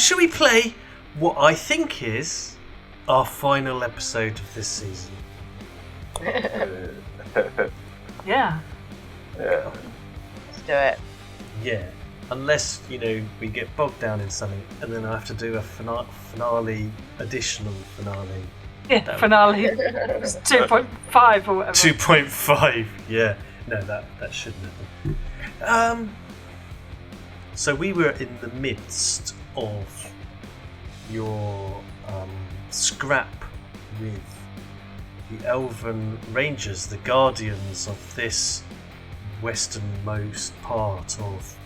shall we play what I think is our final episode of this season? Yeah. Let's do it. Yeah. Unless, we get bogged down in something and then I have to do a finale, additional finale. Yeah, finale. It's 2.5 or whatever. 2.5, yeah. No, that shouldn't happen. So we were in the midst of your scrap with the Elven Rangers, the guardians of this westernmost part of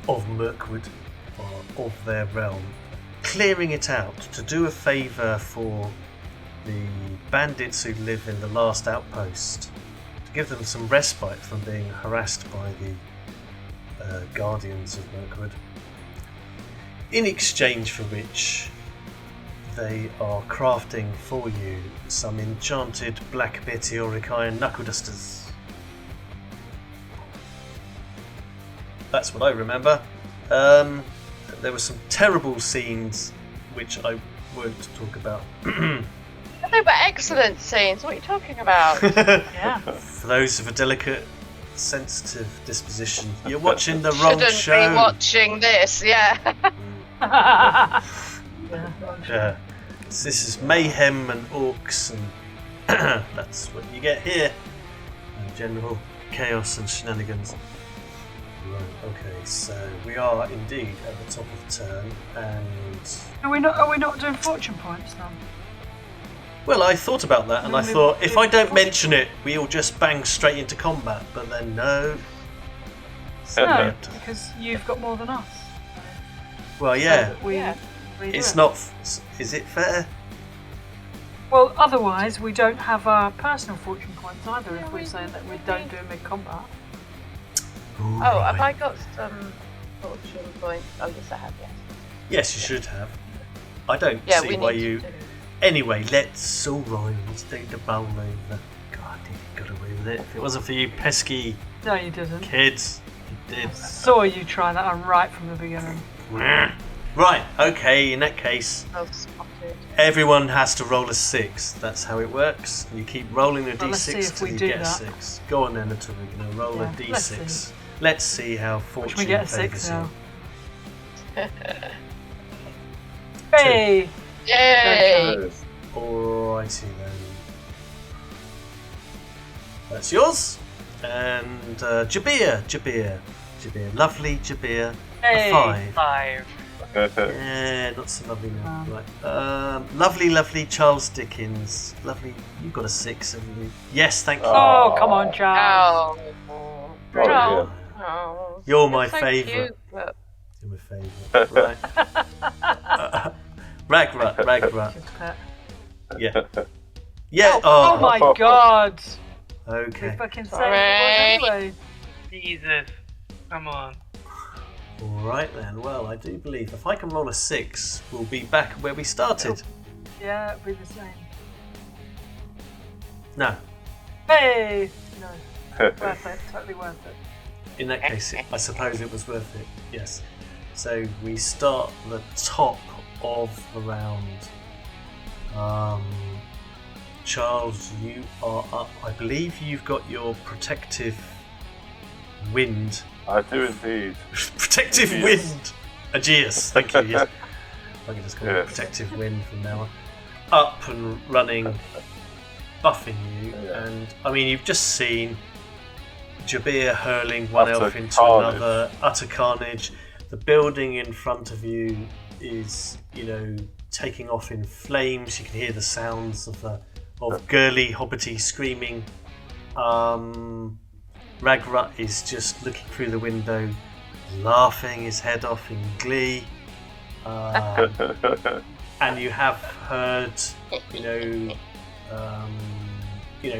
of Mirkwood, or of their realm, clearing it out to do a favour for the bandits who live in the last outpost, to give them some respite from being harassed by the guardians of Mirkwood, in exchange for which they are crafting for you some enchanted black meteoric knuckle dusters. That's what I remember. There were some terrible scenes which I won't talk about. They were excellent scenes. What are you talking about? Yeah. For those of a delicate, sensitive disposition, you're watching the wrong Shouldn't show. be watching this, yeah. Yeah. This is mayhem and orcs, and that's what you get here. And general chaos and shenanigans. Right, okay, so we are indeed at the top of the turn, and Are we not doing fortune points now? well, I thought about that, and I thought if I don't mention it, we'll just bang straight into combat. But then no. No, because you've got more than us. Well, yeah. So we It's do it. not. Is it fair? Well, otherwise we don't have our personal fortune points either. If we're saying that we don't do mid-combat. Ooh, Oh, have I right. got some fortune points? Oh, yes, I have, yes. Yes, you should have. I don't Yeah, see we why need you. to do. Anyway, let's all right. Let's take the bowl over. God, you got away with it. If it wasn't for you pesky No, you didn't. kids, you did. Saw you try that on right from the beginning. Right. Okay. In that case, Well spotted. everyone has to roll a 6. That's how it works. You keep rolling a Well, let's see d6 if till we you do get a that. 6. Go on then, Aturigno. Roll Yeah, a d6. let's see. Let's see how fortune Which we get a 6 favours you. now. Hey! Yay! Alrighty then. That's yours. And Jabir, lovely Jabir. Hey! A 5. 5. Yeah, not so lovely now. Right. Lovely Charles Dickens. Lovely. You got a 6, haven't you? Yes, thank you. Oh, come on, Charles. Oh. Charles. Oh. You're my So favourite. cute, but- You're my favourite. Right. Ragrut. Kid's pet. Yeah. Yeah. Oh Oh. my god! We Okay. fucking said Sorry. it was anyway. Jesus. Come on. All right then. Well, I do believe if I can roll a 6, we'll be back where we started. Yeah, it'll be the same. No. Hey! No. Worth it. Totally worth it. In that case, I suppose it was worth it. Yes. So we start the top of the round. Charles, you are up. I believe you've got your protective wind. I do indeed. Protective Aegeus. wind. Aegeus, thank you. Yes. I can just call it Yes. protective wind from now on. Up and running, buffing you, Yeah. and I mean you've just seen Jabir hurling one Utter elf into carnage. another, utter carnage. The building in front of you is, taking off in flames. You can hear the sounds of girly hobbity screaming. Ragrut is just looking through the window, laughing his head off in glee. And you have heard,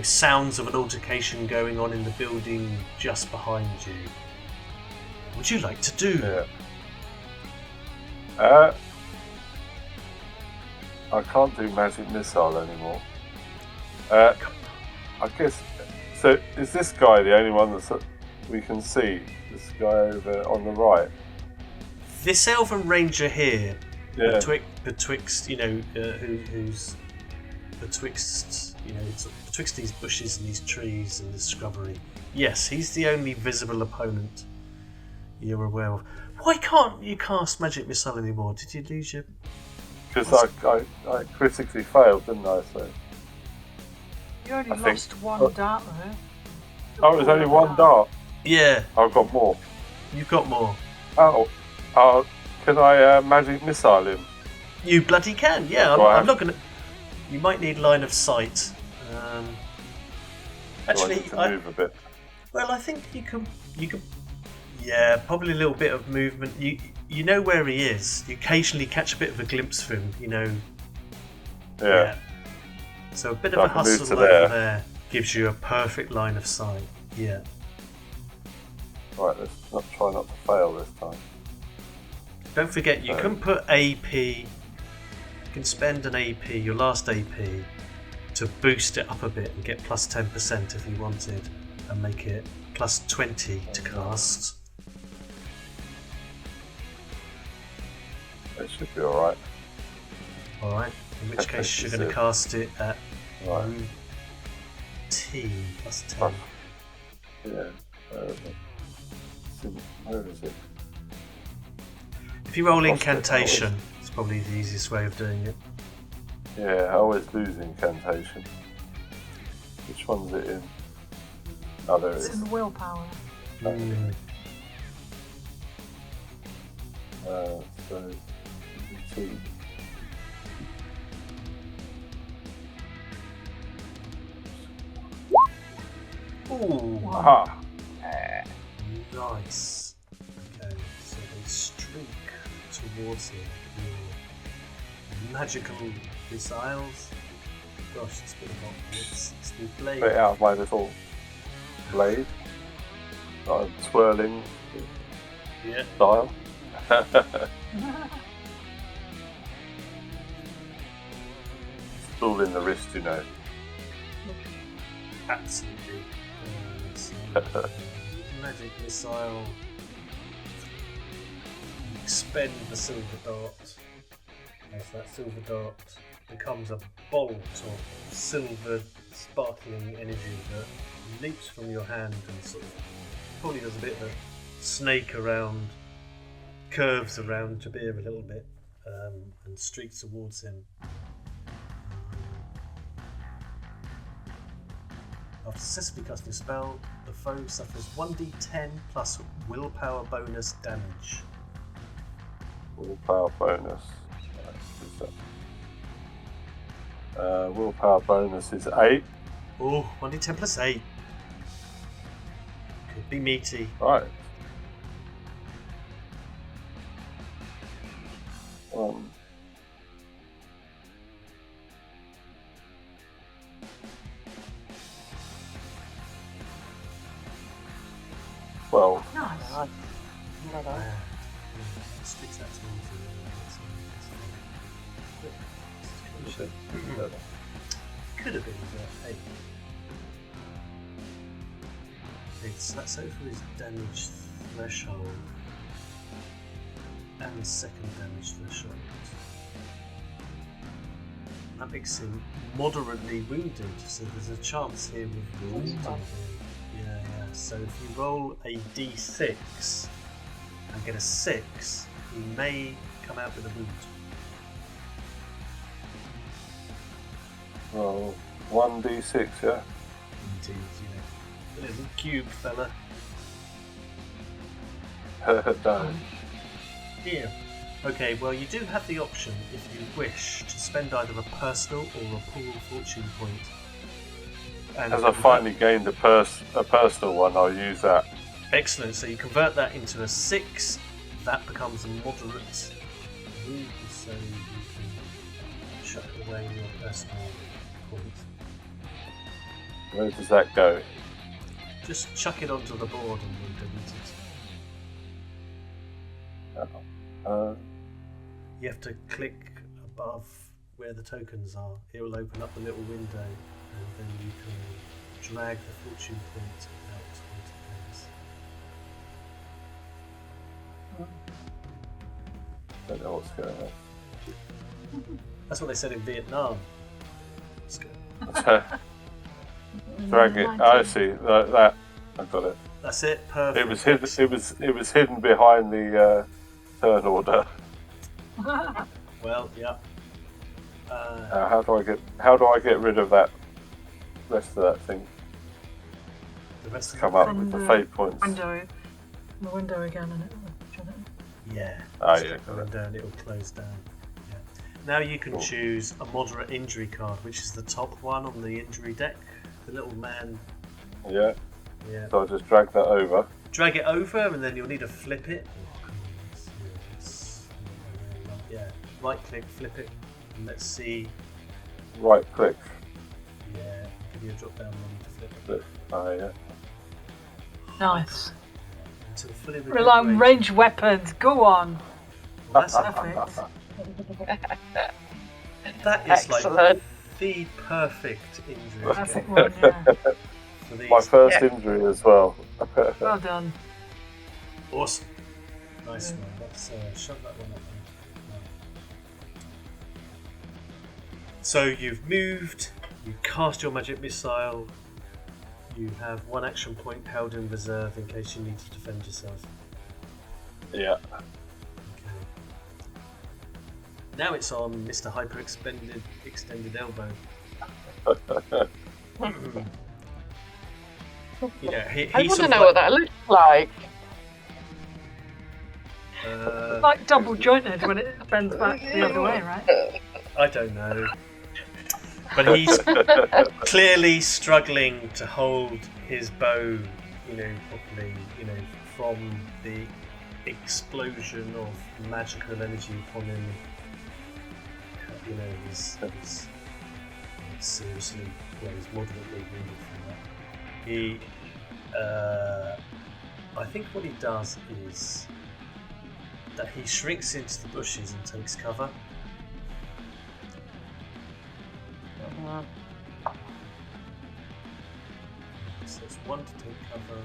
sounds of an altercation going on in the building just behind you. What would you like to do? Yeah. I can't do magic missile anymore. I guess. So is this guy the only one that's we can see this guy over on the right. This elven ranger here, Yeah. betwixt who's betwixt betwixt these bushes and these trees and this shrubbery. Yes, he's the only visible opponent you're aware of. Why can't you cast magic missile anymore? Did you lose your? Because I critically failed, didn't I? So. You only I think- lost one dart though. Oh, it was only one dart. Yeah, I've got more. you've got more. Oh, can I magic missile him? You bloody can. Yeah, Right. I'm not gonna. You might need line of sight. Do I Actually, need to move a bit? well, I think you can. Yeah, probably a little bit of movement. You know where he is. You occasionally catch a bit of a glimpse of him. Yeah. So a bit So of I a can move hustle to over there. there gives you a perfect line of sight. Yeah. Right, let's try not to fail this time. Don't forget, you No. can put AP. You can spend an AP, your last AP, to boost it up a bit and get plus 10% if you wanted, and make it plus 20 to cast. It should be alright. All right. In which Okay, case, you're so- going to cast it at Right. T plus 10. Yeah. Where is it? If you roll Lost it, incantation, it's probably the easiest way of doing it. Yeah, I always lose incantation. Which one's it in? Oh, there it It's is. in the willpower. Mm. So, 2. Ooh, Aha! nice. Okay, so they streak towards him. Your magical missiles. Gosh, it's been hot. It's the blade. Bit out of my little blade. I'm twirling Yeah. style. It's all in the wrist, you know. Absolutely. So, magic missile. Expend the silver dart. As that silver dart becomes a bolt of silver sparkling energy that leaps from your hand and sort of probably does a bit of a snake around, curves around Jabir a little bit, and streaks towards him. After successfully casting a spell, the foe suffers 1d10 plus willpower bonus damage. Willpower bonus. Willpower bonus is 8. Oh, 1d10 plus 8. Could be meaty. Right. Well, Nice. Sticks that towards you. Could have been 8. That's over his damage threshold and second damage threshold. That makes him moderately wounded, so there's a chance here with wounding him. Yeah. So if you roll a d6 and get a 6, you may come out with a wound. well 1d6, yeah? Indeed, the little cube fella. Done. Here. Okay, well you do have the option, if you wish, to spend either a personal or a pool fortune point. And As I finally gained a personal one, I'll use that. Excellent, so you convert that into a 6, that becomes a moderate wound, so you can chuck away your personal point. Where does that go? Just chuck it onto the board and we'll delete it. You have to click above where the tokens are. It will open up the little window and then you can drag the fortune point out onto those. Don't know what's going on. That's what they said in Vietnam. Let's go. Drag it. I see. That. I got it. That's it. Perfect. It was hidden. It was hidden behind the turn order. Well, yeah. How do I get rid of that rest of that thing? The rest of Come the up From with the the fate points. the window again, and Yeah. Ah, Just yeah, click got the it. window and it'll close down. Yeah. Now you can Cool. choose a moderate injury card, which is the top one on the injury deck. The little man. Yeah. Yeah. So I just drag that over. Drag it over, and then you'll need to flip it. Yeah. Right click, flip it, and let's see. Right click. Yeah. Give you a drop down menu to flip it. Flip. Ah, yeah. nice. Until fully Rely on recuperated. ranged weapons. Go on. Well, that's Perfect. That is like Excellent. the perfect injury Perfect game one. Yeah. for these. My first Yeah. injury as well. Well done. Awesome. Nice one. Let's shove that one up there. So you've moved, you cast your magic missile, you have one action point held in reserve in case you need to defend yourself. Yeah. Okay. Now it's on Mr. Hyper Extended Elbow. You know, he I want sort to of know like, what that looks like. Like double jointed when it bends back the other way, right? I don't know. But he's clearly struggling to hold his bow, properly, from the explosion of magical energy upon him. He's seriously, he's moderately wounded from that. I think what he does is that he shrinks into the bushes and takes cover. So it's one to take cover,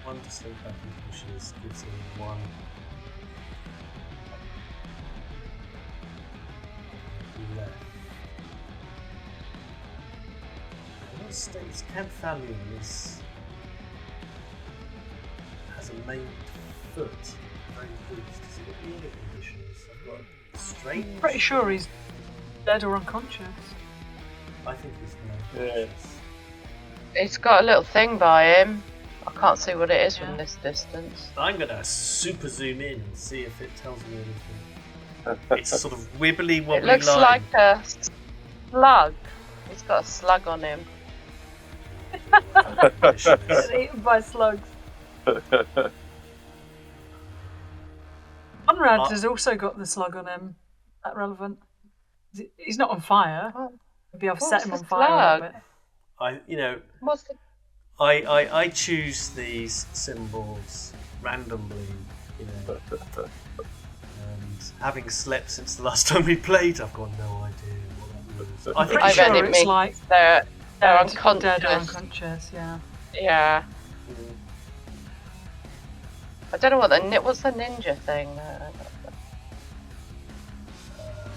one to stay back in the bushes, gives him one. Left. What states Camp Thallium has a maimed foot, very bruised. Has he got the other conditions? I've got a strange. Pretty sure he's dead or unconscious. I think he's Yeah. unconscious. It's got a little thing by him. I can't see what it is Yeah. from this distance. I'm gonna super zoom in and see if it tells me anything. It's a sort of wibbly wobbly It looks line. like a slug. He's got a slug on him. Get eaten by slugs. Conrad has also got the slug on him. That relevant? He's not on fire. Maybe I've set him What's on the fire a slug? little bit. What's the... I choose these symbols randomly, and having slept since the last time we played, I've got no idea what that means. I think Pretty I bet sure it it's means like they're dead unconscious. or unconscious, yeah. Yeah. I don't know what's the ninja thing.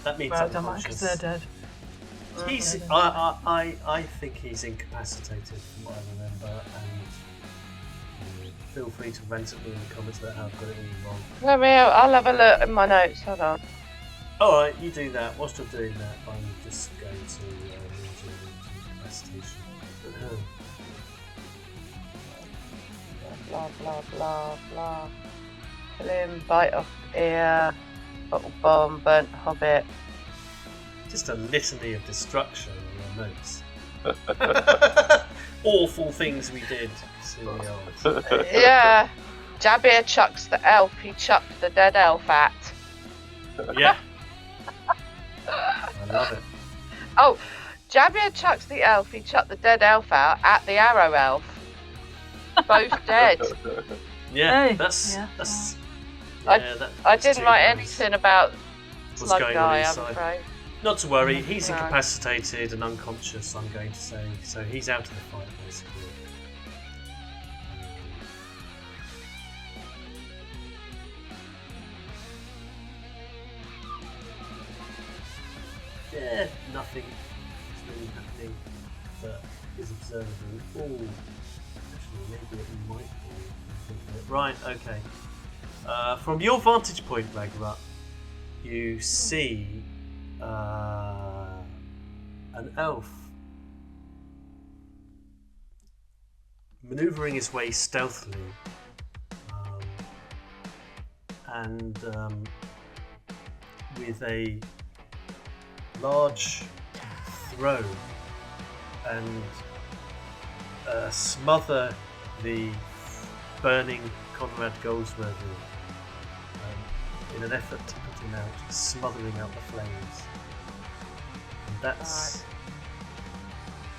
that means Well, done that because unconscious. they're dead. He's, I think he's incapacitated from what I remember, and feel free to rant at me in the comments about how I've got it all wrong. I'll have a look in my notes. Hold on. Alright, you do that. Whilst you're doing that, I'm just going to incapacitation. Blah blah blah blah. Kill him, bite off ear, bottle bomb, burnt hobbit. Just a litany of destruction in your notes. Awful things we did. Silly old. Yeah. Jabir chucks the elf. He chucked the dead elf at. Yeah. I love it. Oh, Jabir chucks the elf. He chucked the dead elf out at the arrow elf. Both dead. Yeah, Hey, that's yeah. that's. I- Yeah, I that's didn't two write guys. anything about What's Slug going on Guy, I'm inside? afraid. Not to worry, he's No. incapacitated and unconscious, I'm going to say. So he's out of the fight, basically. deservedly. Oh, actually, maybe it might be. Right, okay. From your vantage point, Ragnarok, you see an elf maneuvering his way stealthily and with a large throw and smother the burning Conrad Goldsworthy in an effort to put him out, smothering out the flames. And that's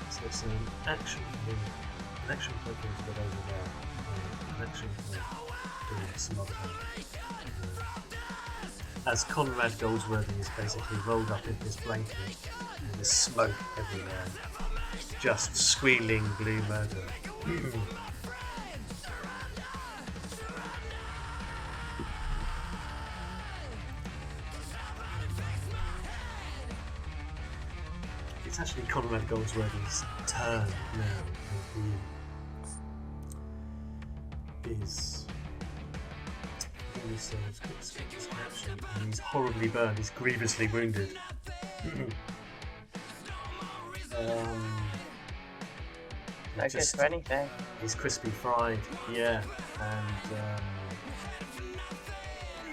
so it's an action point. An action point going to get over there. An action point doing smother him. As Conrad Goldsworthy is basically rolled up in his blanket and there's smoke everywhere. Just squealing blue murder. It's actually Conrad Goldsworthy's turn now. He is and he's horribly burned, he's grievously wounded. No good for anything. He's crispy fried, yeah, and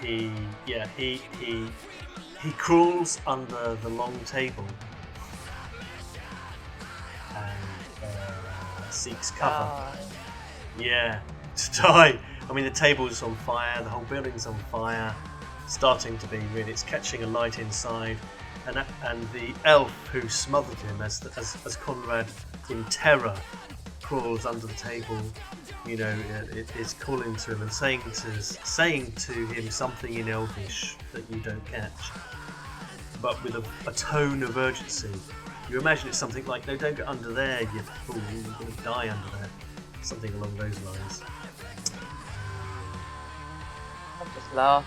he crawls under the long table and seeks cover. Yeah, to die. I mean, the table's on fire, the whole building's on fire, starting to be really, it's catching a light inside, and the elf who smothered him as Conrad in terror crawls under the table, you know, it's calling to him and saying to him something in Elvish that you don't catch, but with a tone of urgency. You imagine it's something like, no, don't get under there, you fool, you're going to die under there. Something along those lines. I'll just laugh.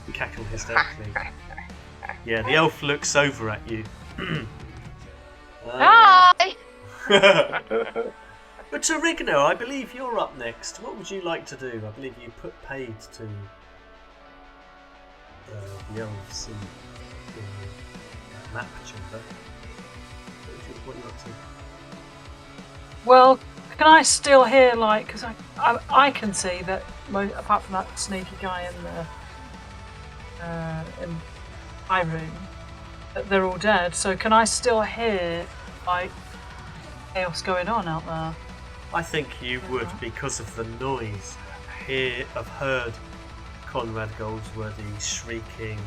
You cackle hysterically. Yeah, the elf looks over at you. Hi! But Torigno, I believe you're up next. What would you like to do? I believe you paid to the elves in the map chamber. What are you up to? Well, can I still hear, like, because I can see that, apart from that sneaky guy in my room, that they're all dead. So can I still hear, like, chaos going on out there? I think you would, because of the noise. Have heard Conrad Goldsworthy shrieking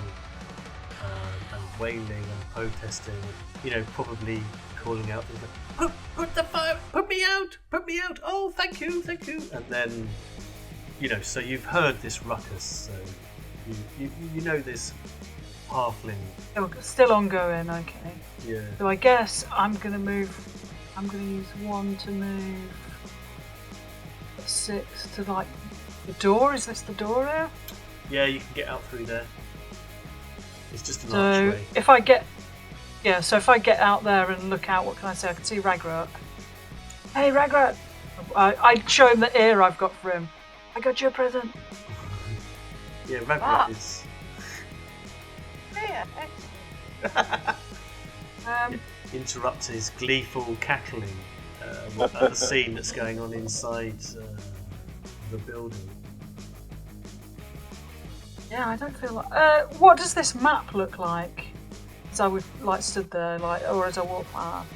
and wailing and protesting. You know, probably calling out, put the fire, put me out, oh, thank you, and then, you know, so you've heard this ruckus, so you know this halfling. Still ongoing, okay. Yeah. So I guess I'm going to use 1 to move 6 to, like, the door. Is this the door here? Yeah, you can get out through there. It's just an so archway. if I get out there and look out, what can I say? I can see Ragnarok. Hey, Ragnarok! I'd show him the ear I've got for him. I got you a present. Yeah, Ragnarok is... interrupt his gleeful cackling at the scene that's going on inside the building. Yeah, I don't feel like... what does this map look like? As I would, like, stood there, like, or as I walked past?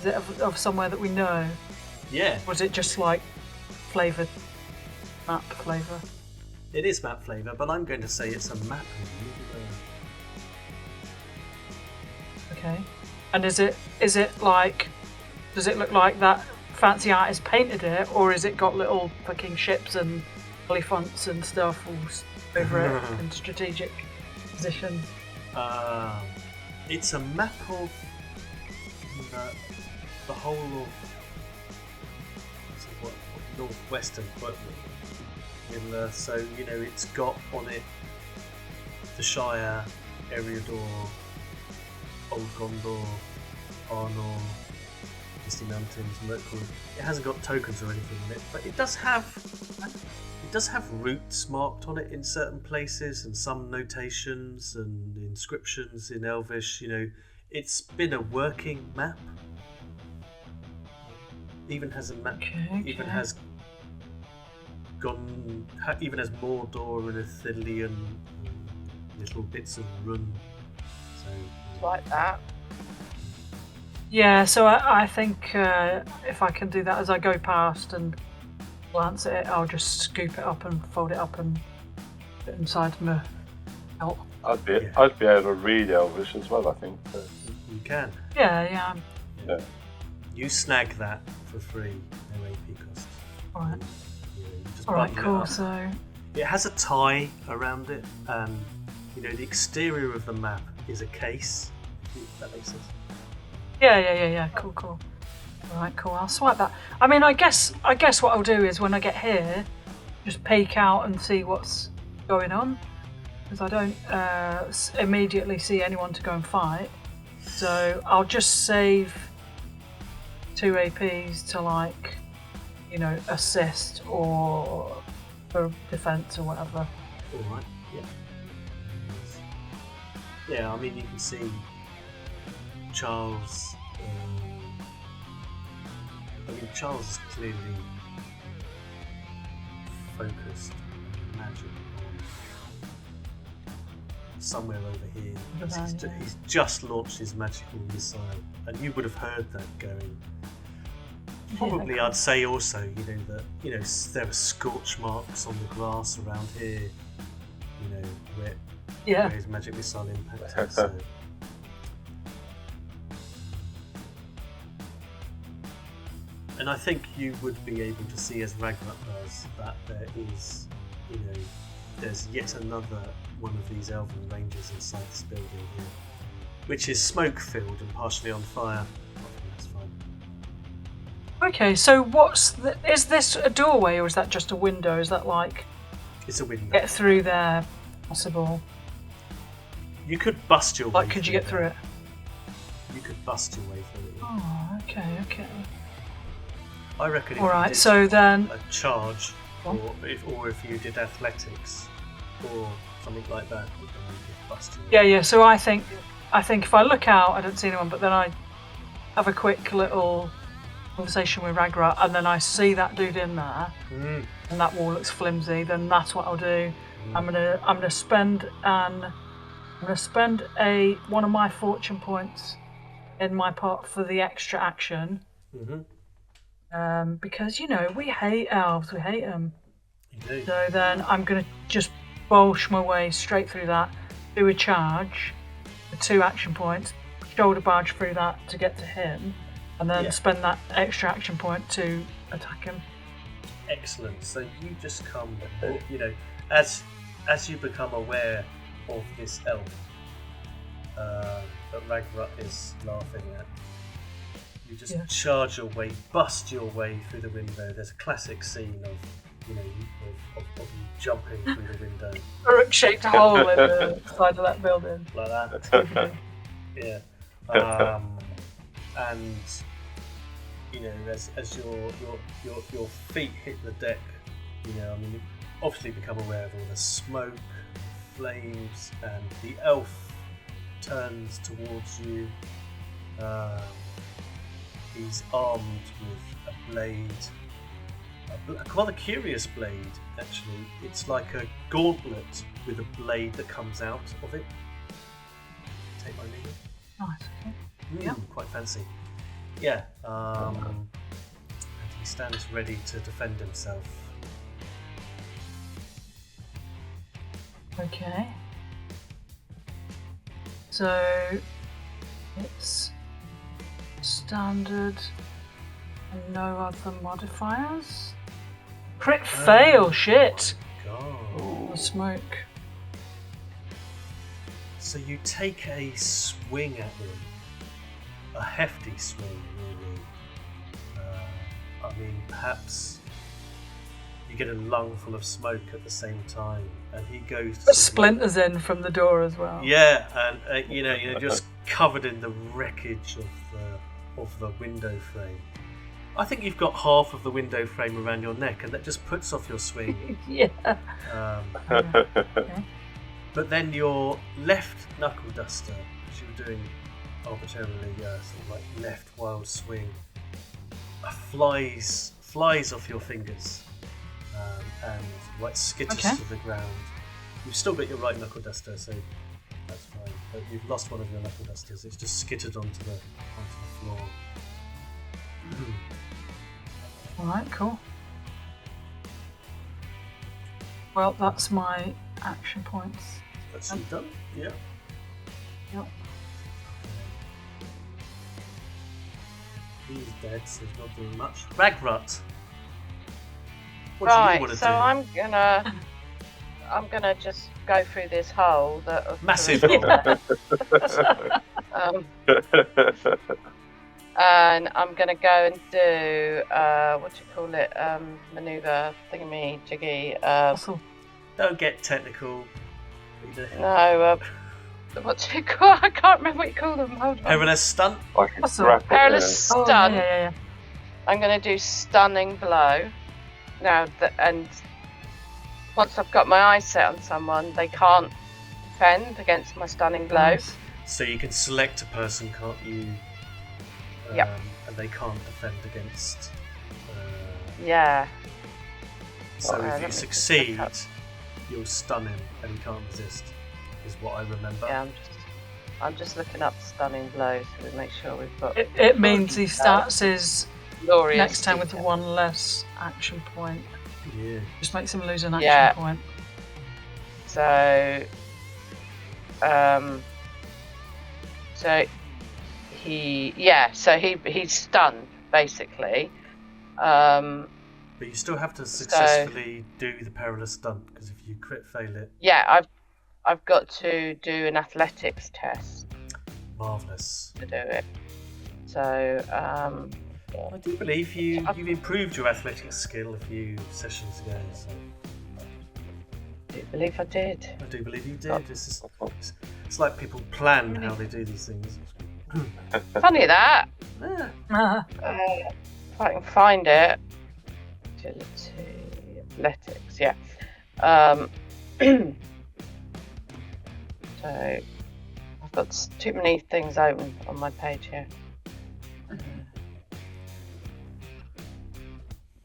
Is it of somewhere that we know? Yeah. Or is it just, like, flavoured map flavour? It is map flavour, but I'm going to say it's a map. Okay. And is it like, does it look like that fancy artist painted it, or is it got little fucking ships and elephants and stuff all over it in strategic positions? It's a map of the whole of what northwestern Middle-earth. So, you know, it's got on it the Shire, Eriador, Old Gondor, Arnor, Misty Mountains, Mirkwood. It hasn't got tokens or anything in it, but it does have routes marked on it in certain places, and some notations and inscriptions in Elvish. You know, it's been a working map. Even has a map. Okay. Even has Mordor and Ithilien, little bits of run. So Like that. Yeah, so I think if I can do that as I go past and glance at it, I'll just scoop it up and fold it up and put it inside my belt. I'd be able to read Elvish as well, I think. you can. Yeah. Yeah. You snag that for free, no AP costs. Alright. You just Alright, button it cool. up. So It has a tie around it, and you know the exterior of the map is a case. If that makes sense. yeah. Cool. Alright, cool. I'll swipe that. I mean, I guess what I'll do is when I get here, just peek out and see what's going on, because I don't immediately see anyone to go and fight. So I'll just save 2 APs to, like, you know, assist or for defense or whatever. All right. Yeah. Yeah. I mean, you can see Charles. Charles is clearly focused on magic somewhere over here. He's just launched his magical missile, and you would have heard that going. Probably, I'd say also, you know, that there are scorch marks on the grass around here. You know where his magic missile impacted. So. And I think you would be able to see, as Ragnarok does, that there is, you know, there's yet another one of these elven ranges inside this building here, which is smoke-filled and partially on fire. I think that's fine. Okay, so is this a doorway or is that just a window? Is that like... It's a window. Get through there, possible? You could bust your way Like, could you get through it? You could bust your way through it. Oh, okay. I reckon if Alright, you did so then... a charge, or if you did athletics, or something like that, you could bust your way. Yeah, so I think if I look out, I don't see anyone, but then I have a quick little conversation with Ragnarok, and then I see that dude in there, and that wall looks flimsy, then that's what I'll do. I'm gonna spend one of my fortune points in my pot for the extra action. Because, you know, we hate elves, we hate them. Indeed. So then I'm going to just bolsh my way straight through that, do a charge, the 2 action points, shoulder barge through that to get to him, and then spend that extra action point to attack him. Excellent. So you just come, you know, as you become aware of this elf that Ragnarok is laughing at, you just charge your way, bust your way through the window. There's a classic scene of, you know, of you jumping through the window. A rook-shaped hole in the side of that building. Like that. Yeah. And you know, as your feet hit the deck, you know, I mean, you obviously become aware of all the smoke, flames, and the elf turns towards you. He's armed with a blade, a rather curious blade, actually. It's like a gauntlet with a blade that comes out of it. Take my meaning. Nice. Okay. Quite fancy. Yeah. And he stands ready to defend himself. Okay. So it's standard and no other modifiers. Crit fail, shit. God. The smoke. So you take a swing at him, a hefty swing, really. I mean, perhaps you get a lungful of smoke at the same time, and he goes to Splinters in from the door as well. Yeah, and you know, you're just covered in the wreckage of of the window frame. I think you've got half of the window frame around your neck, and that just puts off your swing. Yeah. Okay. But then your left knuckle duster, which you were doing arbitrarily, sort of like left wild swing, flies off your fingers and like skitters to the ground. You've still got your right knuckle duster, so that's fine. But you've lost one of your knuckle dusters. It's just skittered onto the floor. Alright, cool. Well, that's my action points. That's you done? Yeah. Yep. He's dead, so he's not doing much. Ragrut! What do you Right, want to so do? I'm gonna just go through this hole that Massive and I'm gonna go and do what do you call it? Maneuver thingy jiggy. Awesome. Don't get technical. No, what do you call? I can't remember what you call them. Hold on. Perilous stunt. Awesome. Perilous Oh, stun. yeah. I'm gonna do stunning blow. Now, and once I've got my eyes set on someone, they can't defend against my stunning blow. Nice. So you can select a person, can't you? Yep. And they can't defend against. Yeah. So Let if me you just succeed, look up. you'll stun him and he can't resist, is what I remember. Yeah, I'm just looking up stunning blow so we make sure we've got. It means he starts his glorious next turn with detail. one less action point. Yeah. Just makes him lose an action Yeah. point. So he's stunned basically. But you still have to successfully do the perilous stunt, because if you crit fail it, Yeah, I've got to do an athletics test marvellous. to do it. So I do believe you've improved your athletics skill a few sessions ago, so I do believe I did. I do believe you did. It's like people plan how they do these things. Funny that. Yeah. If I can find it. Agility, athletics, yeah. So I've got too many things open on my page here.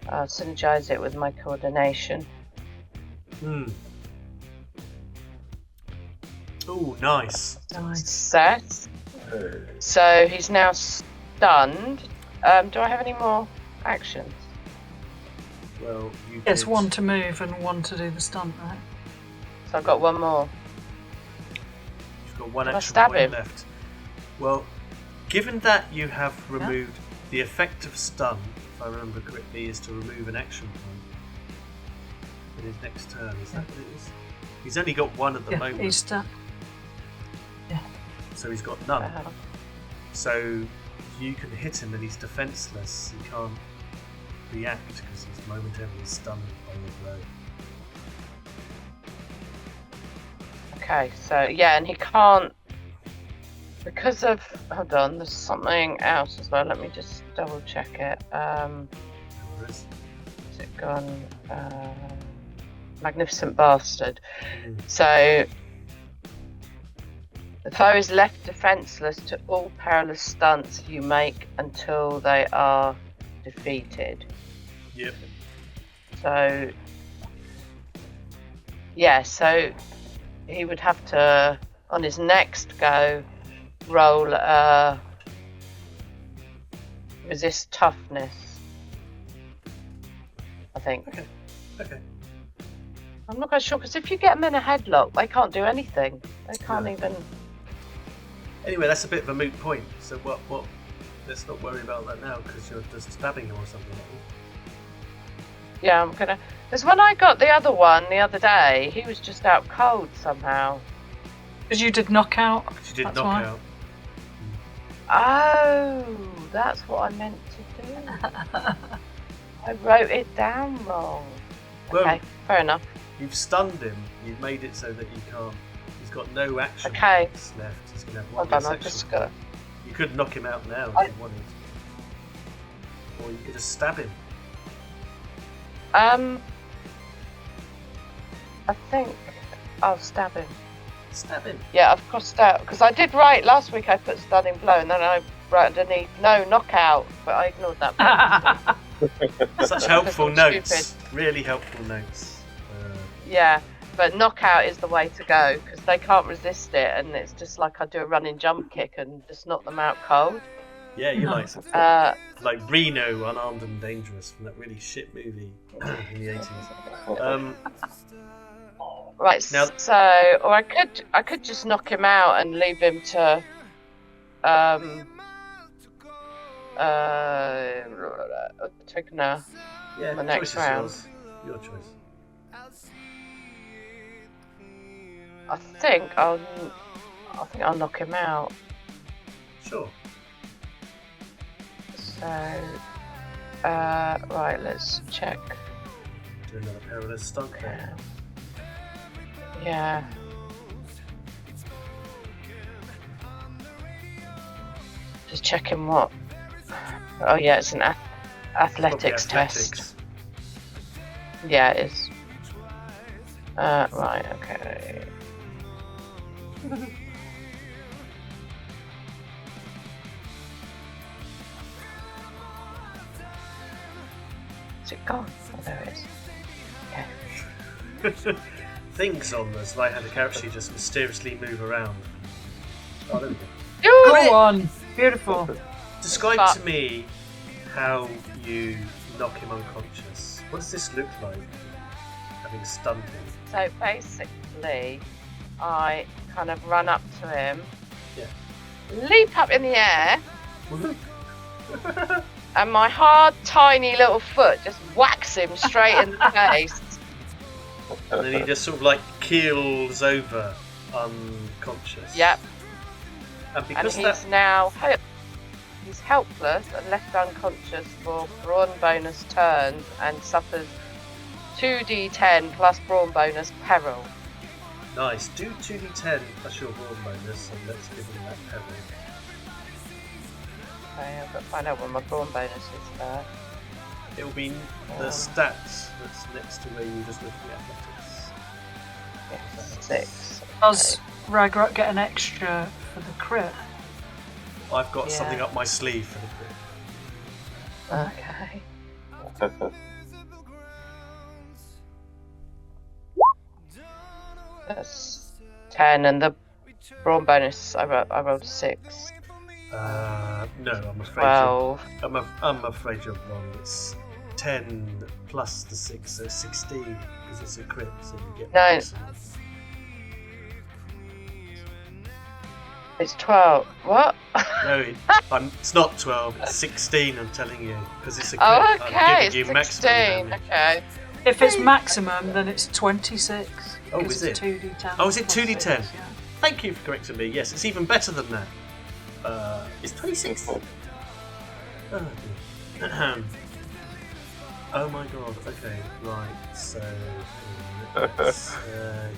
I'll synergize it with my coordination. Oh, nice. Nice. Success. So he's now stunned. Do I have any more actions? Well, you It's did. one to move and one to do the stunt, right? So I've got one more. You've got one Can I action stab point him? left. Well, given that you have removed the effect of stun, if I remember correctly, is to remove an action point in his next turn. Is that what it is? He's only got one at the moment, he's stunned. so he's got none. Uh, So you can hit him and he's defenseless. He can't react because he's momentarily stunned by your blow. Okay, so yeah, and he can't because of. Hold on, there's something else as well. Let me just double check it. Is it gone? Magnificent bastard. So the foe is left defenseless to all perilous stunts you make until they are defeated. Yep. So yeah, so he would have to, on his next go, roll resist toughness, I think. Okay. I'm not quite sure, because if you get them in a headlock, they can't do anything. They can't No. even. Anyway, that's a bit of a moot point. So what? Let's not worry about that now because you're just stabbing him or something. Yeah, I'm gonna. Because when I got the other one the other day, he was just out cold somehow. Because you did knockout. Because you did That's knock why. out. Oh, that's what I meant to do. I wrote it down wrong. Well, Okay, fair enough. you've stunned him. You've made it so that you can't. He's got no action Okay. points left. He's gonna have one Hold on, less I've action just point. got. You could knock him out now I- if you wanted. or you could just stab him. I think I'll stab him. Stab him. Yeah, I've crossed out because I did write last week. I put stunning blow, and then I wrote underneath no knockout, but I ignored that. Such helpful notes. Stupid. Really helpful notes. Yeah, but knockout is the way to go because they can't resist it, and it's just like I do a running jump kick and just knock them out cold. Yeah, you like Reno, Unarmed and Dangerous from that really shit movie in the 80s. Right, now, so or I could just knock him out and leave him to take now. Yeah, the next round. Yours. Your choice. I think I'll knock him out. Sure. So right, let's check. Do another perilous stunt there. Yeah. Just checking what. Oh yeah, it's an athletics test. Yeah, it is. Right, okay. Is it gone? Oh, there it is. Okay. Things on the ZWEIHANDER character sheet just mysteriously move around. Oh, there we go. Go on! Beautiful. Describe to me how you knock him unconscious. What does this look like, having stunned him? So basically, I kind of run up to him, leap up in the air, and my hard, tiny little foot just whacks him straight in the face. And then he just sort of like keels over, unconscious. Yep. And he's now he's helpless and left unconscious for brawn bonus turns and suffers 2d10 plus brawn bonus peril. Nice. Do 2d10 plus your brawn bonus, and let's give him that peril. Okay, I've got to find out what my brawn bonus is there. It will be the stats that's next to where you just look at athletics. Yes, 6. Does Ragnarok get an extra for the crit? I've got something up my sleeve for the crit. Okay. That's 10, and the brawn bonus I rolled a 6. No, I'm afraid. 12. I'm afraid you're wrong. It's 10 plus the 6, so 16 because it's a crit, so you get. No. It's 12. What? No, it's not 12. It's 16. I'm telling you, because it's a crit. Oh, okay. I'm giving you It's 16. maximum damage. Okay. If it's maximum, then it's 26. Oh, because is it's it? 2d10. Oh, is it plus 2d10? 6, yeah. Thank you for correcting me. Yes, it's even better than that. It's 26. Oh, dear. Oh my god. Okay, right. So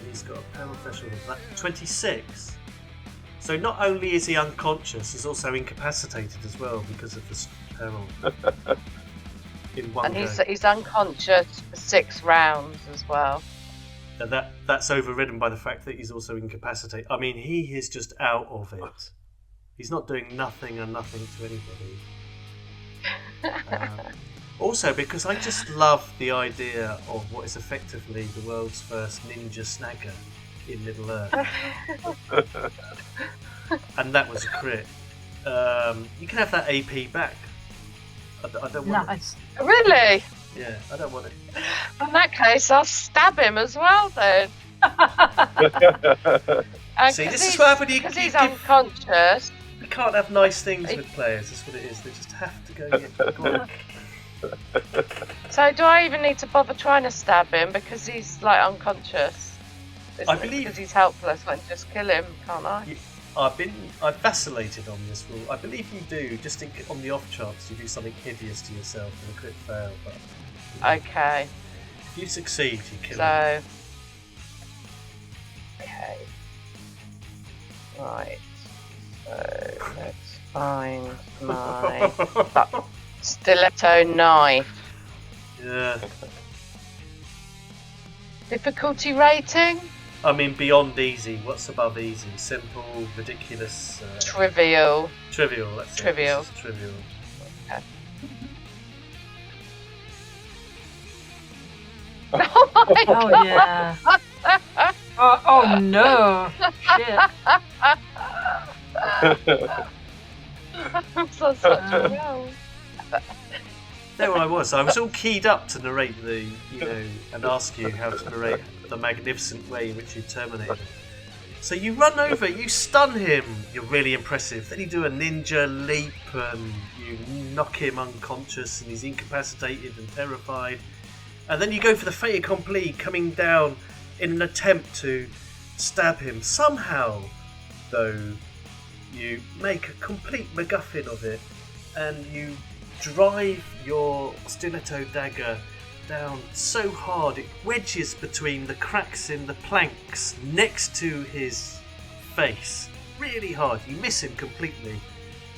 he's got a peril threshold of that 26. So not only is he unconscious, he's also incapacitated as well because of this peril. In one And go. he's unconscious for 6 rounds as well. And that's overridden by the fact that he's also incapacitated. I mean, he is just out of it. He's not doing nothing and nothing to anybody. Also, because I just love the idea of what is effectively the world's first ninja snagger in Middle Earth. And that was a crit. You can have that AP back. I don't want Nice. Really? it. Yeah, I don't want it. In that case, I'll stab him as well then. See, this is what happened. Because he's unconscious. We can't have nice things with players. That's what it is. They just have to go on. So do I even need to bother trying to stab him because he's like unconscious? I believe because he's helpless. I can just kill him, can't I? I've vacillated on this rule. I believe you do. Just on the off chance you do something hideous to yourself and a crit fail. But Okay. if you succeed, you kill him. So. Okay. Right. So let's find my Stiletto knife. Yeah. Difficulty rating? I mean, beyond easy. What's above easy? Simple, ridiculous, Trivial. trivial. That's it. Trivial. This is trivial. Oh my Oh yeah. Oh no. Shit. I'm so such a well. There I was. I was all keyed up to narrate and ask you how to narrate the magnificent way in which you terminated him. So you run over, you stun him. You're really impressive. Then you do a ninja leap and you knock him unconscious and he's incapacitated and terrified. And then you go for the fait accompli, coming down in an attempt to stab him. Somehow, though, you make a complete MacGuffin of it and you drive your stiletto dagger down so hard it wedges between the cracks in the planks next to his face. Really hard. You miss him completely.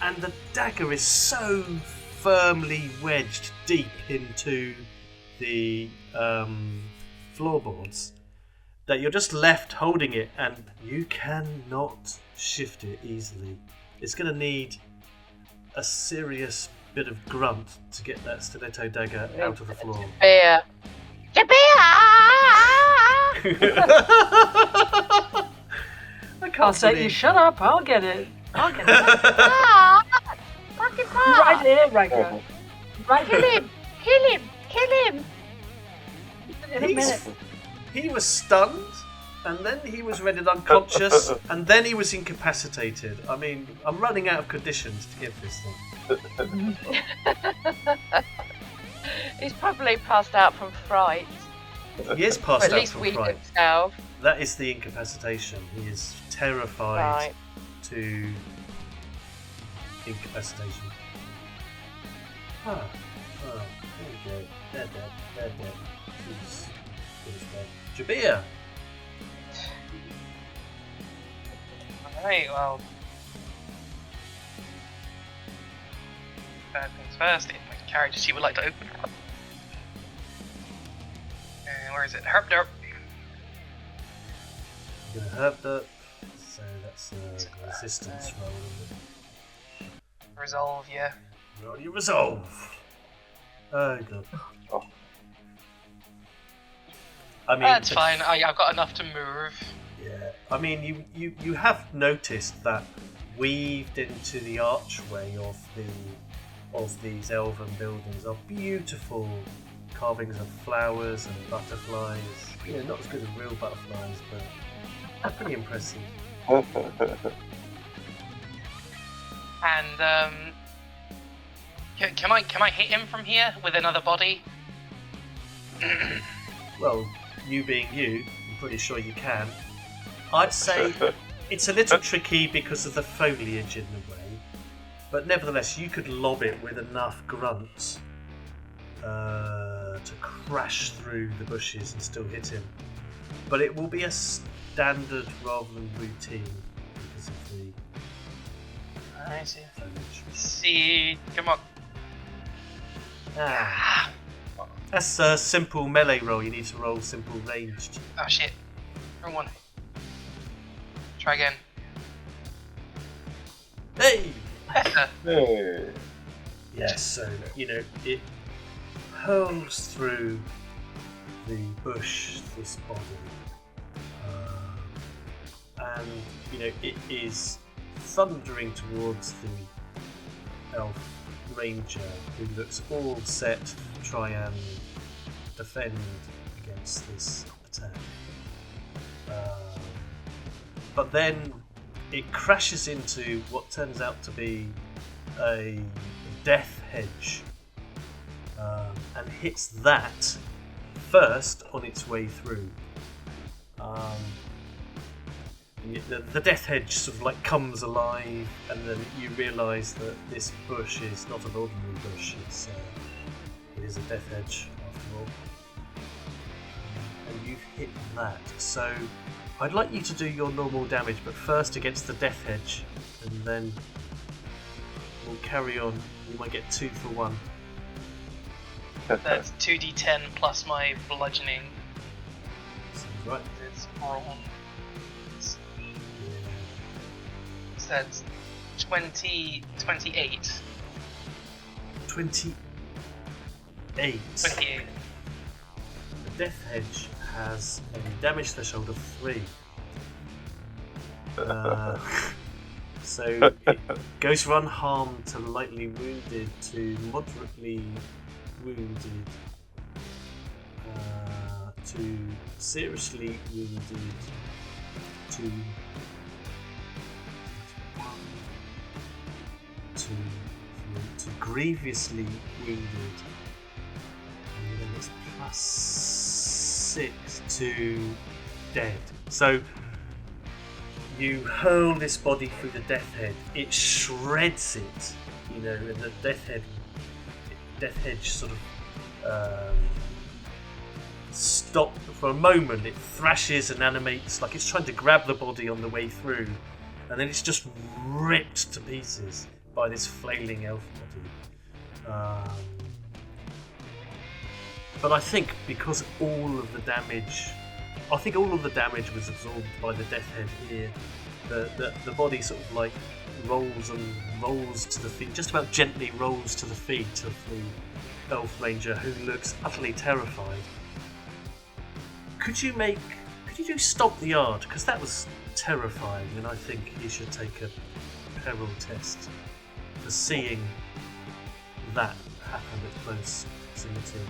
And the dagger is so firmly wedged deep into the floorboards that you're just left holding it and you cannot shift it easily. It's going to need a serious bit of grunt to get that stiletto dagger out of the floor. Beer. I'll say you shut up. I'll get it. I'll get it. Fucking Right here, Ragnar. Right Kill here. him! Kill him! Kill him! In a minute. He was stunned, and then he was rendered unconscious, and then he was incapacitated. I mean, I'm running out of conditions to give this thing. He's probably passed out from fright. He is Or passed at out least from weak fright. himself. That is the incapacitation. He is terrified Right. to incapacitation. There we go. They're dead. They're dead. He's dead. Jabir! Alright, well. Bad things first, if my carriage she would like to open. And where is it? Herp derp. I'm going to herb that. So that's a resistance roll. Resolve, yeah. Roll your resolve. Oh god. I mean, That's fine, I've got enough to move. Yeah. I mean, you have noticed that weaved into the archway of these elven buildings are beautiful carvings of flowers and butterflies. You know, not as good as real butterflies, but pretty impressive. And can I hit him from here with another body? Well, you being you, I'm pretty sure you can. I'd say it's a little tricky because of the foliage in the way, but nevertheless, you could lob it with enough grunt to crash through the bushes and still hit him. But it will be a standard rather than routine because of the I see. foliage. See, come on. Ah. That's a simple melee roll. You need to roll simple ranged. Oh shit. Wrong one. Try again. Hey! Hey. Yes, so, you know, it hurls through the bush, this body. And, you know, it is thundering towards the elf ranger who looks all set to try and defend against this attack. But then it crashes into what turns out to be a death hedge and hits that first on its way through. The death hedge sort of like comes alive, and then you realise that this bush is not an ordinary bush. It is a death hedge after all. And you've hit that. So I'd like you to do your normal damage, but first against the death hedge, and then we'll carry on. You might get 2 for 1. That's 2d10 plus my bludgeoning. Sounds right. It's brawn. So that's 28. 28. 28. The Death Hedge has a damage threshold of 3. So it goes from unharmed to lightly wounded to moderately wounded to seriously wounded to grievously wounded, and then it's +6 to dead. So you hurl this body through the Death Head, it shreds it, you know, and the Death Hedge sort of stop for a moment. It thrashes and animates like it's trying to grab the body on the way through, and then it's just ripped to pieces by this flailing elf body. But I think because all of the damage was absorbed by the Death Head here, the body sort of like rolls to the feet, just about gently rolls to the feet of the Elf Ranger, who looks utterly terrified. Could you do Stomp the Yard? Because that was terrifying, and I think he should take a peril test for seeing that happen at close proximity.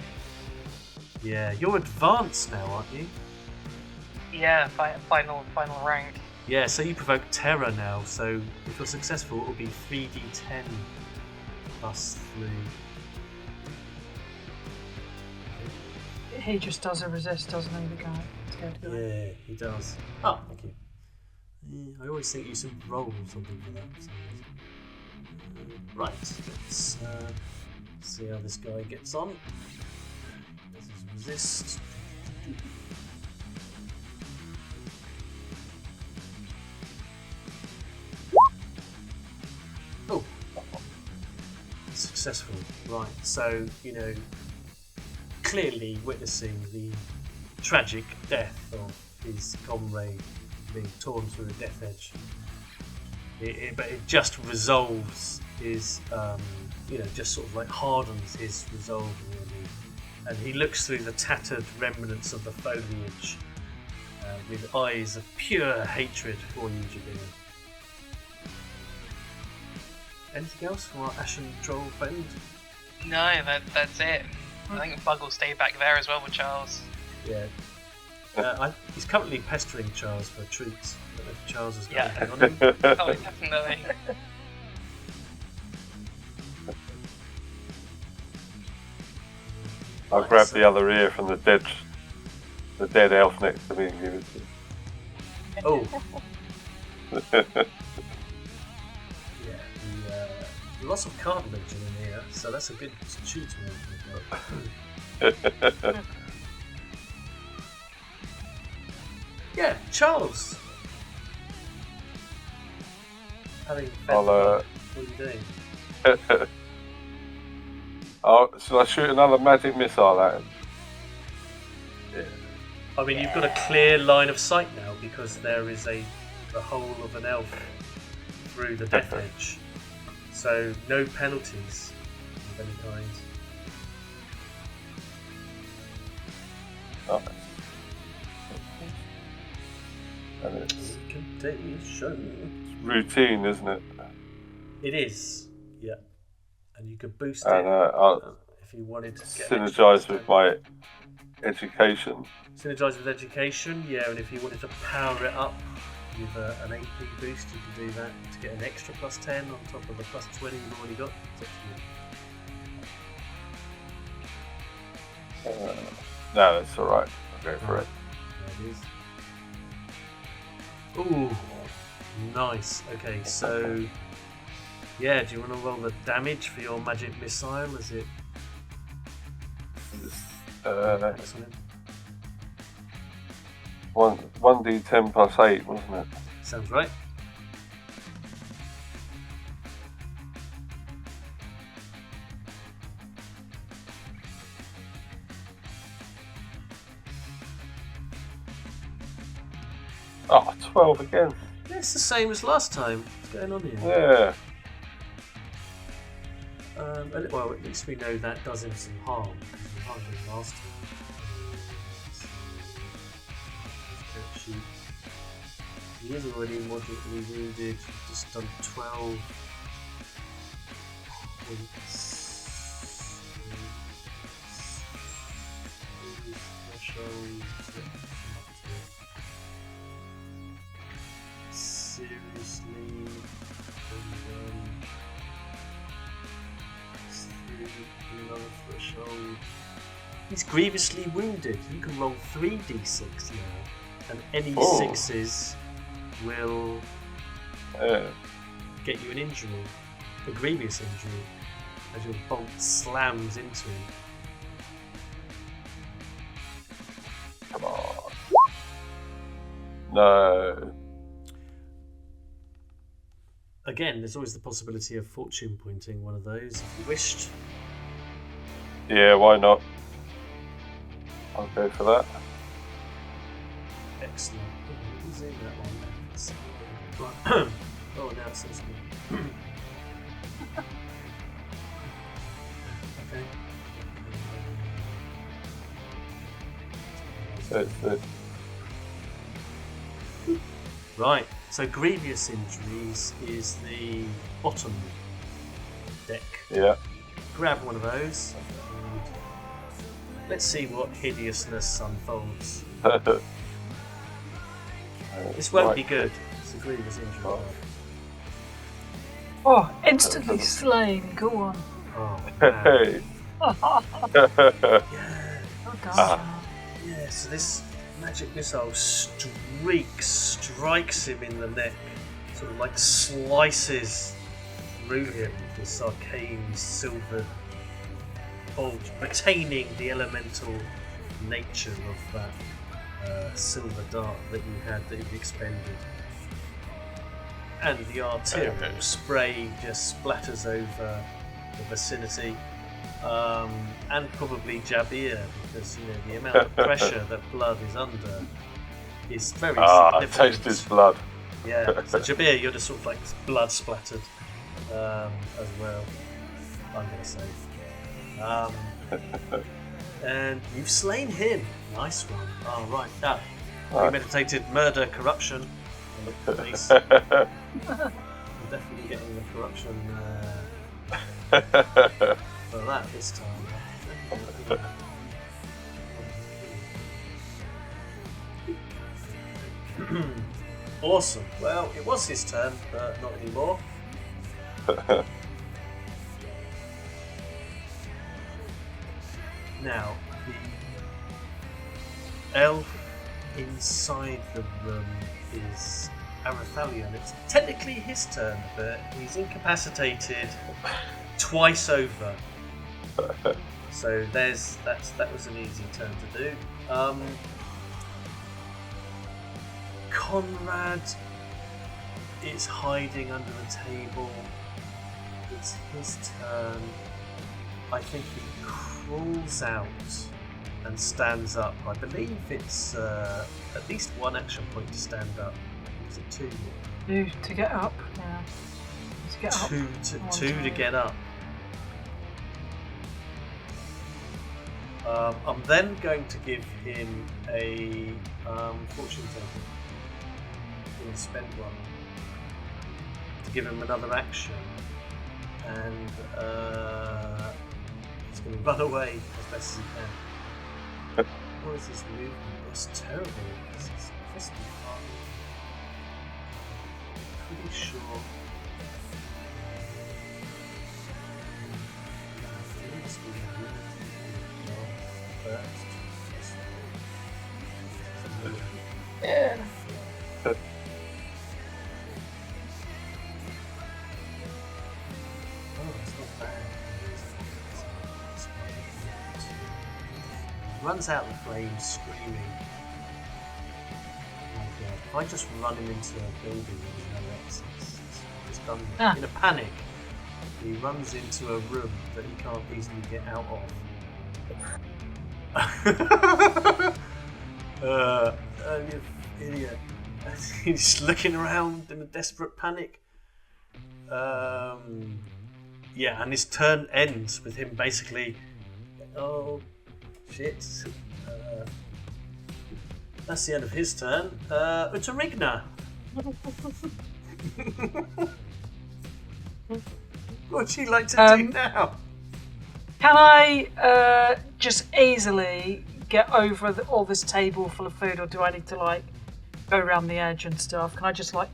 Yeah, you're advanced now, aren't you? Yeah, final rank. Yeah, so you provoke terror now, so if you're successful, it will be 3d10 plus 3. He just does a resist, doesn't he, the guy? Yeah, he does. Oh, thank you. Yeah, I always think you should roll something for that. Right, let's see how this guy gets on. This is resist. Oh, successful. Right, so, you know, clearly witnessing the tragic death of his comrade being torn through a Death Edge. But it just resolves his, just sort of like hardens his resolve, really. And he looks through the tattered remnants of the foliage with eyes of pure hatred for you, Jabir. Anything else from our Ashen Troll friend? No, that's it. I think Bug will stay back there as well with Charles. Yeah. He's currently pestering Charles for treats. I don't know if Charles has got Yeah. anything on him. Oh, definitely. I'll grab the other ear from the dead elf next to me and give it to him. Oh. Lots of cartilage in here, so that's a good chew to make. Yeah, Charles. I'll, what are you doing? Shall I shoot another magic missile at him? Yeah. I mean, you've got a clear line of sight now because there is a hole of an elf through the Death Edge. So no penalties of any kind. Oh. And it's routine, isn't it? It is, yeah. And you could boost and, it I'll if you wanted to get synergize with my education. Synergize with education, yeah. And if you wanted to power it up with an AP boost, you can do that to get an extra +10 on top of the +20 you've already got. No, that's alright. I'll go for it. There it is. Ooh, nice. Okay, so yeah, do you want to roll the damage for your magic missile? Is it? Excellent. 1d10 plus 8, wasn't it? Sounds right. Oh, 12 again. Yeah, it's the same as last time. What's going on here? Yeah. Well, at least we know that does him some harm. Because we harmed him last time. He is already moderately wounded. Just done 12 points. Threshold. Seriously. Another threshold. He's grievously wounded. You can roll 3d6 now, and any sixes will get you an injury, a grievous injury, as your bolt slams into him. Come on. No. Again, there's always the possibility of fortune pointing one of those if you wished. Yeah, why not? I'll go for that. Excellent. Who's in that one? Right. Oh, now it says me. Okay. So it's the Right, so grievous injuries is the bottom deck. yeah. Grab one of those. And let's see what hideousness unfolds. This won't be good. It's a grievous injury. Oh, instantly slain. Go on. Oh, man. Hey. Yeah. Well done. Yeah, so this magic missile strikes him in the neck, sort of like slices through him with this arcane silver bolt, retaining the elemental nature of that silver dart that you had that you expended. And the arterial spray just splatters over the vicinity. And probably Jabir, because the amount of pressure that blood is under is very significant. Taste his blood. Yeah, so Jabir, you're just sort of like blood splattered as well, I'm going to say. And you've slain him. Nice one. Oh, right. Now, premeditated murder, corruption. Police. I'm definitely getting the corruption for that this time. Awesome. Well, it was his turn, but not anymore. Now, the elf inside the room is Arathalion. It's technically his turn, but he's incapacitated twice over. So that was an easy turn to do. Conrad is hiding under the table. It's his turn. I think he crawls out and stands up. I believe it's at least one action point to stand up. Is it two? To get up. Yeah. To get up. Two to get up. I'm then going to give him a fortune token. I'm going to spend one to give him another action, and he's going to run away as best as he can. What is his movement? It's terrible. It's crispy hard. Pretty sure. Yeah. Runs out the flames, screaming. Oh my god! If I just run him into a building with no exits, it's done. In a panic, he runs into a room that he can't easily get out of. You idiot! He's looking around in a desperate panic. Yeah, and his turn ends with him basically. Oh, shit. That's the end of his turn. It's a Rigna. What'd she like to do now? Can I just easily get over all this table full of food, or do I need to like go around the edge and stuff? Can I just like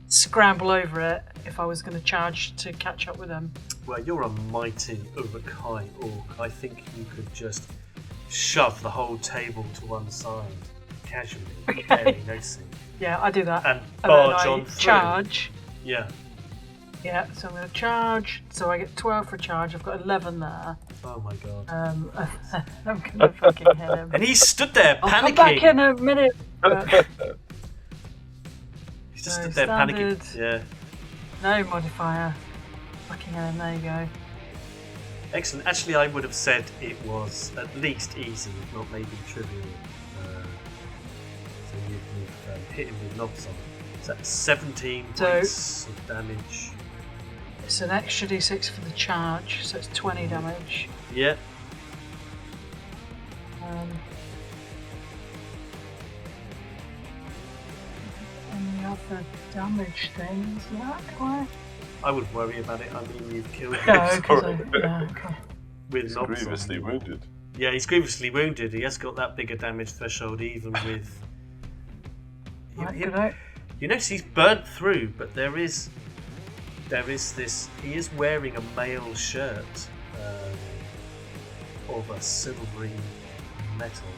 scramble over it if I was going to charge to catch up with them? Well, you're a mighty Urukai orc. I think you could just shove the whole table to one side, casually, barely noticing. Yeah, I do that. And then barge I on through. Charge. Yeah. Yeah, so I'm going to charge. So I get 12 for charge. I've got 11 there. Oh my god. I'm going to fucking hit him. And he stood there panicking. I'll come back in a minute. He just So stood there standard. panicking. Yeah. No modifier. Fucking hell, there you go. Excellent. Actually, I would have said it was at least easy, if not maybe trivial. So you've hit him with knobs on. So that's 17 points of damage. It's an extra d6 for the charge, so it's 20 damage. Yeah. Any other damage things? Yeah, I wouldn't worry about it. I mean, you've killed him. no, because okay. with He's knobs grievously on. wounded. Yeah, he's grievously wounded. He has got that bigger damage threshold, even with. Right, good out. You notice he's burnt through, but there is this. He is wearing a mail shirt of a silvery metal,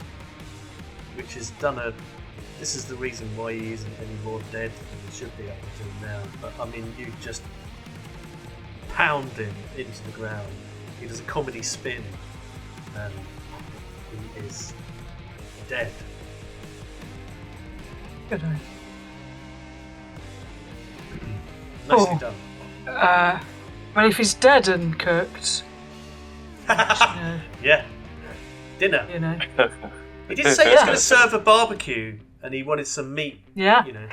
which has done a. This is the reason why he isn't any more dead than he should be up until now. But I mean, you just pound him into the ground. He does a comedy spin, and he is dead. Good out. Nicely done. Well, if he's dead and cooked, Yeah. Dinner. you know. He did say he was going to serve a barbecue, and he wanted some meat. Yeah, You know.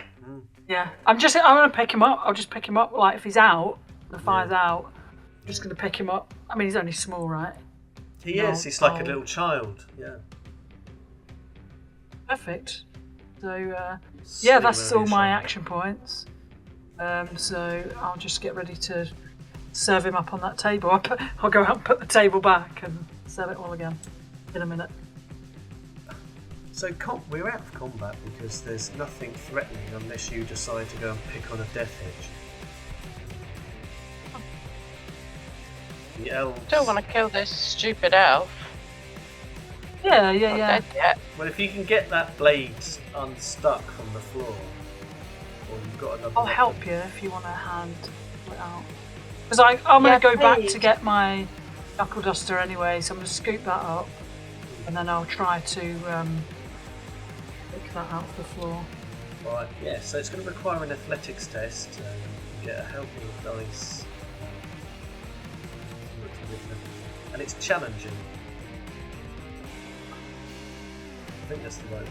yeah. I'm going to pick him up. I'll just pick him up. Like if he's out, the fire's out. I'm just going to pick him up. I mean, he's only small, right? He No, is. He's like a oh. little child. Yeah. Perfect. So yeah, Silly that's all very my sharp. action points. So I'll just get ready to serve him up on that table. I'll go out and put the table back and serve it all again in a minute. So we're out of combat because there's nothing threatening unless you decide to go and pick on a death hedge. The elves. Still want to kill this stupid elf. Yeah, Not dead yet. Well, if you can get that blade unstuck from the floor, or you've got another. I'll weapon. help you if you want a hand it out. Because I'm going to go back to get my knuckle duster anyway, so I'm going to scoop that up, and then I'll try to pick that out of the floor. Right, yeah, so it's going to require an athletics test. Get a helping of dice. And it's challenging. I think that's the right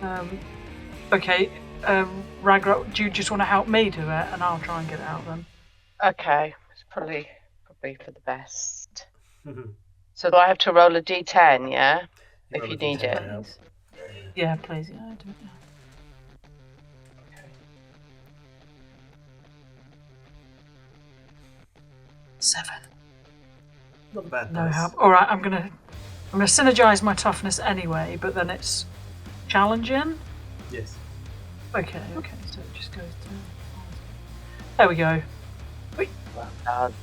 word. Okay, Ragnarok, do you just want to help me do it, and I'll try and get it out then? Okay, it's probably for the best. So do I have to roll a d10, yeah? If you need it. Yeah, please. Yeah, I'll do it now. 7. Not bad. No dice. help. All right, I'm gonna synergize my toughness anyway, but then it's challenging. Yes. Okay, so it just goes to. There we go. Well done.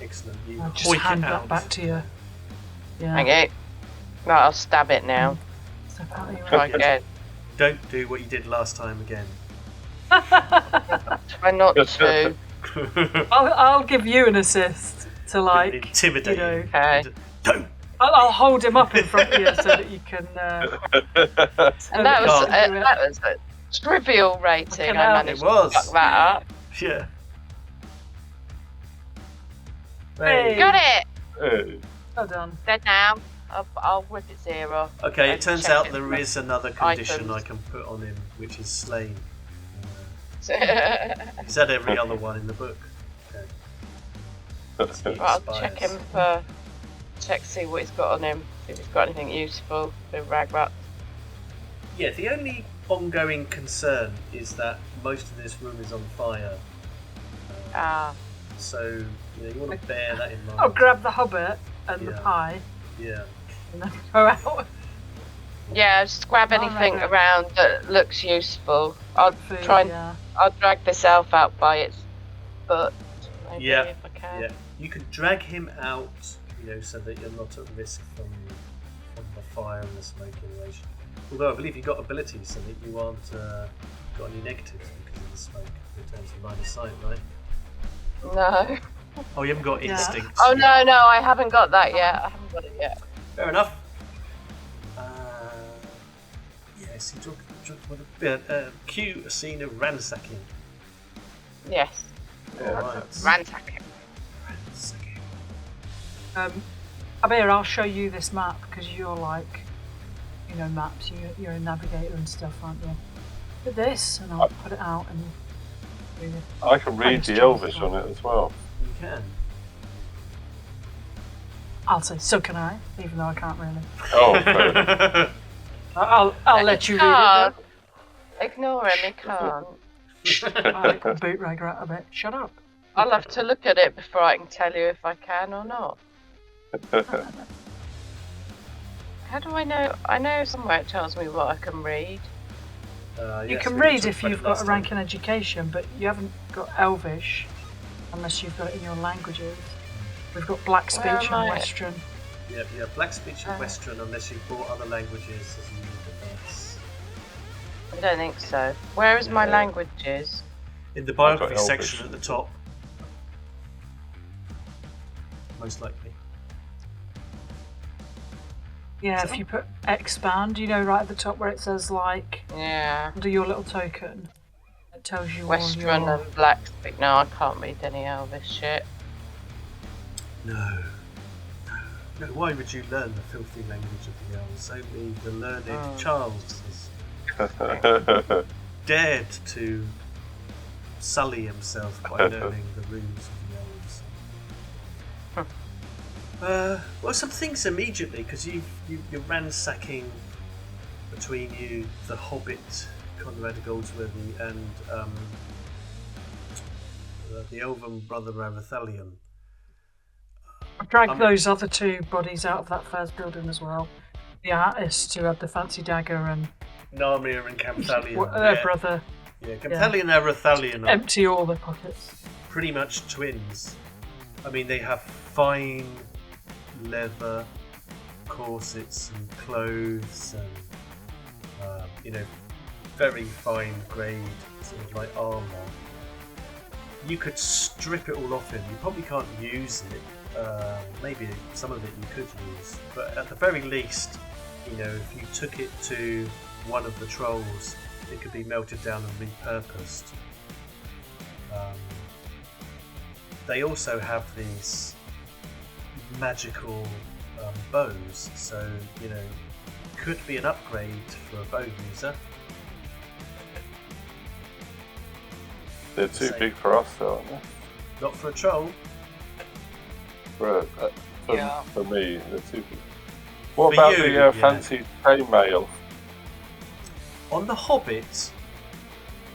Excellent. You I'll just hoik hand it that out. back to you. Yeah. Okay. Right, I'll stab it now. Step out of your Try way. again. Don't do what you did last time again. Try not to. I'll give you an assist to like Intimidate. you know. Okay. Don't. I'll hold him up in front of you so that you can. And that was can't do it. a trivial rating. Fucking I hell. managed It was. to fuck that up. Yeah. Hey. Got it. Hey. Well done. Dead now. I'll rip its ear off. Okay, it and turns check out it there for is another condition items. I can put on him, which is slain. Right, He's had every other one in the book. Okay. He I'll expires. check him for. See what he's got on him. See if he's got anything useful. The ragrat. Yeah, the only ongoing concern is that most of this room is on fire. So you want to bear that in mind. I'll grab the hobbit and the Yeah. pie Yeah. and then go out. Yeah, just grab Oh, anything ragrat. around that looks useful. I'll Food, try and yeah. I'll drag this elf out by its butt. Maybe, Yeah. if I can. Yeah. You can drag him out, so that you're not at risk from the fire and the smoke inhalation. Although I believe you've got abilities so that you aren't got any negatives because of the smoke in terms of line of sight, right? No. Oh, you haven't got Yeah. instinct. Oh no, I haven't got that yet. I haven't got it yet. Fair enough. Yes, you talk cue a scene of ransacking. Yes. Alright. Ransack. Ransacking. Abir, I'll show you this map because you're like, maps. You're a navigator and stuff, aren't you? Look at this, and I'll put it out and. I can read the Elvish on it as well. You can. I'll say, so can I, even though I can't really. Oh, okay. I'll let you read it. Ignore him, he can't. Then. I like boot ragrat a bit. Shut up. I'll have to look at it before I can tell you if I can or not. How do I know? I know somewhere it tells me what I can read. You Yes, can we read talked if about you've it got last a time. rank in education, but you haven't got Elvish unless you've got it in your languages. We've got Black Where Speech am and I? Western. Yeah, Black Speech and Western, unless you've bought other languages as a new device. I don't think so. Where is my languages? In the biography Elvish. section at the top. Most likely. Yeah, if you put expand, right at the top where it says like Yeah. under your little token, it tells you Western all your. and Black Speak. No, I can't read any Elvish shit. No. Why would you learn the filthy language of the elves? Only the learned Charles has dared to sully himself by learning the runes of the elves. Well, some things immediately, because you're ransacking between you the Hobbit, Conrad Goldsworthy, and the elven brother Ravathalion. I've dragged those other two bodies out of that first building as well. The artist who had the fancy dagger and Narmir and Camthalion. their brother. Yeah, Camthalion and Ravathalion are Empty all their pockets. pretty much twins. I mean, they have fine leather corsets and clothes and very fine grade sort of like armor. You could strip it all off him. You probably can't use it. Maybe some of it you could use, but at the very least, if you took it to one of the trolls, it could be melted down and repurposed. They also have these magical bows, so could be an upgrade for a bow user. They're too big for us, though, aren't they? Not for a troll. For me, they're too big. What For about you, the yeah. fancy chainmail? On the Hobbit,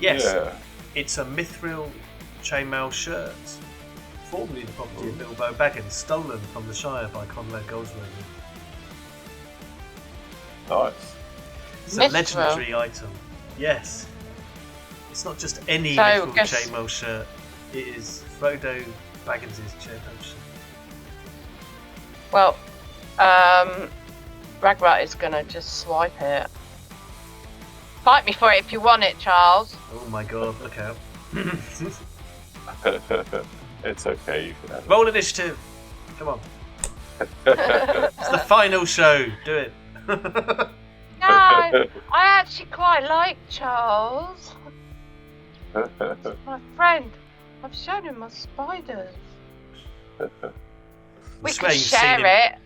yes, Yeah. it's a mithril chainmail shirt, formerly the property of Bilbo Baggins, stolen from the Shire by Conrad Goldsworthy. Nice. It's a Mithril? legendary item. Yes. It's not just any So, mithril guess- chainmail shirt. It is Frodo Baggins' chainmail shirt. Well, Ragrat is gonna just swipe it. Fight me for it if you want it, Charles. Oh my god, look out. It's okay, you can have it. Roll initiative! Come on. It's the final show. Do it. No, I actually quite like Charles. My friend. I've shown him my spiders. We Swear can you've seen share him- it.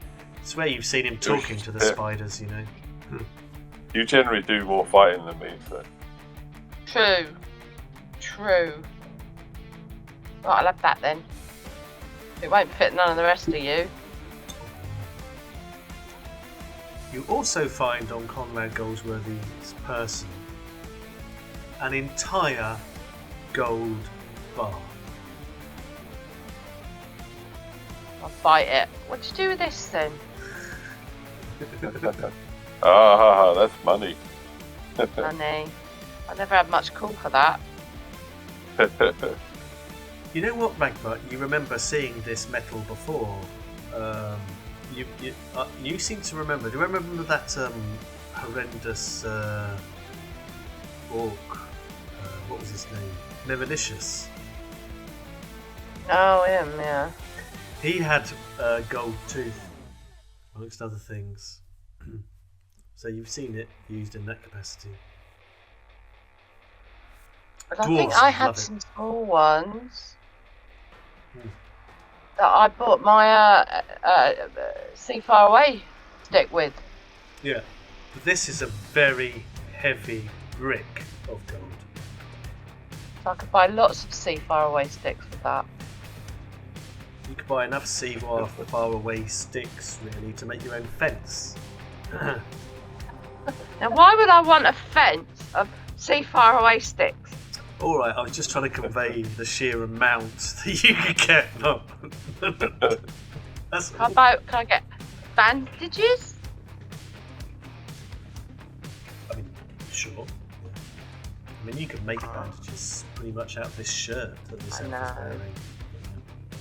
It's where you've seen him talking to the spiders, you know. You generally do more fighting than me, so. True. Right, I'll have that then. It won't fit none of the rest of you. You also find on Conrad Goldsworthy's person an entire gold bar. I'll bite it. What'd you do with this then? That's money. Honey, I never had much call for that. You know what, Ragbart? You remember seeing this metal before. You seem to remember. Do you remember that horrendous orc? What was his name? Neverlicious. Oh, him, yeah. He had a gold tooth, amongst other things. So you've seen it used in that capacity. But I think I had some small ones that I bought my See Far Away stick with. Yeah, but this is a very heavy brick of gold. So I could buy lots of See Far Away sticks with that. You could buy enough far away sticks, really, to make your own fence. Now, why would I want a fence of See Far Away sticks? Alright, I was just trying to convey the sheer amount that you could get. No. That's Can I get bandages? I mean, sure. I mean, you could make bandages pretty much out of this shirt that this elf is wearing.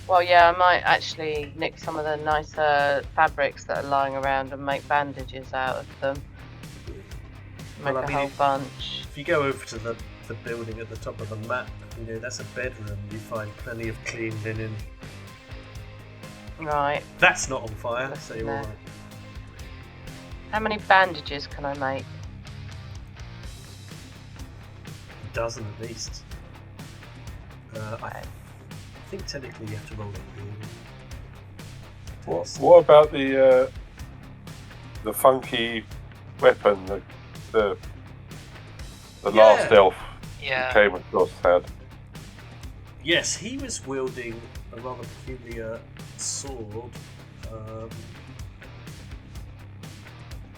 Well, yeah, I might actually nick some of the nicer fabrics that are lying around and make bandages out of them. Make a whole bunch. If you go over to the building at the top of the map, you know, that's a bedroom. You find plenty of clean linen. Right. That's not on fire, so you're alright. How many bandages can I make? A dozen at least. I think technically you have to roll it. What about the funky weapon the last elf came across had? Yes, he was wielding a rather peculiar sword,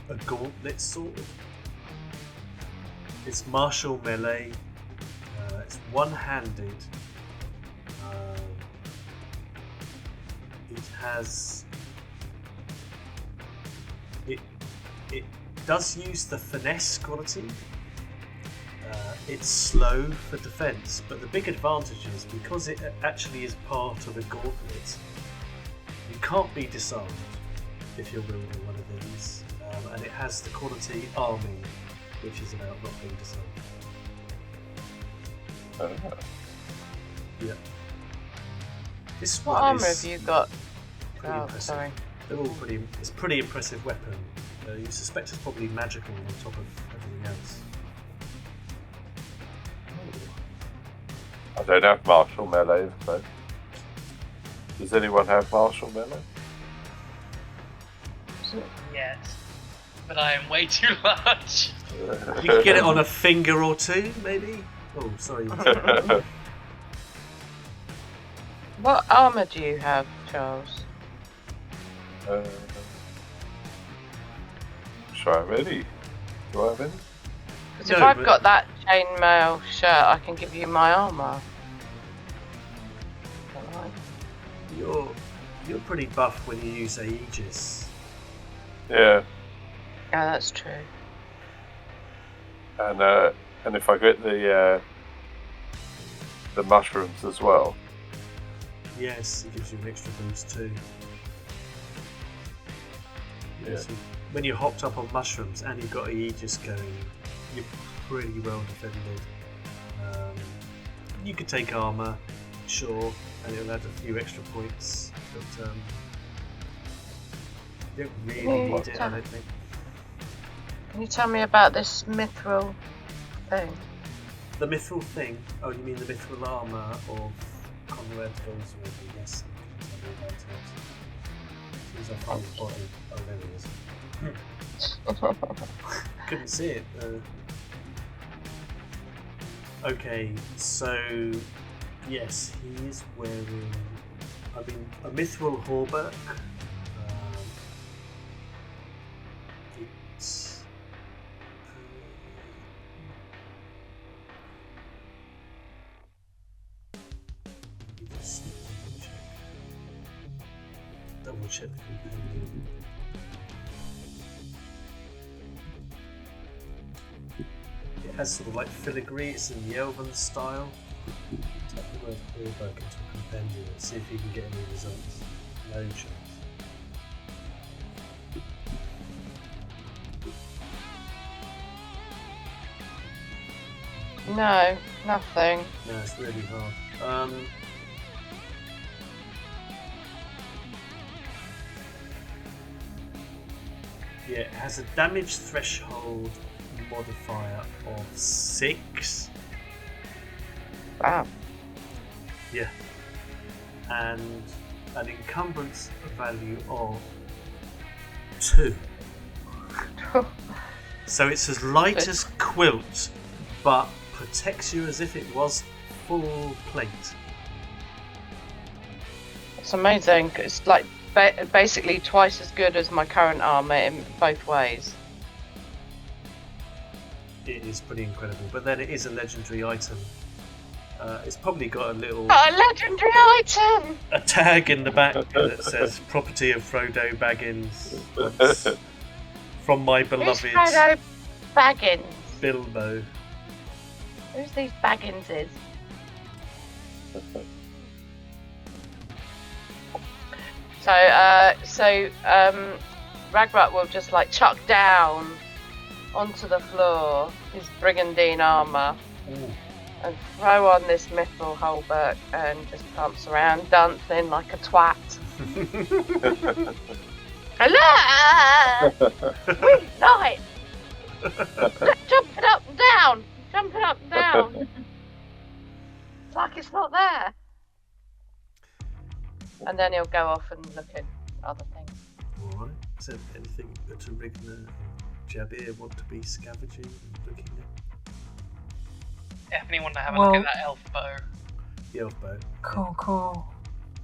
a gauntlet sword. It's martial melee. It's one-handed. It has. It does use the finesse quality. It's slow for defense, but the big advantage is because it actually is part of a gauntlet. You can't be disarmed if you're wielding one of these, and it has the quality army, which is about not being disarmed. Yeah. This what one armour is have you got? pretty Oh, impressive. sorry. They're all pretty. It's a pretty impressive weapon. You suspect it's probably magical on top of everything else. I don't have martial melee, so. Does anyone have martial melee? Yes. But I am way too large. You could get it on a finger or two, maybe. Oh, sorry. What armour do you have, Charles? Try ready. Do I have any? Because if I've got that chainmail shirt, I can give you my armour. You're pretty buff when you use Aegis. Yeah. Yeah, that's true. And if I get the mushrooms as well. Yes, it gives you an extra boost too. Yeah. So when you're hopped up on mushrooms and you've got Aegis going, you're pretty well defended. You could take armour, sure, and it'll add a few extra points, but you don't really need it, I don't think. Can you tell me about this mithril thing? The mithril thing? Oh, you mean the mithril armour of Conrad Goldsworthy? Yes, I can tell you about it. As I find his body. Oh, there he is. Couldn't see it. Okay, so yes, he is wearing, I mean, a mithril hauberk. It's just double check. It has sort of like filigree, it's in the elven style. Type the word hauberk into a compendium and see if you can get any results. No chance. No, nothing. No, it's really hard. Yeah, it has a damage threshold modifier of 6. Wow. Yeah. And an encumbrance value of 2. So it's as light as quilt, but protects you as if it was full plate. It's amazing. It's like basically twice as good as my current armor in both ways. It is pretty incredible, but then it is a legendary item. It's probably got a little A legendary item! a tag in the back that says "Property of Frodo Baggins from my Who's beloved Frodo Baggins? Bilbo." Who's these Bagginses? So Ragnarok will just like chuck down onto the floor his brigandine armor Ooh. and throw on this mithril hauberk and just prance around dancing like a twat. Hello! We night! Jumping up and down! Jumping up and down! It's like it's not there. And then he'll go off and look at other things. Alright. Is there anything that Rigna and Jabir want to be scavenging and looking at? Definitely want to have a look at that elf bow. The elf bow. Cool.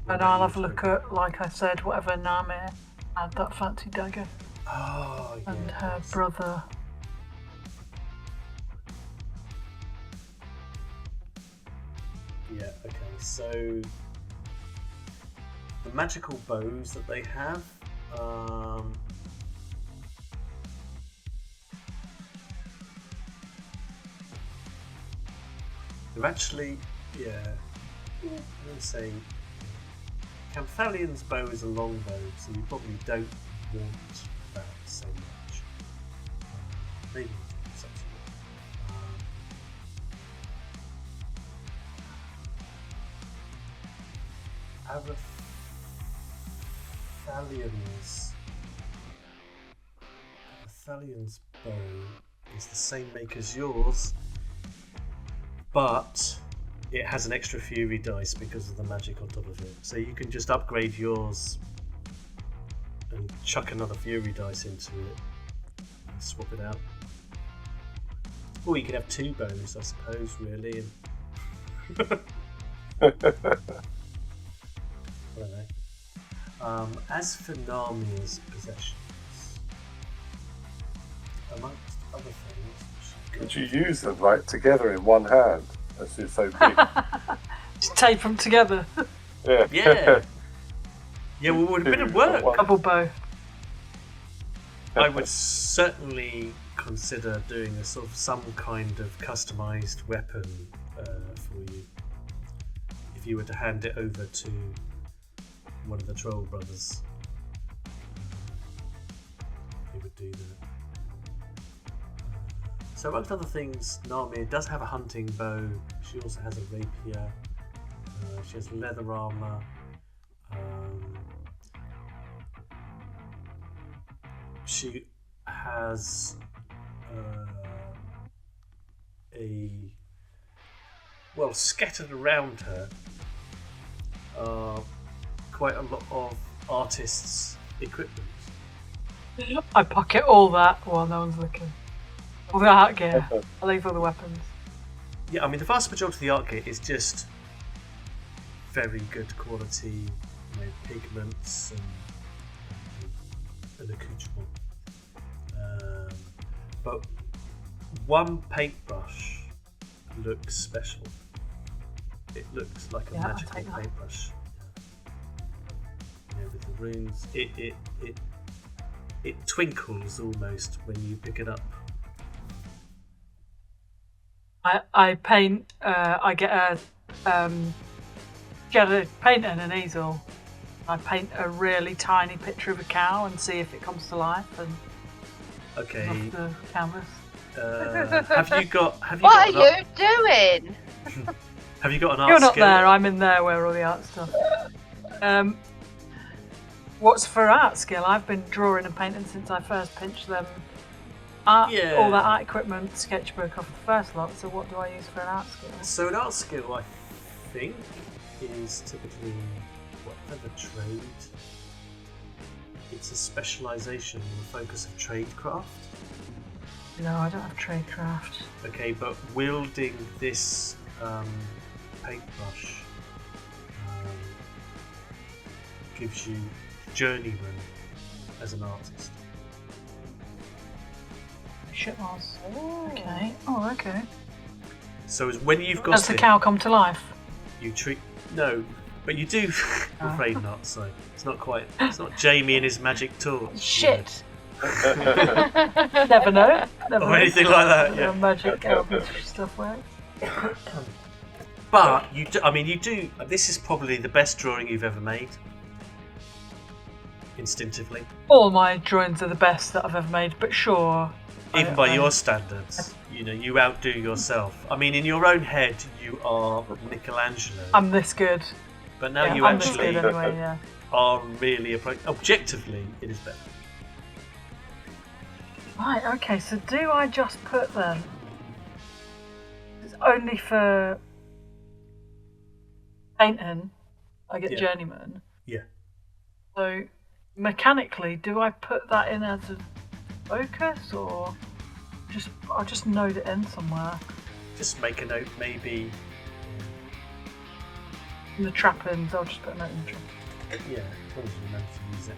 What And about I'll you, have a look Flo? at, like I said, whatever Name had that fancy dagger. Oh, yeah. And her yes. brother. Yeah, okay, so the magical bows that they have, they're actually, yeah, I'm going to say Camthalion's bow is a long bow, so you probably don't want that so much. Maybe it's up to you. Arathalion's bow is the same make as yours, but it has an extra fury dice because of the magic on top of it. So you can just upgrade yours and chuck another fury dice into it and swap it out. Or you could have 2 bows, I suppose, really. And I don't know. As for Namia's possessions, amongst other things, Could you use them like together in one hand? As it's so big. Just tape them together. Yeah. Yeah. Yeah, well, it would have been a work. Double bow. I would certainly consider doing a sort of some kind of customised weapon for you. If you were to hand it over to one of the troll brothers, they would do that. So amongst other things, Narmir does have a hunting bow. She also has a rapier. She has leather armour. She has scattered around her are quite a lot of artists' equipment. I pocket all that while no one's looking. All the art gear. I leave all the weapons. Yeah, I mean the vast majority of the art gear is just very good quality, pigments and accoutrement. But one paintbrush looks special. It looks like a magical paintbrush. Yeah, with the runes, it twinkles almost when you pick it up. I paint. I get a paint and an easel. I paint a really tiny picture of a cow and see if it comes to life and okay. off the canvas. Have you got? What are you doing? Have you got an art You're not skill? there. I'm in there where all the art stuff. What's for art skill? I've been drawing and painting since I first pinched them. All that art equipment sketchbook off the first lot. So what do I use for an art skill? So an art skill, I think, is typically whatever trade. It's a specialisation on the focus of tradecraft. No, I don't have tradecraft. Okay, but wielding this paintbrush gives you journeyman as an artist. Shit, Mars. Okay. Oh, okay. So as when you've got Does the cow come to life? you treat but you do. I'm afraid not. So it's not quite. It's not Jamie and his magic torch. Shit. Never know. Never Or know. anything like that. Yeah. Magic stuff works. But you do. I mean, you do. This is probably the best drawing you've ever made. Instinctively, All my drawings are the best that I've ever made, but sure. even by your standards, you outdo yourself. I mean, in your own head, you are Michelangelo. I'm this good. But now you I'm this actually good anyway, yeah. are really objectively, it is better. Right, okay, so do I just put them? It's only for painting, I get journeyman. Yeah. So mechanically, do I put that in as a focus or I'll just note it in somewhere? Just make a note, maybe. In the trappings, I'll just put a note in the trappings. Yeah, as long as you remember to use it.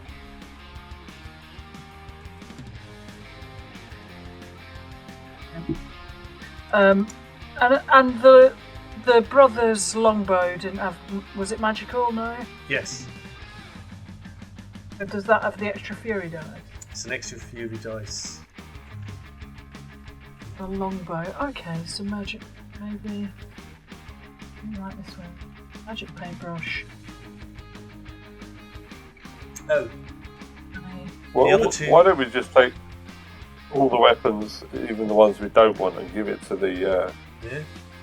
And the brother's longbow didn't have. Was it magical? No. Yes, But does that have the extra fury dice? it's an extra fury dice. The longbow. Okay, so magic maybe. Right this way. Magic paintbrush. Oh, Well, The other two- why don't we just take all the weapons, even the ones we don't want, and give it to the yeah,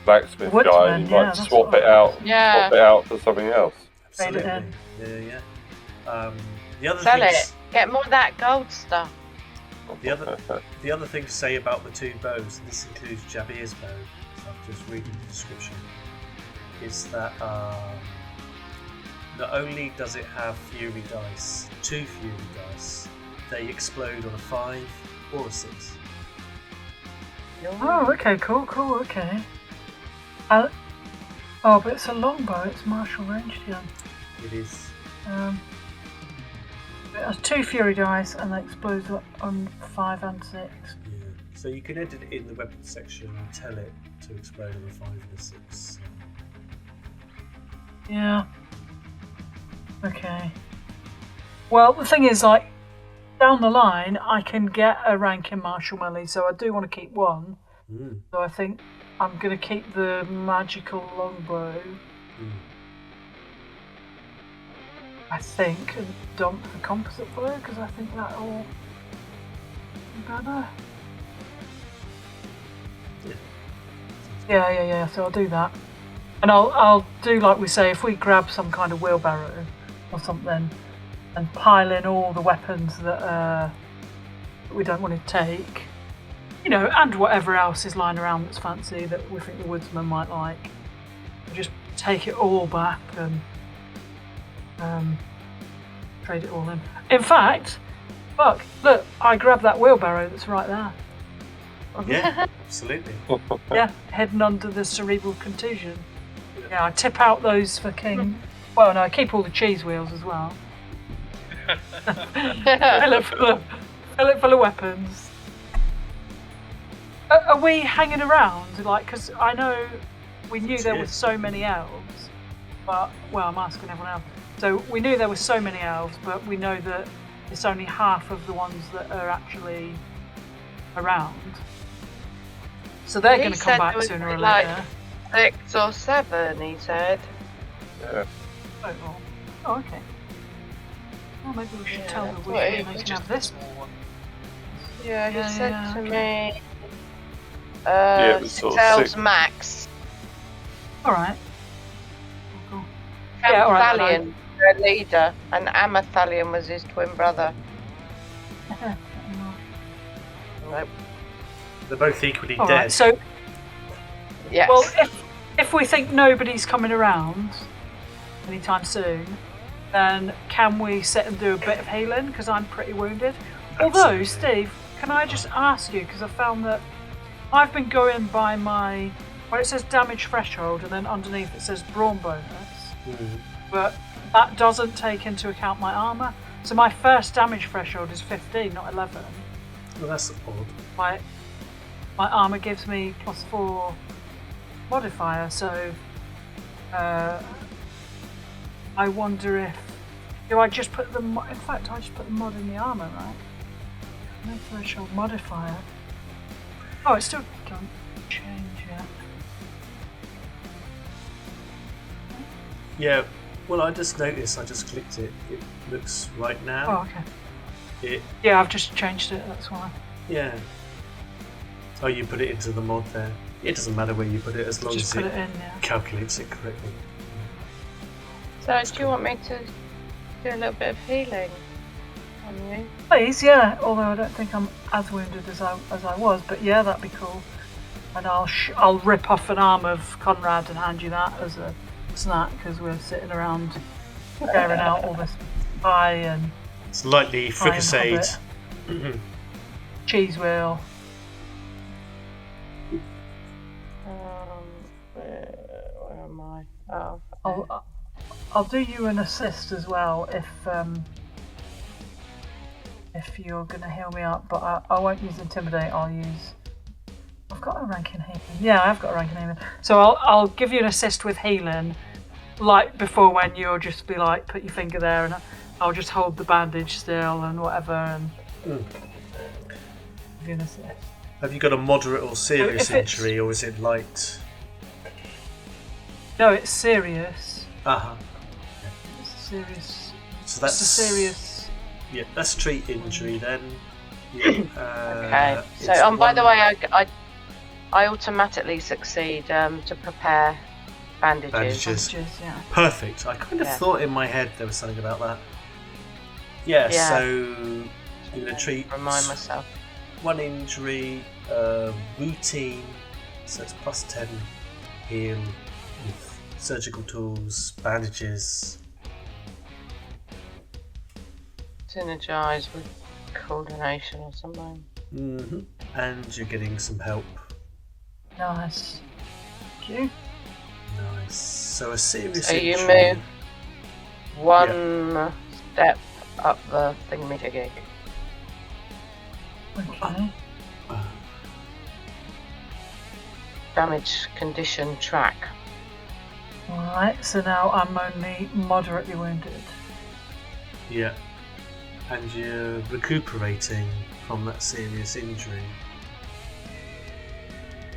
blacksmith guy, Woodsman, and he yeah, might that's swap what it out, Yeah. swap it out for something else. Trade it absolutely. Yeah. The other Sell thing, it. Get more of that gold stuff. the other thing to say about the two bows, and this includes Jabir's bow, so I'm just reading the description, is that not only does it have fury dice, 2 fury dice, they explode on a 5 or a 6. Oh, okay, cool, okay. Oh, but it's a longbow, it's martial ranged again. It is. It has 2 fury dice and they explode on 5 and 6. Yeah. So you can edit it in the weapon section and tell it to explode on a 5 and a 6. Yeah. Okay. Well, the thing is, like, down the line, I can get a rank in martial melee, so I do want to keep one. Mm. So I think I'm going to keep the magical longbow. I think, and dump the composite bow, because I think that'll be better. Yeah, so I'll do that. And I'll do like we say, if we grab some kind of wheelbarrow or something and pile in all the weapons that we don't want to take, and whatever else is lying around that's fancy that we think the woodsman might like, we'll just take it all back and trade it all in. In fact, Buck, look, I grabbed that wheelbarrow that's right there. Yeah, absolutely. Yeah, heading under the cerebral contusion. Yeah, I tip out those fucking. Well, no, I keep all the cheese wheels as well. fill it full of weapons. Are we hanging around? Like, because I know we knew there were so many elves, but well, I'm asking everyone else. So we knew there were so many elves, but we know that it's only half of the ones that are actually around. So they're going to come back sooner or later. 6 or 7, he said. Yeah. Oh, okay. Well, maybe we should tell the what wizard they can have this. Yeah, he said to me. It was 6 sort of elves 6. max. Alright. Cool. Yeah, alright. Amthalion, their leader, and Amathalion was his twin brother. Nope. They're both equally All dead. right, so Yes. well, if we think nobody's coming around anytime soon, then can we sit and do a bit of healing? Because I'm pretty wounded. Although, Absolutely. Steve, can I just ask you? Because I found that I've been going by my. Well, it says damage threshold, and then underneath it says brawn bonus. But that doesn't take into account my armour. So my first damage threshold is 15, not 11. Well, that's odd. My armour gives me +4 modifier, so I wonder if I just put the in fact I just put the mod in the armour, right? No threshold modifier. Oh, it still doesn't change yet. Yeah. Well, I just noticed. I just clicked it. It looks right Oh, now. okay. It. Yeah, I've just changed it. That's why. Yeah. Oh, you put it into the mod there. It doesn't matter where you put it as long Just as put it it in. Yeah. calculates it correctly. So, do you want me to do a little bit of healing on you? Please, yeah. Although I don't think I'm as wounded as I was, but yeah, that'd be cool. And I'll rip off an arm of Conrad and hand you that as a snack because we're sitting around airing out all this pie and Slightly fricasseed. cheese wheel. Where am I? Oh. I'll do you an assist as well if you're gonna heal me up, but I won't use intimidate. I've got a rank in healing. Yeah, I've got a rank in healing. So I'll give you an assist with healing, like before when you'll just be like, put your finger there and I'll just hold the bandage still and whatever and give you an assist. Have you got a moderate or serious if it's- injury, or is it light? No, it's serious. Uh-huh. It's serious. So that's It's a serious. Yeah, that's treat injury then. Yeah, Okay. So, it's by the one way, I automatically succeed to prepare bandages. bandages. Bandages, yeah. Perfect. I kind of Yeah. thought in my head there was something about that. Yeah. Yeah. So you're gonna treat Remind myself. one injury, routine. So it's +10 heal with surgical tools, bandages. Synergize with coordination or something. And you're getting some help. Nice. Thank you. Nice. So a serious So you injury. move one step up the thingamajiggy. Okay. Damage condition track. Alright, so now I'm only moderately wounded. Yeah. And you're recuperating from that serious injury.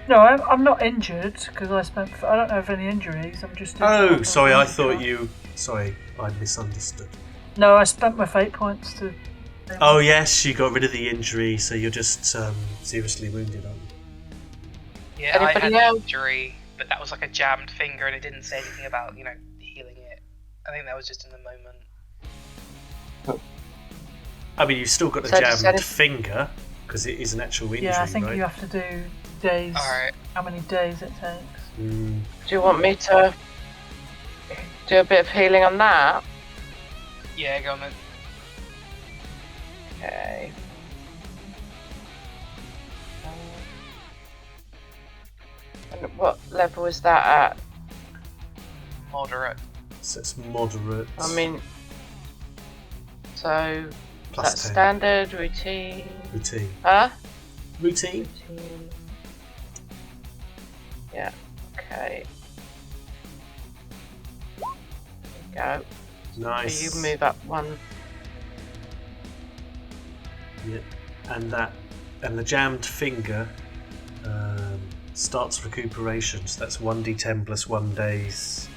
No, I'm not injured because I don't have any injuries. I'm just. Oh, sorry, I thought you. Sorry, I misunderstood. No, I spent my fate points to. Oh, yes, you got rid of the injury, so you're just seriously wounded, aren't you? Yeah, I Anybody had an else? injury, but that was like a jammed finger, and it didn't say anything about healing it. I think that was just in the moment. I mean, you've still got a So does jammed that- finger, because it is an actual injury, Yeah, I think right? you have to do days. Alright. How many days it takes? Mm. Do you want me to do a bit of healing on that? Yeah, go on then. Okay. And what level is that at? Moderate. So it's moderate. I mean, so is Plus that 10. standard, routine? Routine. Huh? Routine? Routine. Yeah. Okay. There you go. Nice. So you move up one. Yeah. And the jammed finger starts recuperation. So that's 1d10 plus 1 days.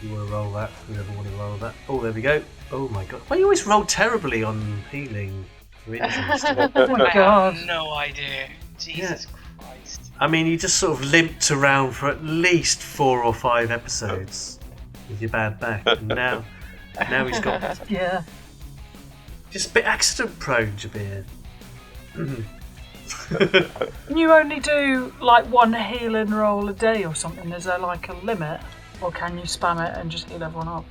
You want to roll that? Whoever want to roll that? Oh, there we go. Oh my god. Why do you always roll terribly on healing for injuries? Oh my god. I have no idea. Jesus Christ. I mean, you just sort of limped around for at least 4 or 5 episodes with your bad back, and now he's got Yeah. just a bit accident prone, Jabir. Can you only do like one healing roll a day or something? Is there like a limit? Or can you spam it and just heal everyone up?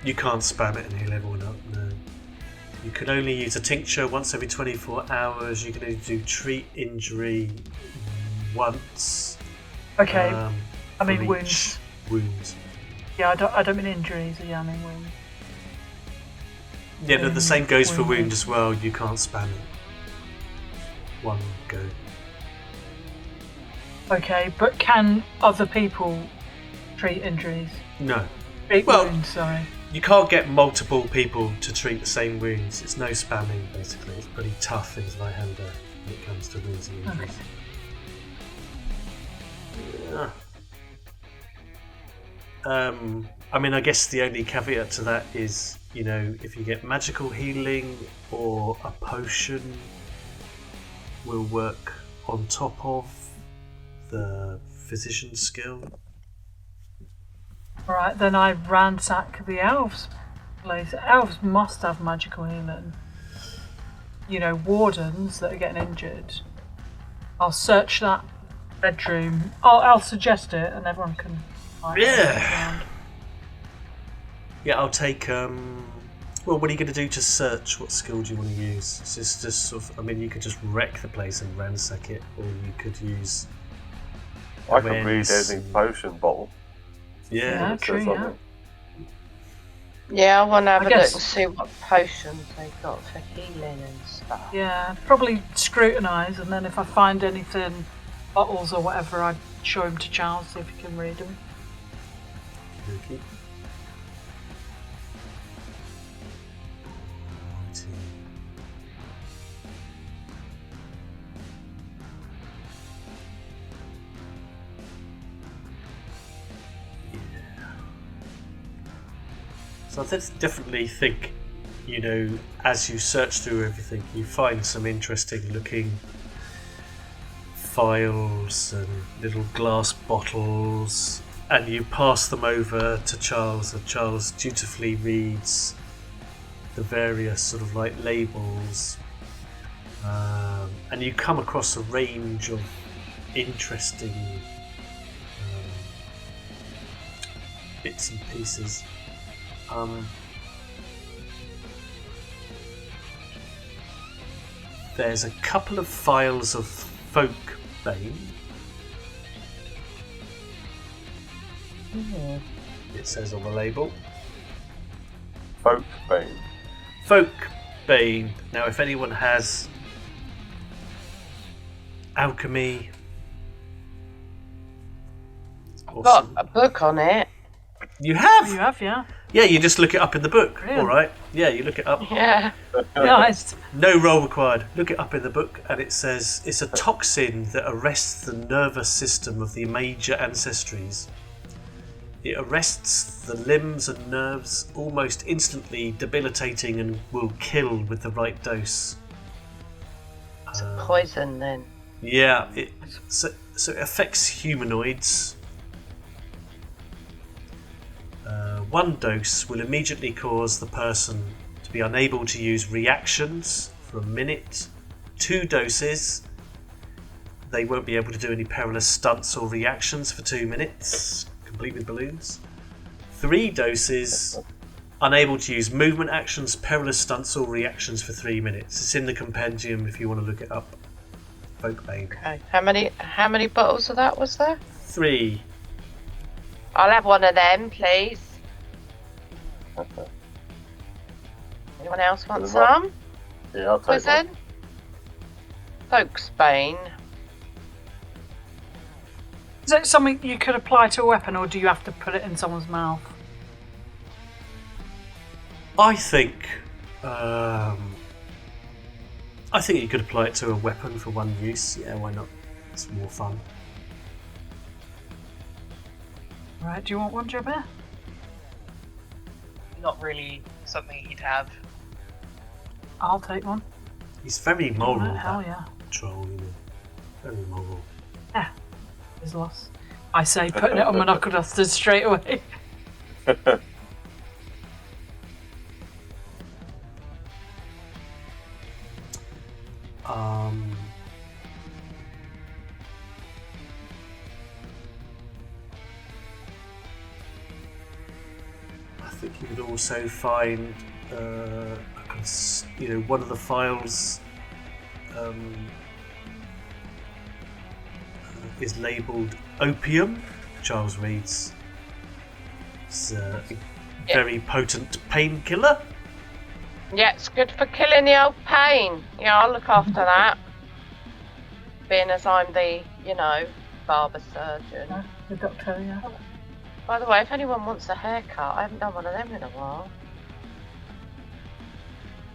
You can't spam it and heal everyone up, no. You can only use a tincture once every 24 hours. You can only do treat injury once. Okay. I for mean each wounds. Wounds. Yeah, I don't mean injuries. Yeah, I mean wounds. Yeah, no, the same goes for Wound. wound as well. You can't spam it. One go. Okay, but can other people treat injuries? No. Treat Well- wounds, sorry. You can't get multiple people to treat the same wounds. It's no spamming, basically. It's pretty tough in ZWEIHANDER when it comes to wounds and injuries. Yeah. I mean, I guess the only caveat to that is, you know, if you get magical healing or a potion will work on top of the physician skill. Alright, then I ransack the elves' place. Elves must have magical healing. You know, wardens that are getting injured. I'll search that bedroom. I'll suggest it and everyone can find it Yeah. around. Yeah, I'll take. Well, what are you going to do to search? What skill do you want to use? It's just sort of. I mean, you could just wreck the place and ransack it, or you could use. I can read awareness any and- potion bottle. Yeah. Yeah, It says true, on yeah. it. Yeah, I want to have I a guess- look and see what potions they've got for healing and stuff. Yeah, probably scrutinise, and then if I find anything, bottles or whatever, I'd show him to Charles, see if he can read them. Okay. So I definitely think, you know, as you search through everything, you find some interesting looking files and little glass bottles, and you pass them over to Charles, and Charles dutifully reads the various sort of like labels, and you come across a range of interesting bits and pieces. There's a couple of files of folk bane. It says on the label. Folk bane. Folk bane. Now, if anyone has alchemy, or Got some- a book on it. you have. You have, yeah? Yeah, you just look it up in the book. Brilliant. All right. Yeah, you look it up. Yeah. Nice. No roll required. Look it up in the book, and it says it's a toxin that arrests the nervous system of the major ancestries. It arrests the limbs and nerves almost instantly, debilitating and will kill with the right dose. It's a poison then. Yeah, so it affects humanoids. One dose will immediately cause the person to be unable to use reactions for a minute. 2 doses, they won't be able to do any perilous stunts or reactions for 2 minutes, complete with balloons. 3 doses. Unable to use movement actions, perilous stunts, or reactions for 3 minutes. It's in the compendium if you want to look it up. Folkbane. Okay. How many bottles of that was there? 3. I'll have one of them, please. Okay. Anyone else want There's one. some? Yeah, I'll take Poison? Folksbane. Is it something you could apply to a weapon, or do you have to put it in someone's mouth? I think you could apply it to a weapon for one use. Yeah, why not? It's more fun. Right, do you want one, Jabir? Not really something he'd have. I'll take one. He's very moral, Right, hell that yeah. troll, you know. Very moral. Yeah, his loss. I say putting it on my knuckle dusters straight away. one. I think you could also find, one of the files is labelled opium. Charles reads. It's a very potent painkiller. Yeah, it's good for killing the old pain. Yeah, I'll look after that. Being as I'm the, barber surgeon. The doctor, yeah. By the way, if anyone wants a haircut, I haven't done one of them in a while.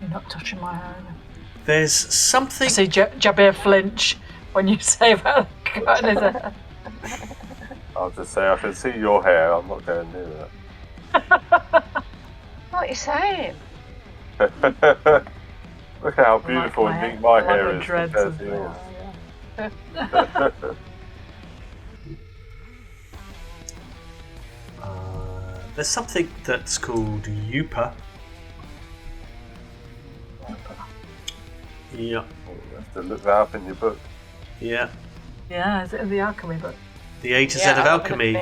You're not touching my hair. There's I something. see Jabir flinch when you say about cutting his hair. I'll just say I can see your hair. I'm not going near What are you saying? that. Look how beautiful my and neat hair. my I like hair the is dreads compared as to well, yours. There's something that's called Yupa. Yeah, You have to look that up in your book. yeah. Yeah, is it in the alchemy book? The A to Z of alchemy.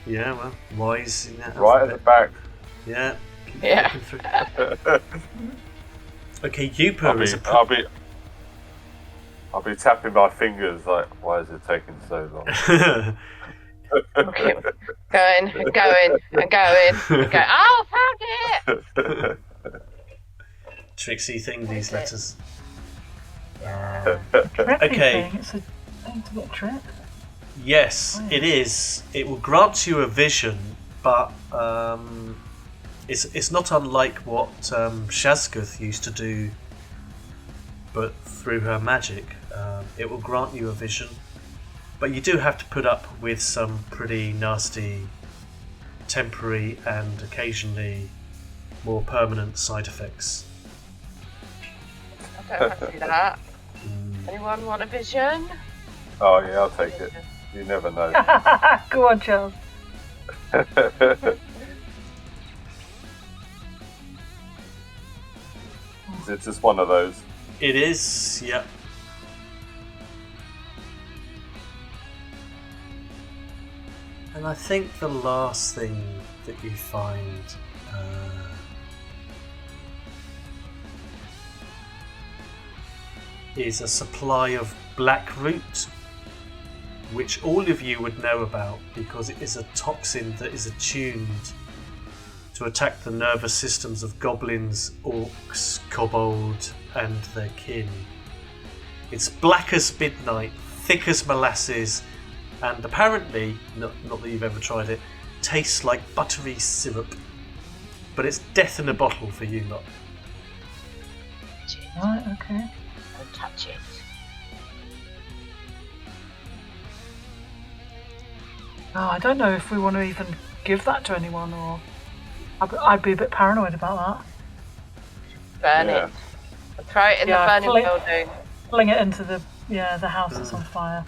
Yeah, well, wise in that. Right at the alphabet. back. Yeah. Keep Yeah. looking through. Okay, Yupa is a. I'll be tapping my fingers like, why is it taking so long? Okay. Going. Oh, found it! Tricksy thing, these letters. Trippy Okay. thing. It's a thing to get tripped. Yes, it is. It will grant you a vision, but it's not unlike what Shazguth used to do, but through her magic. It will grant you a vision, but you do have to put up with some pretty nasty, temporary and occasionally more permanent side effects. I don't fancy that. Anyone want a vision? Oh yeah, I'll take it. You never know. Go on, Charles. Is it just one of those? It is, yep. And I think the last thing that you find is a supply of black root, which all of you would know about because it is a toxin that is attuned to attack the nervous systems of goblins, orcs, kobold, and their kin. It's black as midnight, thick as molasses, and apparently, not that you've ever tried it, tastes like buttery syrup. But it's death in a bottle for you lot. Right, okay. Don't touch it. Oh, I don't know if we want to even give that to anyone, or I'd be a bit paranoid about Burn Yeah. it. I'll throw it in Yeah, the burning flick- building. that. Fling it into the house that's on fire.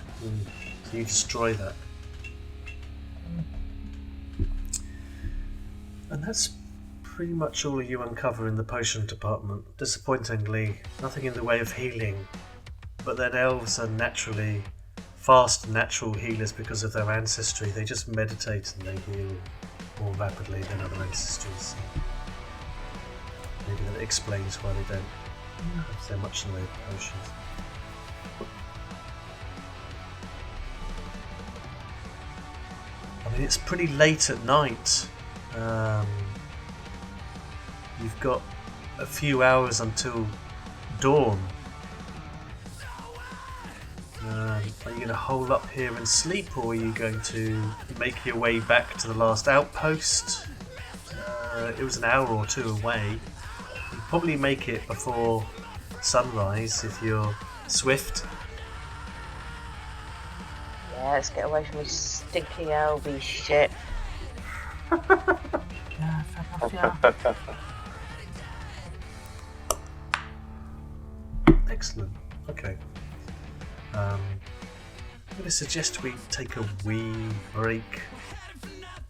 So you destroy that. And that's pretty much all you uncover in the potion department. Disappointingly, nothing in the way of healing. But then elves are naturally fast natural healers because of their ancestry. They just meditate and they heal. more rapidly than other ancestors. Maybe that explains why they don't have so much in the way of potions. I mean, it's pretty late at night. You've got a few hours until dawn. Are you going to hole up here and sleep, or are you going to make your way back to the last outpost? It was an hour or two away. You'd probably make it before sunrise if you're swift. Yeah, let's get away from this stinky LB shit. Yeah, fair enough, yeah. Excellent. Okay. I'm going to suggest we take a wee break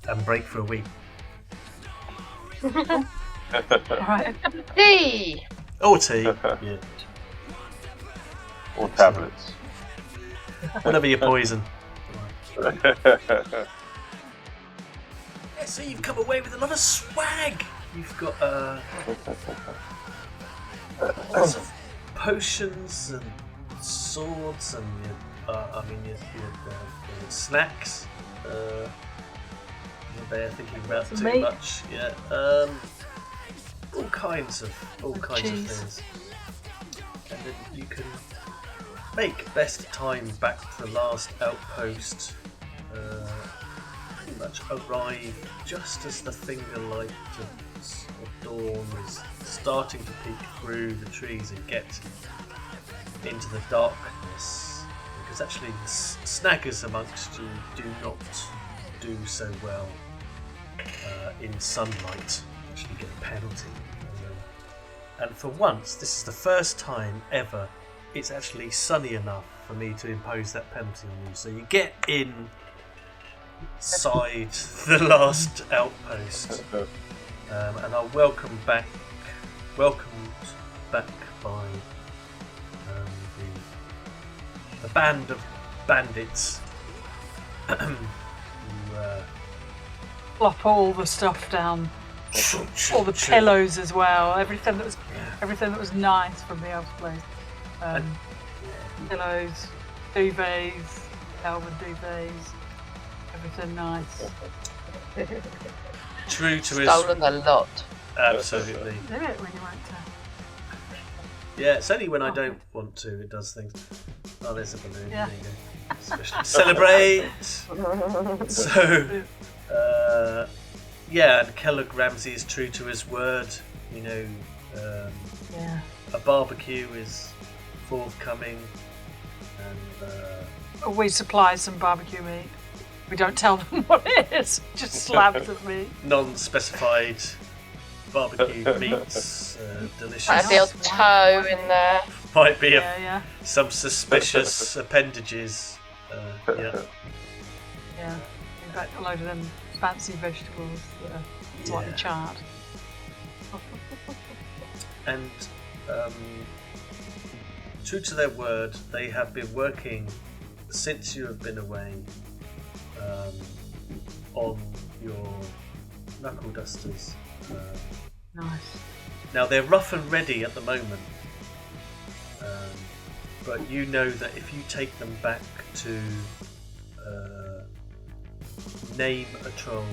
and break for a week. Right. Hey! Or tea. Yeah. Or tablets. Whatever your poison. Yeah, so you've come away with a lot of swag. You've got lots of potions and swords and your snacks. They're thinking about too Meat. much. Yeah. All kinds of Cheese. things. And then you can make best time back to the last outpost. Pretty much arrive just as the finger light of dawn is starting to peek through the trees and get into the darkness. Because actually, the snaggers amongst you do not do so well in sunlight. Actually, get a penalty. And for once, this is the first time ever it's actually sunny enough for me to impose that penalty on you. So you get inside the last outpost, and are welcomed back by the band of bandits. Who, Plop all the stuff down, all the pillows as well. Everything that was nice from the elf place. Pillows, duvets, elven duvets, everything nice. True to his Stolen a lot. absolutely. Do it when you want to. Yeah, it's only when I don't want to it does things. Oh, there's a balloon. Yeah. There you go. Especially celebrate. So, yeah, and Kellogg Ramsey is true to his word. You know, Yeah. a barbecue is forthcoming, and We supply some barbecue meat. We don't tell them what it is, just slabs of meat. non-specified barbecue meats, delicious. Might be a toe in there. Might be Yeah. some suspicious appendages. Yeah. Yeah. In fact, a load of them fancy vegetables that are slightly Yeah. charred. And true to their word, they have been working since you have been away on your knuckle dusters. Nice. Now they're rough and ready at the moment, but you know that if you take them back to name a troll,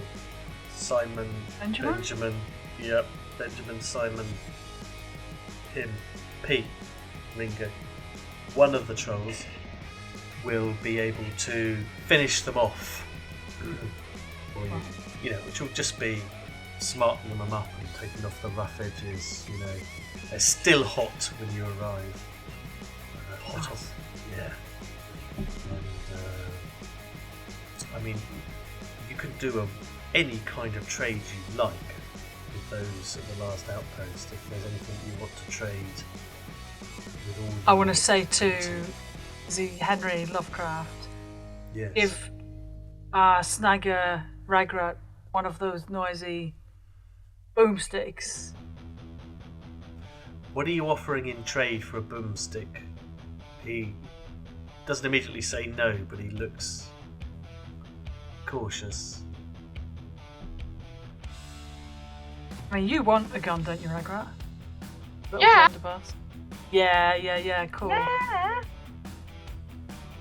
Simon Benjamin? Benjamin Simon P. Ringo, one of the trolls will be able to finish them off for you. You know, which will just be smartening them up and taking off the rough edges. You know, they're still hot when you arrive. Hot off, yeah. And, I mean, you can do any kind of trade you like with those at the last outpost. If there's anything you want to trade with all, I want to say to the Henry Lovecraft, yes. if Snagger Ragrat one of those noisy boomsticks. What are you offering in trade for a boomstick? He doesn't immediately say no, but he looks cautious. I mean, you want a gun, don't you, Ragrat? Little Yeah. blunderbuss. Yeah, cool. Yeah.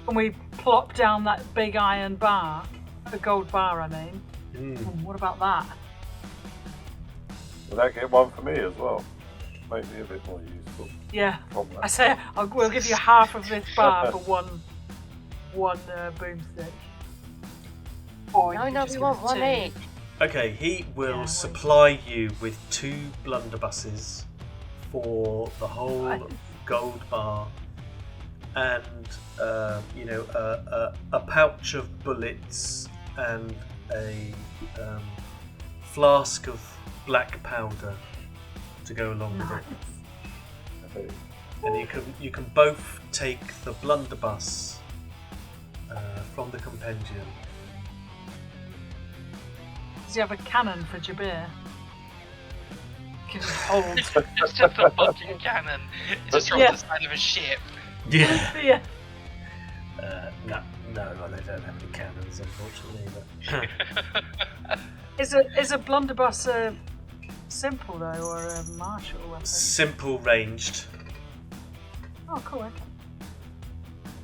Can we plop down that big iron bar? The gold bar, I mean. What about that? Will that get one for me as well? Make me a bit more useful. Yeah. From that. I say we'll give you half of this bar for one boomstick. Or you No, could no, just we give want us one 2. each. Okay, he will Yeah, supply you with 2 blunderbusses for the whole Right. gold bar, and a pouch of bullets and a flask of black powder to go along with it. Okay. And you can both take the blunderbuss from the compendium. Does he have a cannon for Jabir? Can just hold. It's just a fucking cannon. It's just from the side of a ship. Yeah. Yeah. No, they don't have any cannons, unfortunately. But Is a blunderbuss simple though, or a martial weapon? simple ranged. Oh, cool. Okay.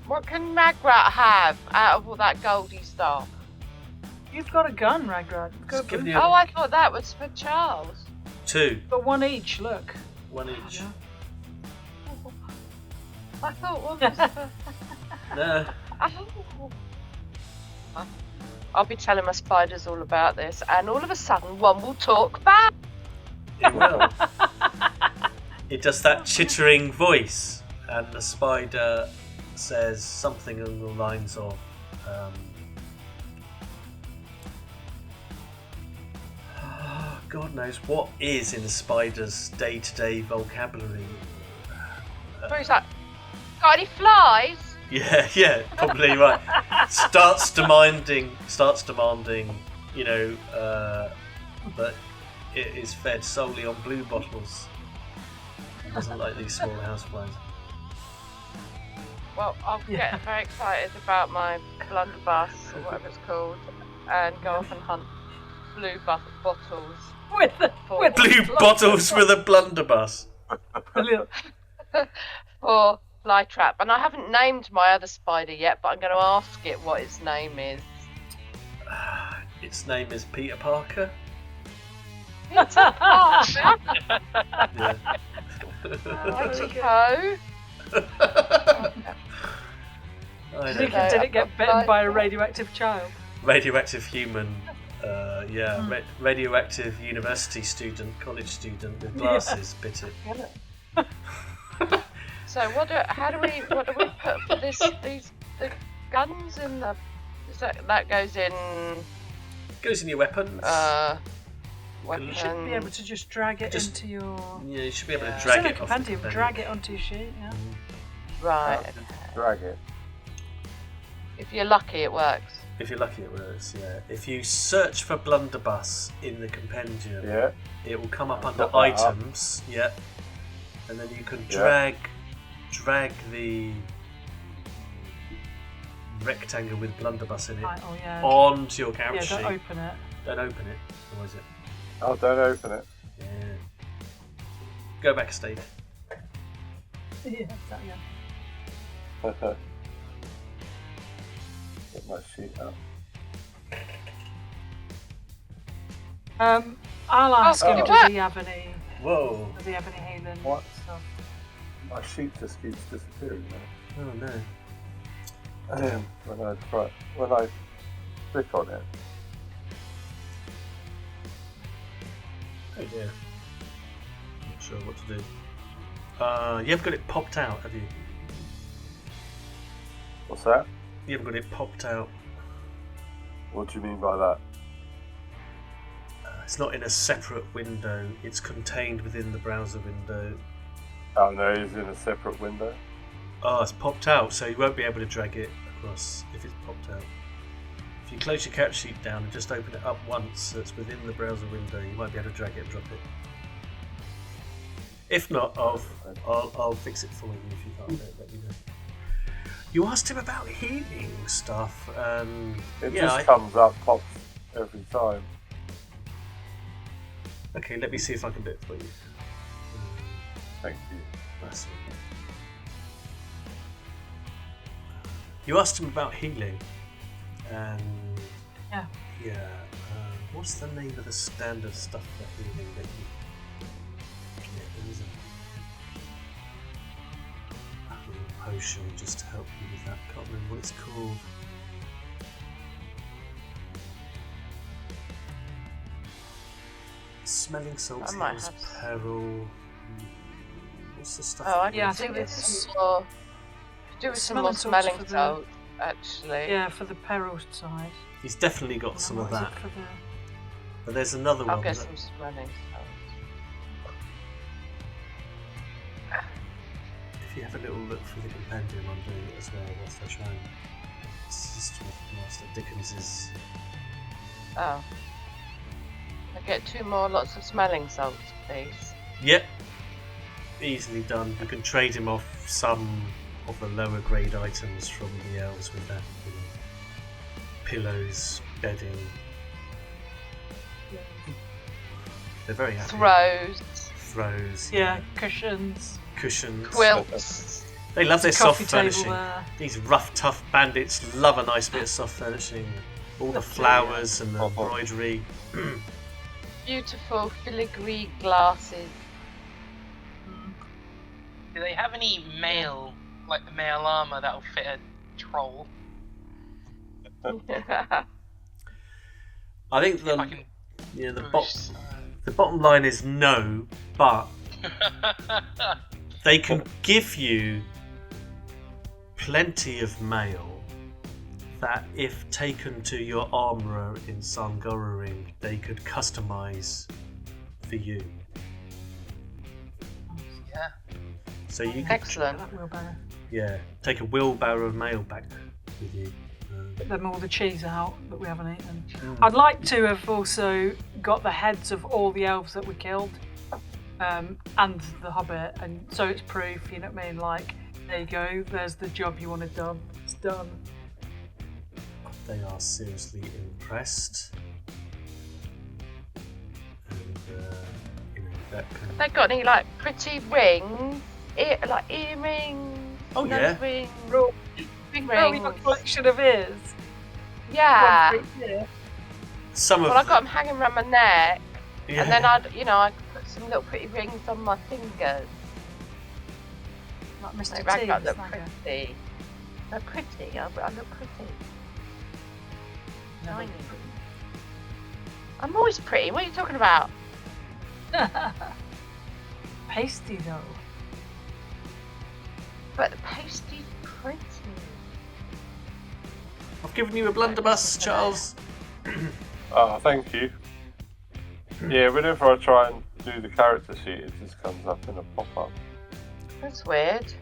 What can Magrat have out of all that goldy stuff? You've got a gun, Ragrat. You've got a Just give boom- you Oh, I thought that was for Charles. 2, Got one each. Look. 1 each. I thought one was for... No. Oh. I'll be telling my spiders all about this, and all of a sudden one will talk back. It will. It does that chittering voice, and the spider says something along the lines of, God knows what is in the spider's day-to-day vocabulary. So he's like, got any flies? Yeah, probably right. Starts demanding, that it is fed solely on blue bottles. Doesn't like these small houseflies. Well, I'll get very excited about my blunderbuss, or whatever it's called, and go off and hunt blue bottles. With Blue bottles with a blunderbuss. Brilliant. For fly trap. And I haven't named my other spider yet, but I'm going to ask it what its name is. Its name is Peter Parker. Oh, Yeah. righty-ho. I Did know. it get bitten by a radioactive child? Radioactive human. Radioactive university student, college student with glasses bit it. So what do we put for the guns in the? That goes in Goes in your weapons. weapons. You should be able to just drag it Just- into your. Yeah, you should be able to It's drag in a it off the compendium. Drag it onto your sheet. Yeah. Right. Drag it. If you're lucky, it works. If you're lucky, it works. Yeah. If you search for blunderbuss in the compendium, Yeah. it will come up I've under got that up. items. Yeah. And then you can Yeah. drag the rectangle with blunderbuss in it Right, oh yeah. onto your couch Yeah, sheet. don't open it. Don't open it. Otherwise it. Oh, don't open it. Yeah. Go back a stage. Yeah, that, yeah. Get my sheet up. I'll ask him. it Does he have any? Whoa. Does he have any healing What? stuff? My sheet just keeps disappearing now. Oh no. When I click on it, Oh dear. Not sure what to do. You haven't got it popped out, have you? what's that? You haven't got it popped out. What do you mean by that? It's not in a separate window. It's contained within the browser window. Oh no, it's in a separate window. Oh, it's popped out, so you won't be able to drag it across if it's popped out. If you close your couch sheet down and just open it up once, so it's within the browser window, you might be able to drag it and drop it. If not, I'll fix it for you if you can't do it. Let me know. You asked him about healing stuff, and It yeah, just comes up, pops every time. Okay, let me see if I can do it for you. Thank you. That's all. You asked him about healing, and Yeah. what's the name of the standard stuff for healing that you get? There is a little potion just to help you with that. Can't remember what it's called. Smelling salts I might heals have some. peril. What's the stuff? Oh, I that Yeah, I can think do with it's- some more. Do with some more Smelling salts smelling for the- salts, actually. Yeah, for the peril side. He's definitely got some of What is that. it for the... But there's another I'll one. get that- some smelling salts. If you have a little look through the compendium, I'm doing it as well whilst I try and assist with Master Dickens's. Oh. I get 2 more lots of smelling salts, please. Yep, easily done. You can trade him off some of the lower grade items from the elves with that. You know, pillows, bedding. They're very happy. Throws. Yeah, cushions. Cushions. Quilts. They love their There's a soft coffee table furnishing. there. These rough, tough bandits love a nice bit of soft furnishing. All the flowers and the embroidery. Beautiful filigree glasses. Do they have any mail, like the mail armor that'll fit a troll? I think If I the can the bottom line is no, but they can give you plenty of mail that, if taken to your armourer in Sangororing, they could customise for you. Yeah. So you could, Excellent. That wheelbarrow. yeah, take a wheelbarrow of mail back with you. Put them all the cheese out that we haven't eaten. Mm. I'd like to have also got the heads of all the elves that we killed, and the hobbit, and so it's proof. You know what I mean? Like, there you go. There's the job you wanted done. It's done. They are seriously impressed. And, you know, that can... They got any like pretty rings, like earrings, Oh, nose yeah. rings, ring Oh, we rings. got a collection of ears. Yeah. One for each ear. Some of Well, I got them hanging around my neck, yeah. and then I'd put some little pretty rings on my fingers. Like Mr. They T. rag up the look snagger. pretty. They're pretty. I look pretty. Shiny. I'm always pretty. What are you talking about? Pasty though. But the pasty's pretty. I've given you a blunderbuss, Charles. Oh, thank you. Yeah, whenever I try and do the character sheet, it just comes up in a pop-up. That's weird.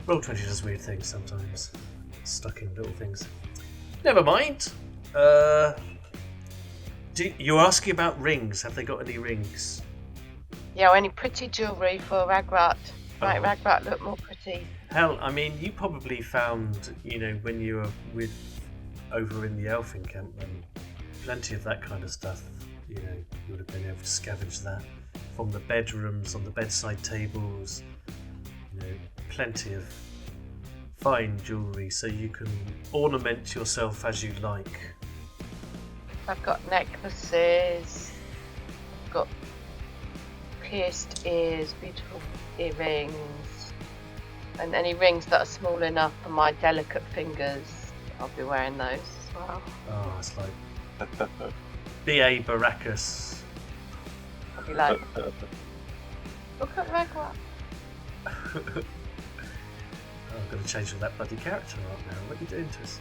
Roll20 does weird things sometimes. Stuck in little things. Never mind. You're asking about rings. Have they got any rings? Yeah, any pretty jewellery for Ragrat. Right, Oh. Ragrat look more pretty. Hell, I mean, you probably found, you know, when you were over in the elf encampment, plenty of that kind of stuff. You know, you would have been able to scavenge that from the bedrooms, on the bedside tables. You know, plenty of fine jewellery, so you can ornament yourself as you like. I've got necklaces. I've got pierced ears, beautiful earrings, and any rings that are small enough for my delicate fingers. I'll be wearing those as well. Oh, it's like B.A. Baracus. I'll be like, look at Ragrat. Oh, I've got to change all that bloody character art now. What are you doing to us?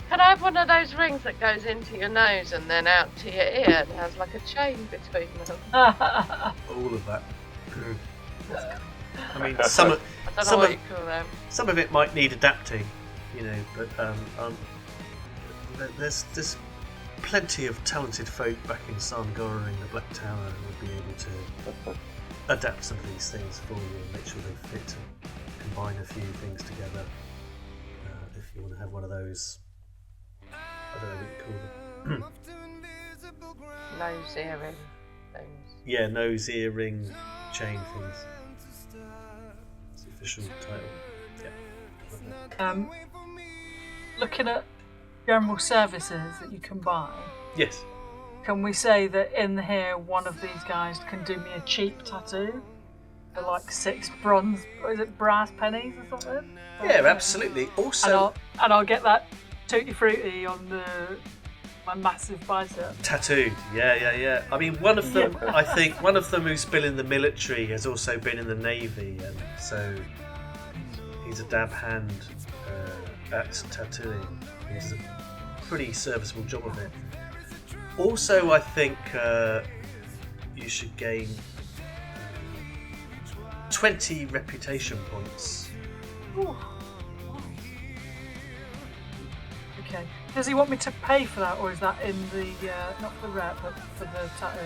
Can I have one of those rings that goes into your nose and then out to your ear and has like a chain between them? All of that. I mean, some of, I don't know Some what of- you call them. some of it might need adapting, you know, but there's plenty of talented folk back in Sangora in the Black Tower who will be able to adapt some of these things for you and make sure they fit and combine a few things together. If you want to have one of those I don't know what you call them. Nose earring things. Yeah, nose, earring, chain things. It's the official title. Yeah. Looking at general services that you can buy, Yes. can we say that in here one of these guys can do me a cheap tattoo for like 6 bronze, or is it brass pennies or something? Yeah, absolutely. Also, And I'll get that tutti frutti on my massive bicep. tattooed. Yeah. I mean, one of them, I think, one of them who's been in the military has also been in the Navy, and so he's a dab hand at tattooing. He does a pretty serviceable job of it. Also, I think you should gain 20 reputation points. Ooh. Okay. Does he want me to pay for that, or is that in the not for the rep, but for the tattoo?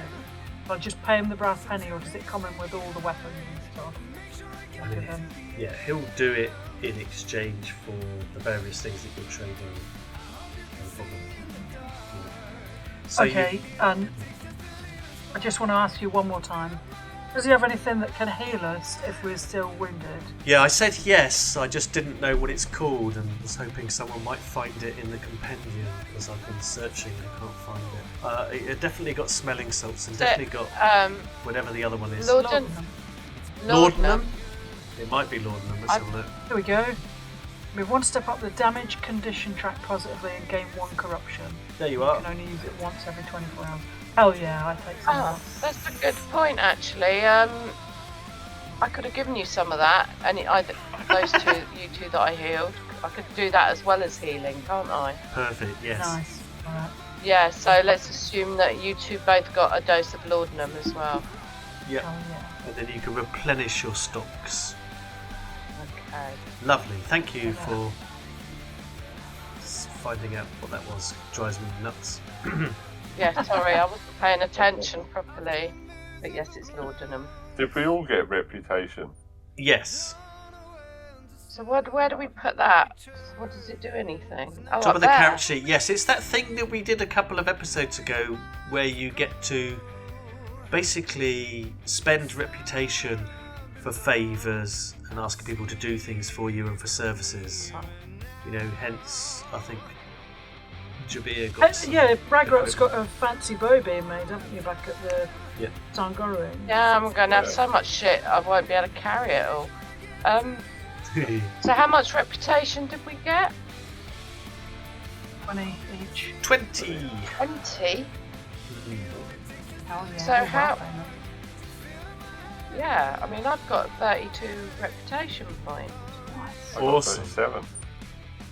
I'll just pay him the brass penny, or does it come in with all the weapons and stuff? I mean, yeah, he'll do it in exchange for the various things that you're trading. No problem. So okay, and I just want to ask you one more time. Does he have anything that can heal us if we're still wounded? Yeah, I said yes, I just didn't know what it's called and was hoping someone might find it in the compendium because I've been searching and I can't find it. It definitely got smelling salts and definitely got whatever the other one is. Laudanum? It might be laudanum, let's have a look. Here we go. Move 1 step up the damage condition track positively and gain 1 corruption. There you You are. can only use it once every 24 hours. Hell yeah, I take some of Oh, that. that's a good point actually. I could have given you some of that, and those two, you two that I healed, I could do that as well as healing, can't I? Perfect, yes. Nice. Alright. Yeah, so let's assume that you two both got a dose of laudanum as well. Yep. Oh yeah. And then you can replenish your stocks. Okay. Lovely, thank you for finding out what that was. Drives me nuts. Yeah, sorry, I wasn't paying attention properly. But yes, it's laudanum. Did we all get reputation? Yes. So where do we put that? What does it do anything? Oh, Top up of the there. character sheet. Yes, it's that thing that we did a couple of episodes ago where you get to basically spend reputation for favours and asking people to do things for you and for services. You know, hence, I think Jabir got some Yeah, Bragrot's equipment. got a fancy bow being made, haven't you, back at the Yeah. Sangorowing? Yeah, I'm going to have so much shit I won't be able to carry it all. So how much reputation did we get? 20 each. 20! 20? Hell yeah. So good how- work, Raymond. Yeah, I mean, I've got 32 reputation points. Nice. I got Awesome. 37.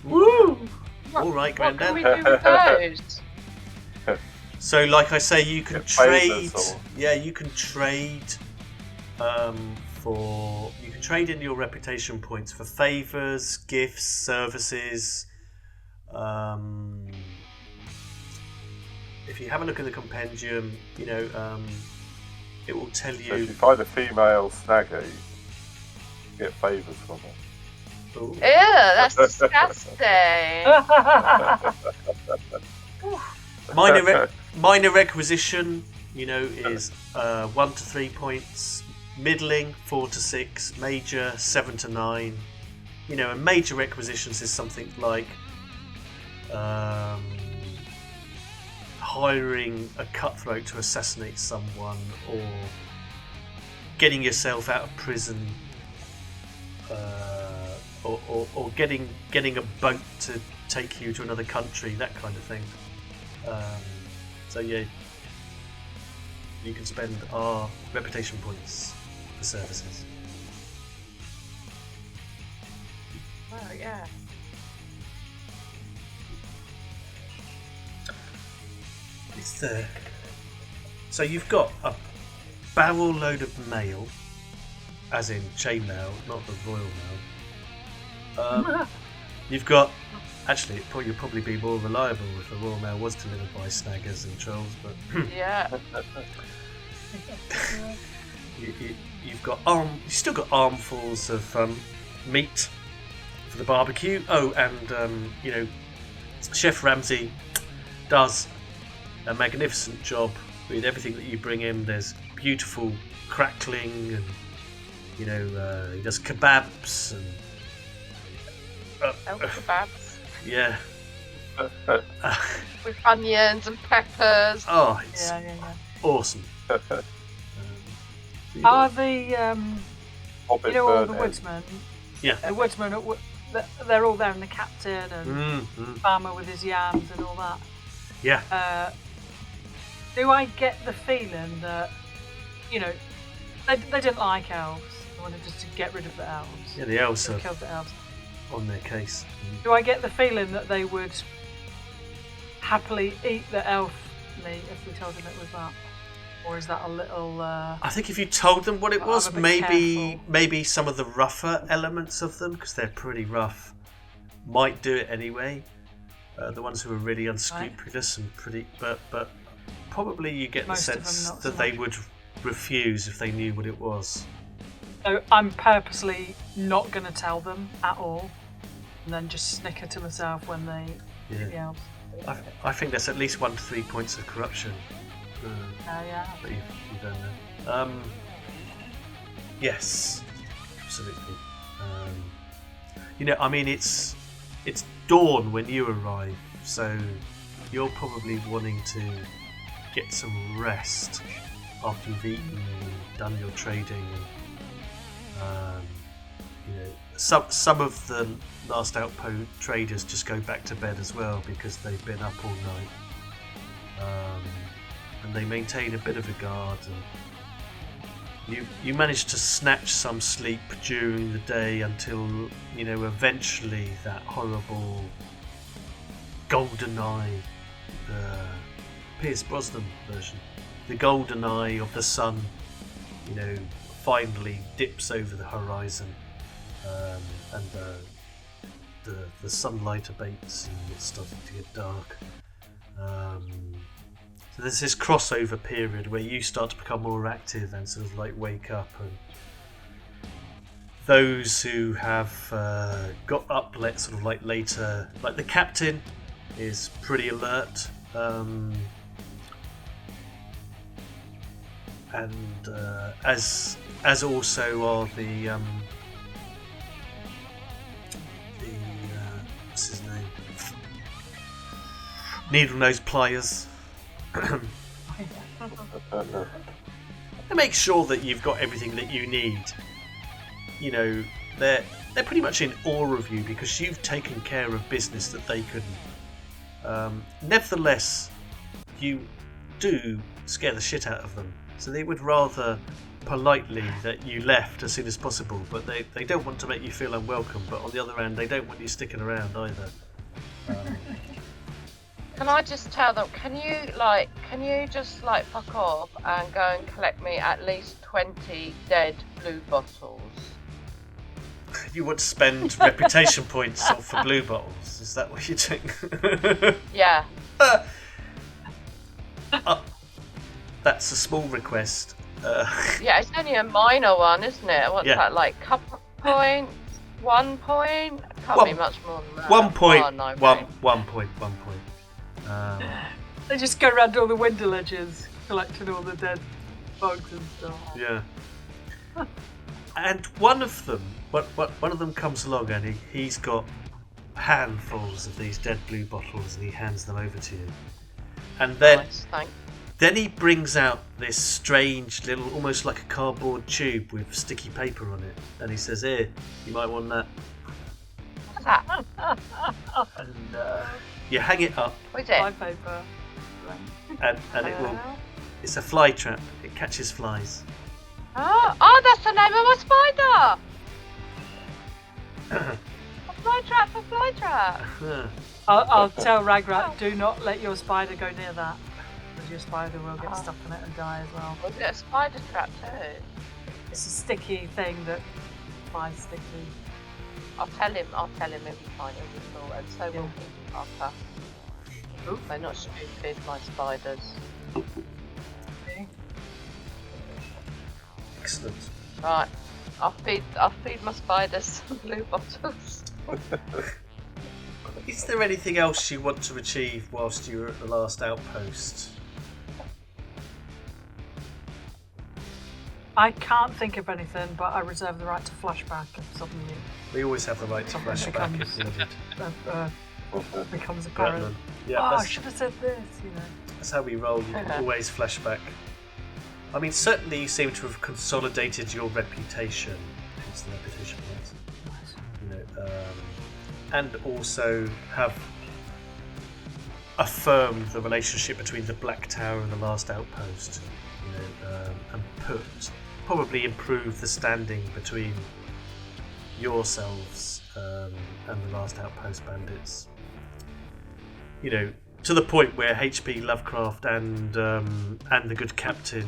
Woo! Alright, What can we Grandad. do with those? So, like I say, you can Get trade. favours or- Yeah, you can trade you can trade in your reputation points for favours, gifts, services. If you have a look at the compendium, you know, it will tell So if you. you find a female snagger, you get favours from her. Ooh. Ew, that's disgusting. Minor requisition, you know, is 1 to 3 points. Middling 4 to 6. Major 7 to 9. You know, and major requisitions is something like hiring a cutthroat to assassinate someone, or getting yourself out of prison, or getting a boat to take you to another country, that kind of thing. So yeah, you can spend our reputation points for services. Oh, yeah. It's there. So you've got a barrel load of mail, as in chainmail, not the royal mail. You've got. Actually, you'd probably be more reliable if the royal mail was delivered by snaggers and trolls, but Yeah. you've got you've still got armfuls of meat for the barbecue. Oh, and you know, Chef Ramsay does a magnificent job with everything that you bring him. There's beautiful crackling, and he does kebabs and Elk kebabs yeah. with onions and peppers. Oh, it's Yeah. awesome. Are the Hobbit all bird the head. woodsmen? Yeah. The woodsmen, they're all there, and the captain and farmer with his yams and all that. Yeah. Do I get the feeling that they didn't like elves? They wanted just to get rid of the elves. Yeah, the elves They are killed the elves. on their case. Do I get the feeling that they would happily eat the elf meat if we told them it was that? Or is that a little... I think if you told them what it I'm was, a bit maybe careful. some of the rougher elements of them, because they're pretty rough, might do it anyway. The ones who are really unscrupulous and pretty... But probably you get Most the of them sense not so that they much. would refuse if they knew what it was. So I'm purposely not going to tell them at all, and then just snicker to myself when they eat the elves. I think there's at least 1 to 3 points of corruption. Yeah. But you've done that. Yes, absolutely. It's dawn when you arrive, so you're probably wanting to get some rest after you've eaten and done your trading. And some of the last outpost traders just go back to bed as well because they've been up all night. And they maintain a bit of a guard, and you manage to snatch some sleep during the day until eventually that horrible golden eye, the Pierce Brosnan version, the golden eye of the sun, finally dips over the horizon, and the sunlight abates and it's starting to get dark. So there's this crossover period where you start to become more active and sort of like wake up, and those who have got up sort of like later, like the captain is pretty alert, and as also are the what's his name, needle nose pliers. To make sure that you've got everything that you need. They're pretty much in awe of you because you've taken care of business that they couldn't. Nevertheless, you do scare the shit out of them, so they would rather politely that you left as soon as possible, but they don't want to make you feel unwelcome, but on the other hand they don't want you sticking around either. Can I just tell them, can you just fuck off and go and collect me at least 20 dead blue bottles? You want to spend reputation points for blue bottles? Is that what you're doing? Yeah. That's a small request. Yeah, it's only a minor one, isn't it? What's Yeah. that, like couple points? 1 point? Can't be much more than that. 1 point. Oh, no, One point. They just go around all the window ledges, collecting all the dead bugs and stuff. Yeah. And one of them comes along and he's got handfuls of these dead blue bottles and he hands them over to you. And then Nice, thanks. Then he brings out this strange little, almost like a cardboard tube with sticky paper on it, and he says, "Here, you might want that." And you hang it up, What is Fly it? paper. and it will. It's a fly trap. It catches flies. Oh, that's the name of my spider! A fly trap, a fly trap! I'll tell Ragrat, do not let your spider go near that, because your spider will get stuck in it and die as well. Was it a spider trap too? It's a sticky thing that flies sticky. I'll tell him if he finds it useful, and so will he, Parker. They're not stupid, my spiders. Okay. Excellent. Right, I'll feed my spiders some blue bottles. Is there anything else you want to achieve whilst you're at the last outpost? I can't think of anything, but I reserve the right to flashback if suddenly We always have the right to Something flashback becomes- if needed. becomes apparent. Yeah, Oh, I that's, should have said this, you know. that's how we roll. You can always flashback. I mean, certainly you seem to have consolidated your reputation. What's the reputation was? You know, and also have affirmed the relationship between the Black Tower and the last outpost. You know, and probably improve the standing between yourselves and the last outpost bandits. You know, to the point where H.P. Lovecraft and the good captain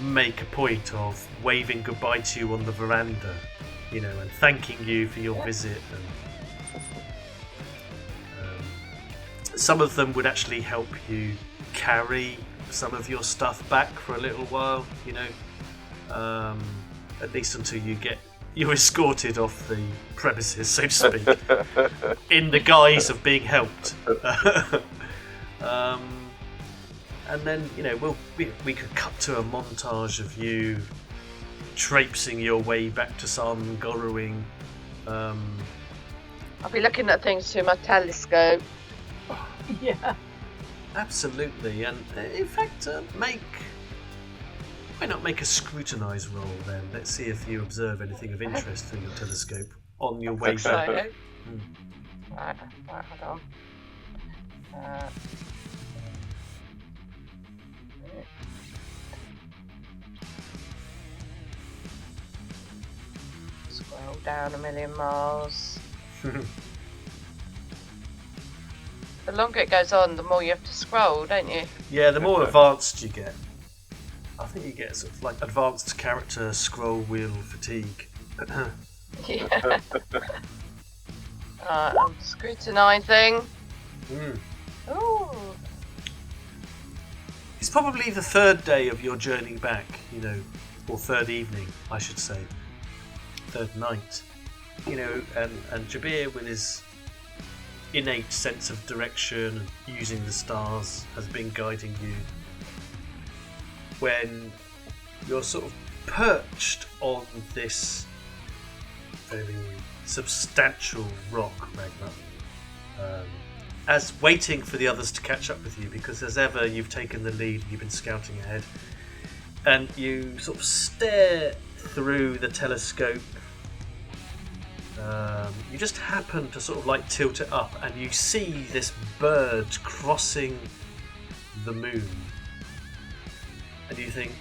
make a point of waving goodbye to you on the veranda, you know, and thanking you for your visit. And some of them would actually help you carry some of your stuff back for a little while, you know, at least until you're escorted off the premises, so to speak, in the guise of being helped. And then, you know, we could cut to a montage of you traipsing your way back to San Gorowing. I'll be looking at things through my telescope. Yeah. Absolutely, and in fact, why not make a scrutinise roll then? Let's see if you observe anything of interest through your telescope on your way back. Exciting. Right, hold on. Scroll down a million miles. The longer it goes on, the more you have to scroll, don't you? Yeah, the more advanced you get. I think you get sort of like advanced character scroll wheel fatigue. Yeah. I'm scrutinising. Ooh. It's probably the third day of your journey back, you know, or third evening, I should say. Third night. You know, and Jabir, with his innate sense of direction and using the stars, has been guiding you. When you're sort of perched on this very substantial rock, Ragnar, as waiting for the others to catch up with you, because as ever you've taken the lead, you've been scouting ahead, and you sort of stare through the telescope. You just happen to sort of like tilt it up, and you see this bird crossing the moon, and you think,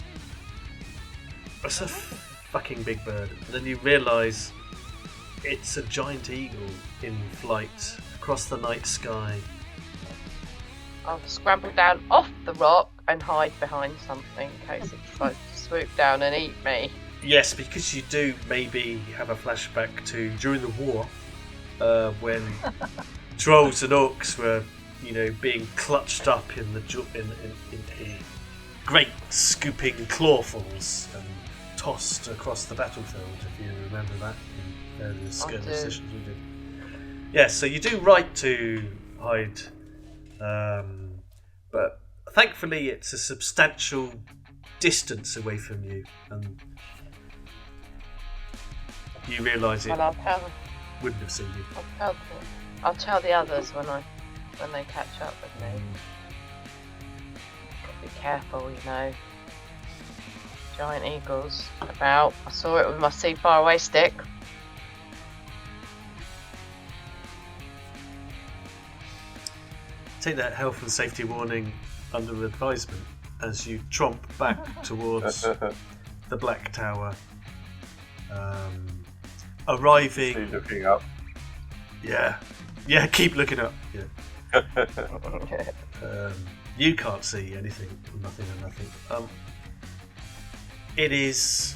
that's a fucking big bird. And then you realise it's a giant eagle in flight across the night sky. I'll scramble down off the rock and hide behind something in case it decides to swoop down and eat me. Yes, because you do maybe have a flashback to during the war, when trolls and orcs were, you know, being clutched up in the in great scooping clawfuls and tossed across the battlefield. If you remember that in various skirmish sessions we did. Yes, so you do right to hide, but thankfully it's a substantial distance away from you, and you realise it Well, wouldn't have seen you. I'll tell the others when they catch up with me. Be careful, you know. Giant eagles about. I saw it with my see far away stick. Take that health and safety warning under advisement as you tromp back towards the Black Tower. Arriving. Keep looking up. Yeah, keep looking up. Yeah. You can't see anything, nothing and nothing. It is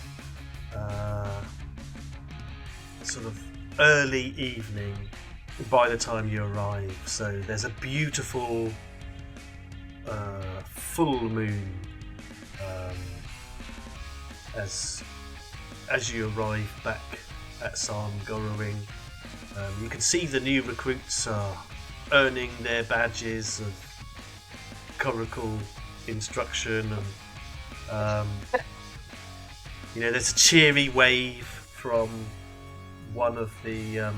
sort of early evening by the time you arrive, so there's a beautiful full moon as you arrive back at San Gorowing. You can see the new recruits are earning their badges of coracle instruction, and there's a cheery wave from one of the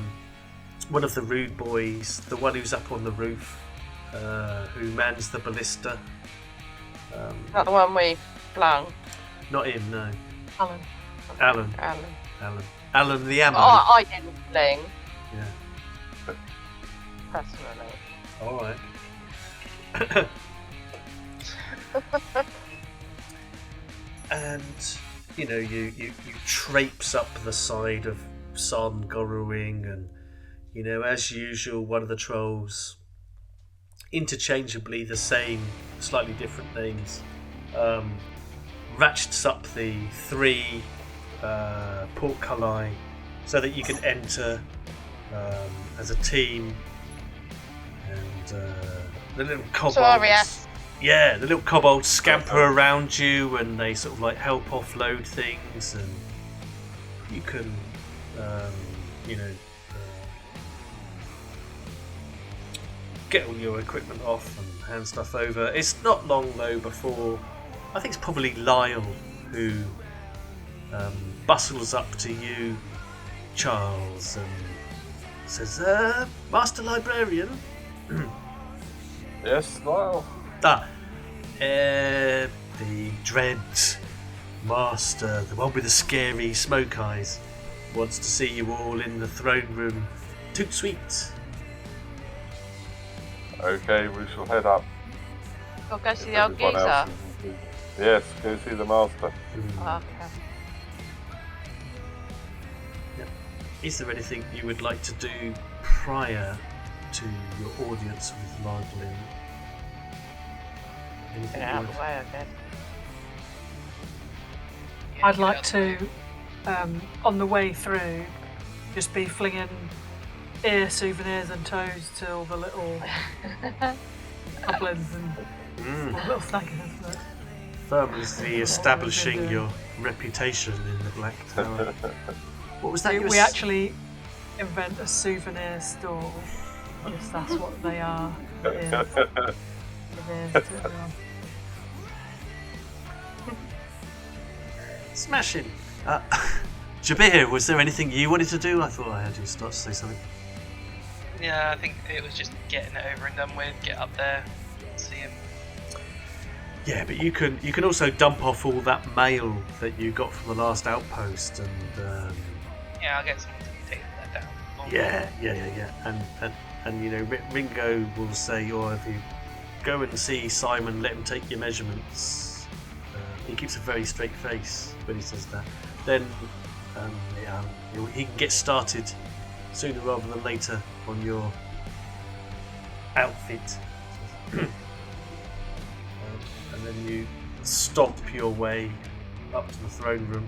rude boys, the one who's up on the roof, who mans the ballista. Not the one we flung. Not him, no. Alan. Alan the ammo. Oh, I didn't fling. Yeah. Personally. All right. And you traipse up the side of Son Gorrowing, and as usual, one of the trolls, interchangeably the same, slightly different names, ratchets up the 3 portcullis so that you can enter as a team, and the little kobolds. Yeah, the little kobolds scamper around you, and they sort of like help offload things, and you can, get all your equipment off and hand stuff over. It's not long though before, I think it's probably Lyle who bustles up to you, Charles, and says, Master Librarian? Yes, Lyle. The Dread Master, the one with the scary smoke eyes, wants to see you all in the throne room. Toot sweet. Okay, we shall head up. We'll go see If the old everyone geezer. else is in- Yes, go see the master. Okay. Is there anything you would like to do prior to your audience with LHACHGLIN? Get out of the way, I guess. I'd like to, on the way through, just be flinging ear souvenirs and toes to all the little goblins and all little snaggers. Firmly establishing your reputation in the Black Tower. What was that? We actually invent a souvenir store. Yes, that's what they are. It is. It is to everyone. Smashing. Jabir, was there anything you wanted to do? I thought I had you start to say something. Yeah, I think it was just getting it over and done with, get up there, see him. Yeah, but you can also dump off all that mail that you got from the last outpost, and Yeah, I'll get someone to take that down. yeah, and Ringo will say, or if you go and see Simon, let him take your measurements. He keeps a very straight face when he says that. Then he can get started sooner rather than later on your outfit. And then you stomp your way up to the throne room.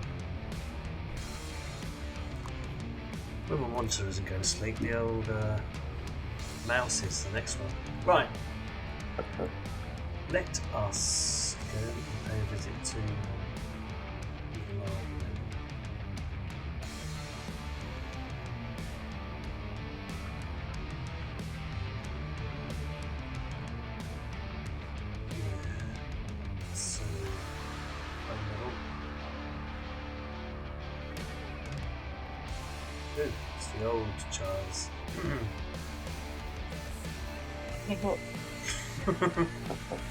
Women Wanter isn't going to sleep. The old mouse is the next one. Right. Let us go and pay a visit to LHACHGLIN. So, good. It's the old Charles.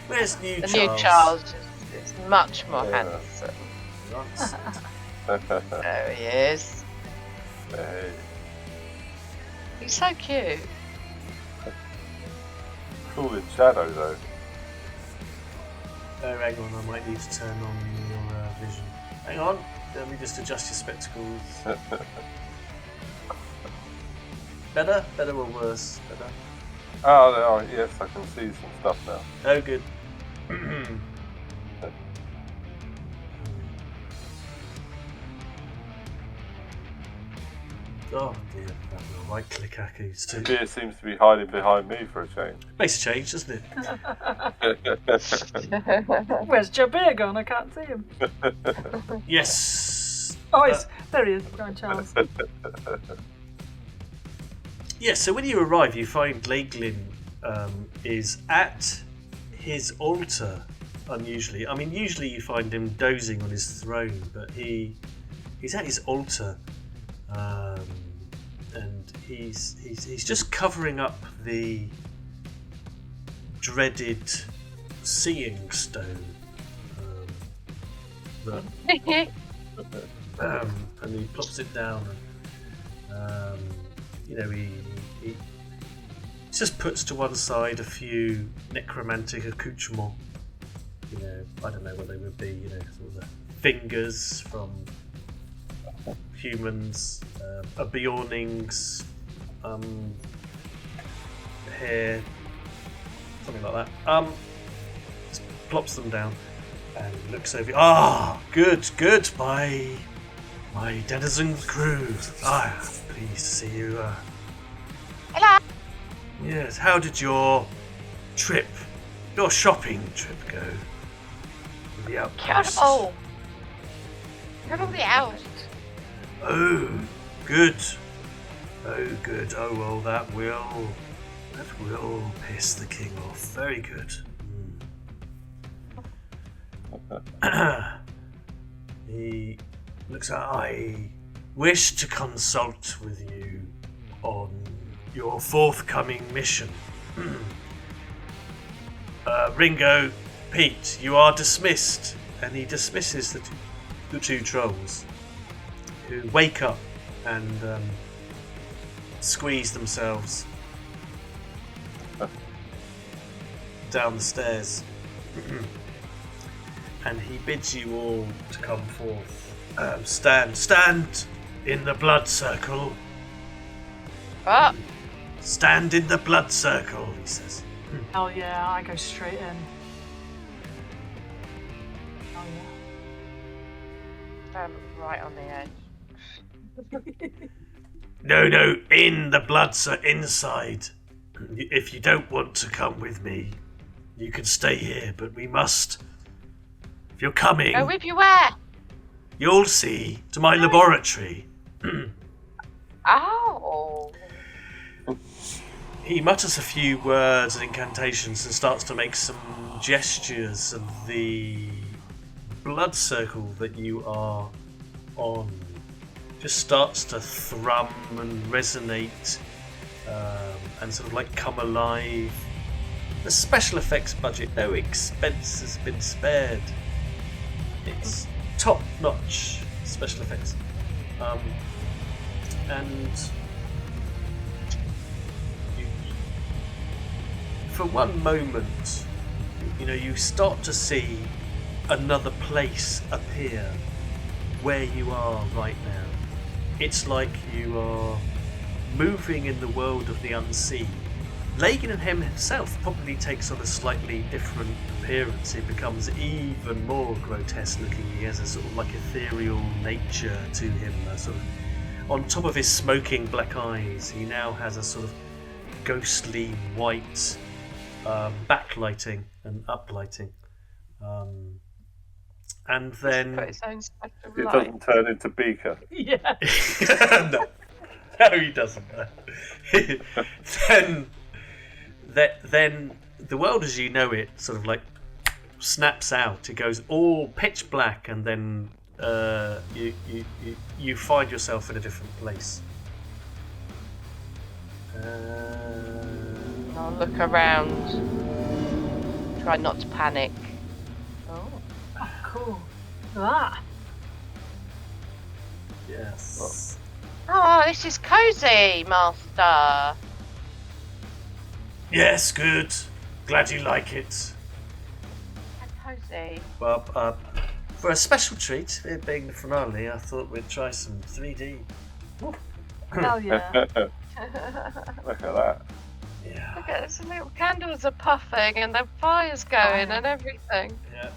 Where's new The Charles? new Charles is much more handsome. Right. There he is. Hey, He's so cute. cool in shadow though. Hang on, I might need to turn on your vision. Hang on, let me just adjust your spectacles. Better? Better or worse? Better? Oh, yes, I can see some stuff now. Oh, good. Oh dear, that little right click accus too. Beer seems to be hiding behind me for a change. Makes a change, doesn't it? Where's Jabir gone? I can't see him. Yes. Oh, there he is. Going, Charles. Yeah, so when you arrive, you find LHACHGLIN is at his altar, unusually. I mean, usually you find him dozing on his throne, but he's at his altar, and he's just covering up the dreaded seeing stone. And he plops it down. He just puts to one side a few necromantic accoutrements. I don't know what they would be. Sort of the fingers from humans, a Bjorning's hair, something like that. Just plops them down and looks over. Good, my Denizens crew. Pleased to see you. Hello. Yes, how did your shopping trip go? With the outpost? Cut all the hours. Oh, good. Oh well, that will piss the king off. Very good. He looks at. I wish to consult with you on your forthcoming mission. Ringo, Pete, you are dismissed. And he dismisses the two trolls, who wake up and squeeze themselves down the stairs. And he bids you all to come forth. Stand in the blood circle. What? Stand in the blood circle, he says. Hell yeah, I go straight in. Hell yeah. Right on the edge. No, in the blood inside. If you don't want to come with me, you can stay here, but we must. If you're coming, Go with you where? you'll see, to my laboratory. Oh. He mutters a few words and incantations and starts to make some gestures, and the blood circle that you are on just starts to thrum and resonate and sort of like come alive. The special effects budget, no expense has been spared. It's top-notch special effects. And for one moment, you start to see another place appear where you are right now. It's like you are moving in the world of the unseen. LHACHGLIN himself probably takes on a slightly different appearance. He becomes even more grotesque looking. He has a sort of like ethereal nature to him. Sort of, on top of his smoking black eyes, he now has a sort of ghostly white backlighting and uplighting. And then Put his own special It light. doesn't turn into Beaker. Yeah. no, he doesn't. Then the world as you know it sort of like snaps out. It goes all pitch black, and then you find yourself in a different place. I'll look around. Try not to panic. Oh. Cool. That. Yes. Oh, this is cozy, Master. Yes, good. Glad you like it. Cozy. Well, for a special treat, it being the finale, I thought we'd try some 3D. Hell yeah. Look at that. Yeah. Look at this, the little candles are puffing and the fire's going and everything. Yeah.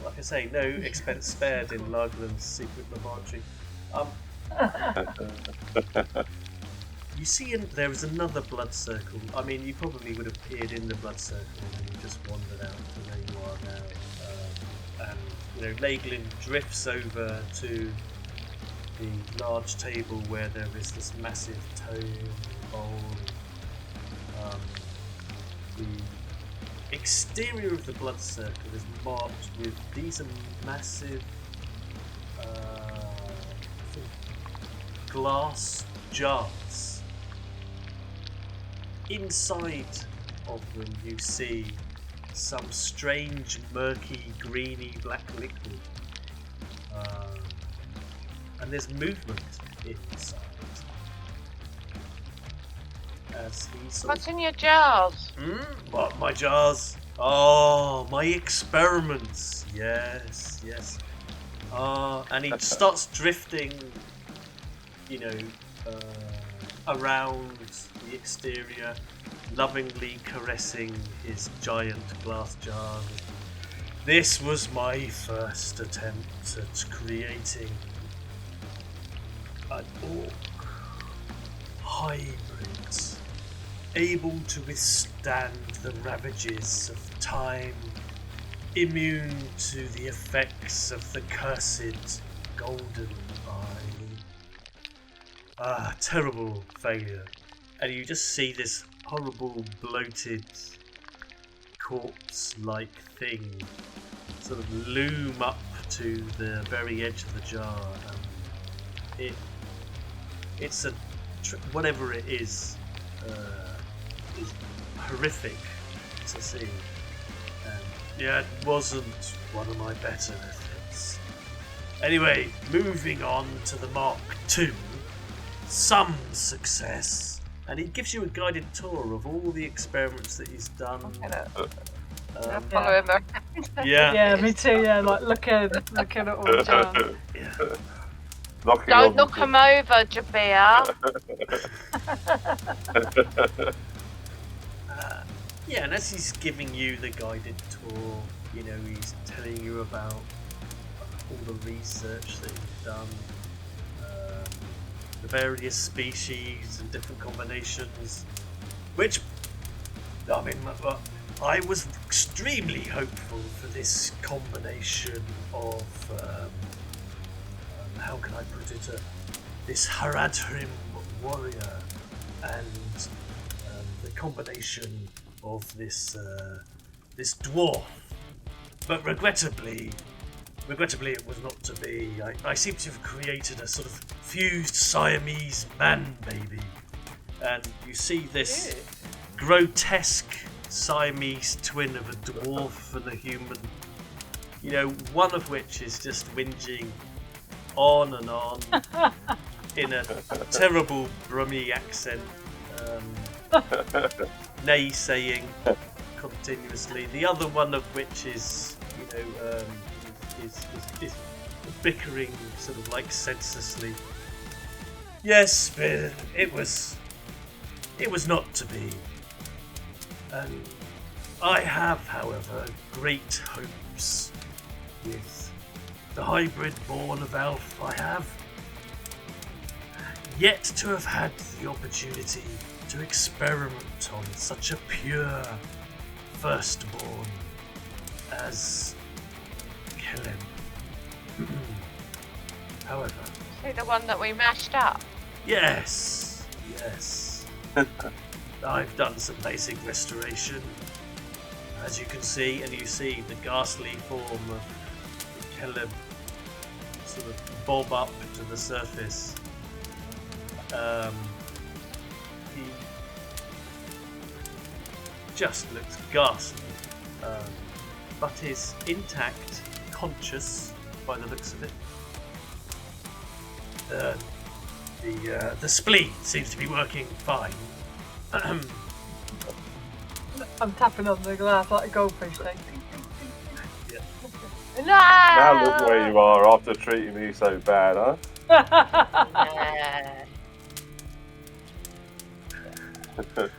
Like I say, no expense spared in LHACHGLIN's secret laboratory. You see, there is another blood circle. I mean, you probably would have peered in the blood circle and you just wandered out to where you are now. And LHACHGLIN drifts over to the large table where there is this massive tome bowl. The exterior of the blood circle is marked with these are massive glass jars. Inside of them you see some strange murky greeny black liquid. And there's movement inside. As he sort What's in your jars? What, my jars? Oh, my experiments. Yes, yes. And he starts drifting, around the exterior, lovingly caressing his giant glass jars. This was my first attempt at creating an orc hybrid, able to withstand the ravages of time, immune to the effects of the cursed golden eye. Terrible failure. And you just see this horrible, bloated, corpse-like thing sort of loom up to the very edge of the jar. It's a whatever it is horrific to see. And yeah, it wasn't one of my better efforts. Anyway, moving on to the Mark II. Some success. And he gives you a guided tour of all the experiments that he's done. Follow him around. Yeah. Yeah, me too. Yeah, like looking at all the jars. Yeah. Don't knock him over, Jabir. Yeah, and as he's giving you the guided tour, he's telling you about all the research that he's done, the various species and different combinations, which, I was extremely hopeful for this combination of, how can I put it, this Haradrim warrior and the combination of this dwarf, but regrettably it was not to be. I seem to have created a sort of fused Siamese man baby, and you see this grotesque Siamese twin of a dwarf and a human, one of which is just whinging on and on in a terrible Brummie accent, naysaying continuously. The other one of which is, is bickering sort of like senselessly. Yes, but it was not to be. And I have, however, great hopes with the hybrid born of Elf. I have yet to have had the opportunity to experiment on such a pure firstborn as Caleb. However, See the one that we mashed up? yes. I've done some basic restoration, as you can see, and you see the ghastly form of Caleb sort of bob up to the surface. He just looks ghastly, but is intact, conscious by the looks of it. The spleen seems to be working fine. I'm tapping on the glass like a goldfish thing. No! Now look where you are after treating me so bad, huh? Yeah. So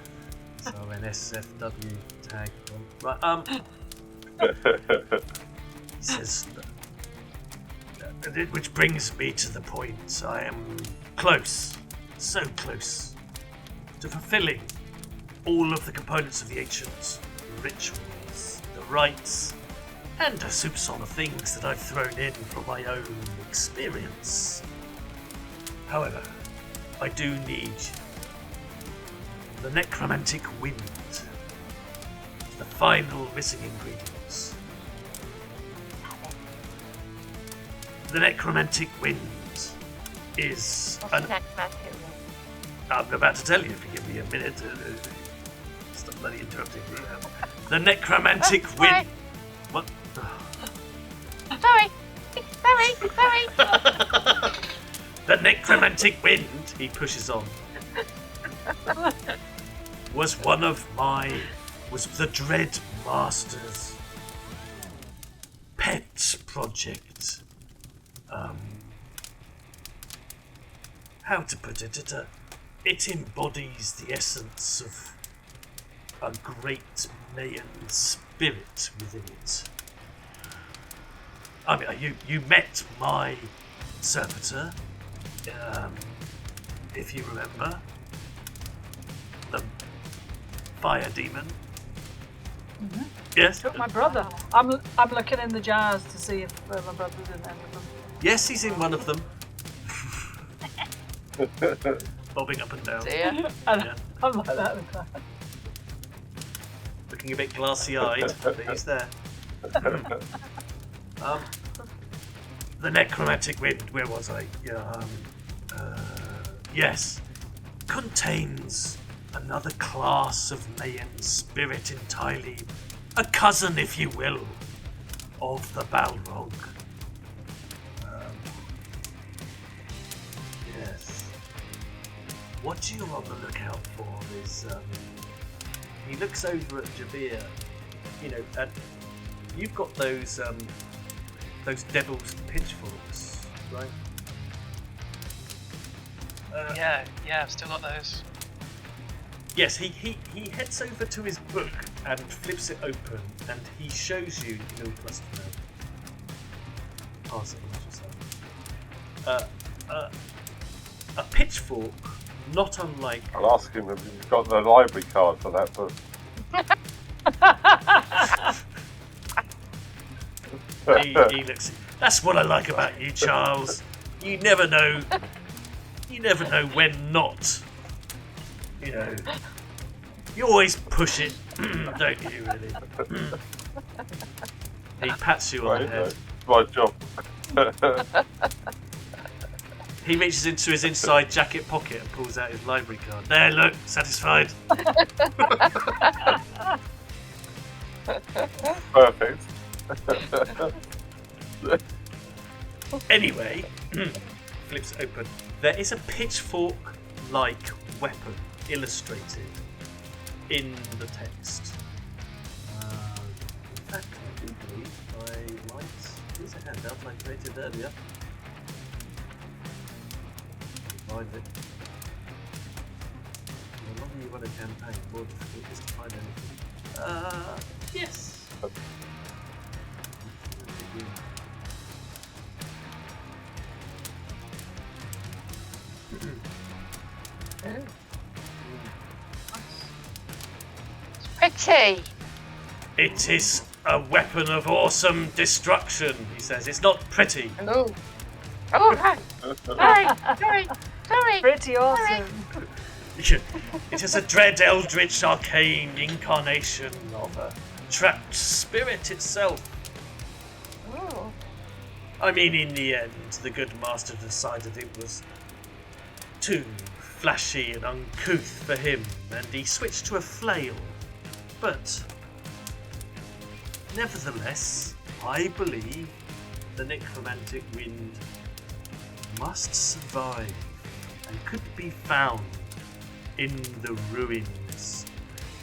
an SFW tag. Right, he says, which brings me to the point. I am close, so close, to fulfilling all of the components of the ancient rituals, the rites, and a soupçon of things that I've thrown in from my own experience. However, I do need the necromantic wind. The final missing ingredients. The necromantic wind is What's an... the necromantic wind? I'm about to tell you if you give me a minute. Stop bloody interrupting me. The necromantic wind. What? Sorry. The necromantic wind, he pushes on, was the Dread Master's pet project. How to put it? It embodies the essence of a great Mayan spirit within it. I mean, you met my servitor, if you remember, the fire demon. Mm-hmm. Yes. Took my brother. I'm looking in the jars to see if my brother's in any of them. Yes, he's in one of them. Bobbing up and down. Dear. And Yeah. I'm like that with that. Looking a bit glassy-eyed, but he's there. The necromantic wind, where was I? Yes, contains another class of Mayan spirit entirely, a cousin, if you will, of the Balrog. Yes. What you're on the lookout for is, he looks over at Jabir, and you've got those devil's pitchforks, right? Yeah, I've still got those. Yes, he heads over to his book and flips it open, and he shows you little cluster note. Pass it on yourself. A pitchfork, not unlike. I'll ask him if he's got the library card for that book. He looks. That's what I like about you, Charles. You never know. You never know when not. You always push it, don't you? Really. He pats you on the head. My job. He reaches into his inside jacket pocket and pulls out his library card. There, look, satisfied. Perfect. Anyway, flips open. There is a pitchfork-like weapon illustrated in the text. In fact, I do believe I might. Here's a handout I created earlier. Find it. The longer you run a campaign, the more difficult it is to find anything. Yes. Pretty. It is a weapon of awesome destruction, he says. It's not pretty. Oh, right. Sorry. Pretty awesome. It is a dread eldritch arcane incarnation of a trapped spirit itself. Oh. I mean, in the end, the good master decided it was too flashy and uncouth for him, and he switched to a flail. But nevertheless, I believe the necromantic wind must survive and could be found in the ruins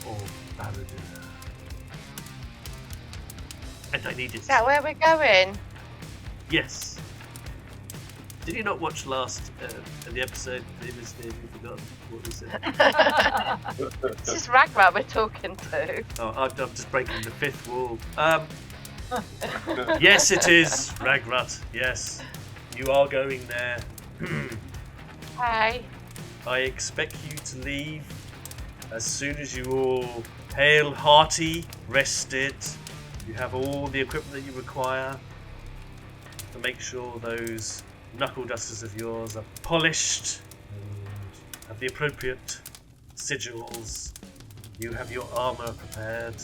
of BARA-DUR. And I need it. Is that where we're going? Yes. Did you not watch last in the episode? Maybe you forgot what we said. This is Ragnar we're talking to. Oh, I'm just breaking the fifth wall. Yes, it is, Ragrut. Yes, you are going there. Hey. I expect you to leave as soon as you all hail hearty, rested. You have all the equipment that you require to make sure those knuckle dusters of yours are polished and have the appropriate sigils. You have your armour prepared.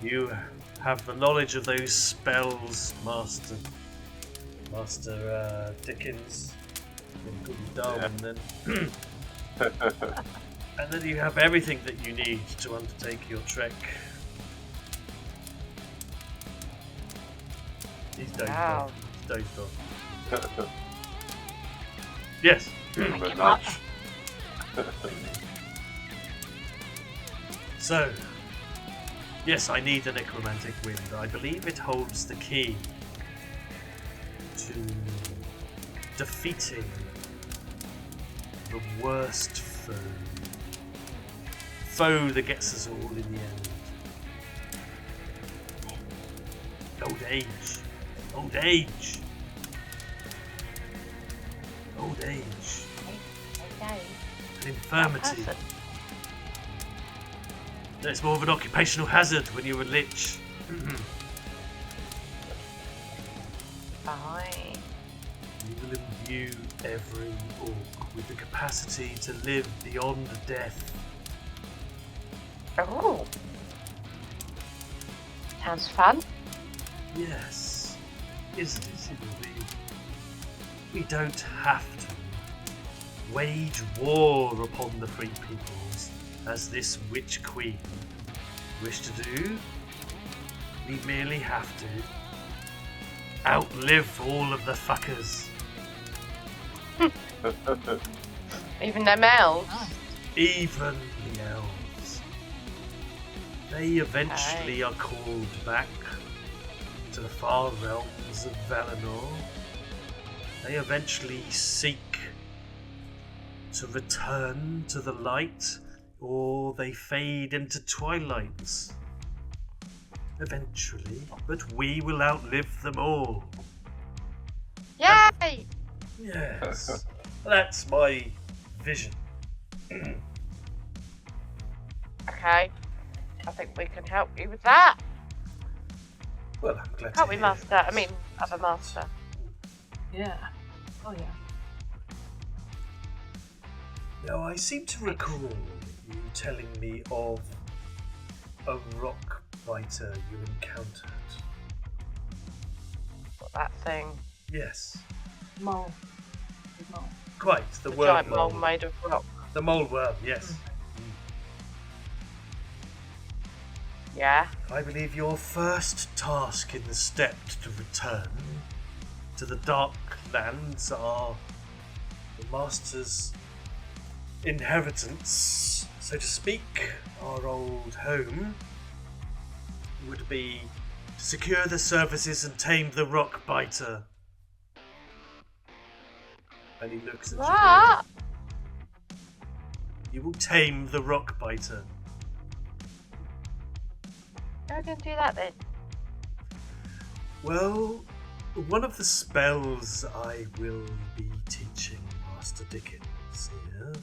You have the knowledge of those spells, Master Dickens. Good Darwin, then. And then you have everything that you need to undertake your trek. He's dozed Wow. off. He's dozed off. Yes. Thank you much. So, yes, I need the necromantic wind. I believe it holds the key to defeating the worst foe that gets us all in the end. Old age. Old age. Old age. Okay. An infirmity. Person. It's more of an occupational hazard when you're a lich. Fine. You will imbue every orc with the capacity to live beyond death. Oh. Sounds fun. Yes. Isn't it? It will be. We don't have to wage war upon the free peoples as this witch queen wished to do. We merely have to outlive all of the fuckers. Even them elves. Even the elves. They eventually are called back to the far realms of Valinor. They eventually seek to return to the light, or they fade into twilight. Eventually, but we will outlive them all. Yay! Yes, that's my vision. Okay. I think we can help you with that. Well, I'm glad Can't to we, hear Master? it. I mean, other Master. Yeah. Oh yeah. Now, I seem to recall you telling me of a rock biter you encountered. That thing. Yes, Mole. Mole. quite. The The worm giant mole. mole made of rock. The mole worm, yes. Yeah. I believe your first task in the steppe to return to the dark lands are the Master's inheritance, so to speak, our old home, would be to secure the services and tame the rock biter. And he looks at What? you. You will tame the rock biter. How are we going to do that then? Well, one of the spells I will be teaching Master Dickens here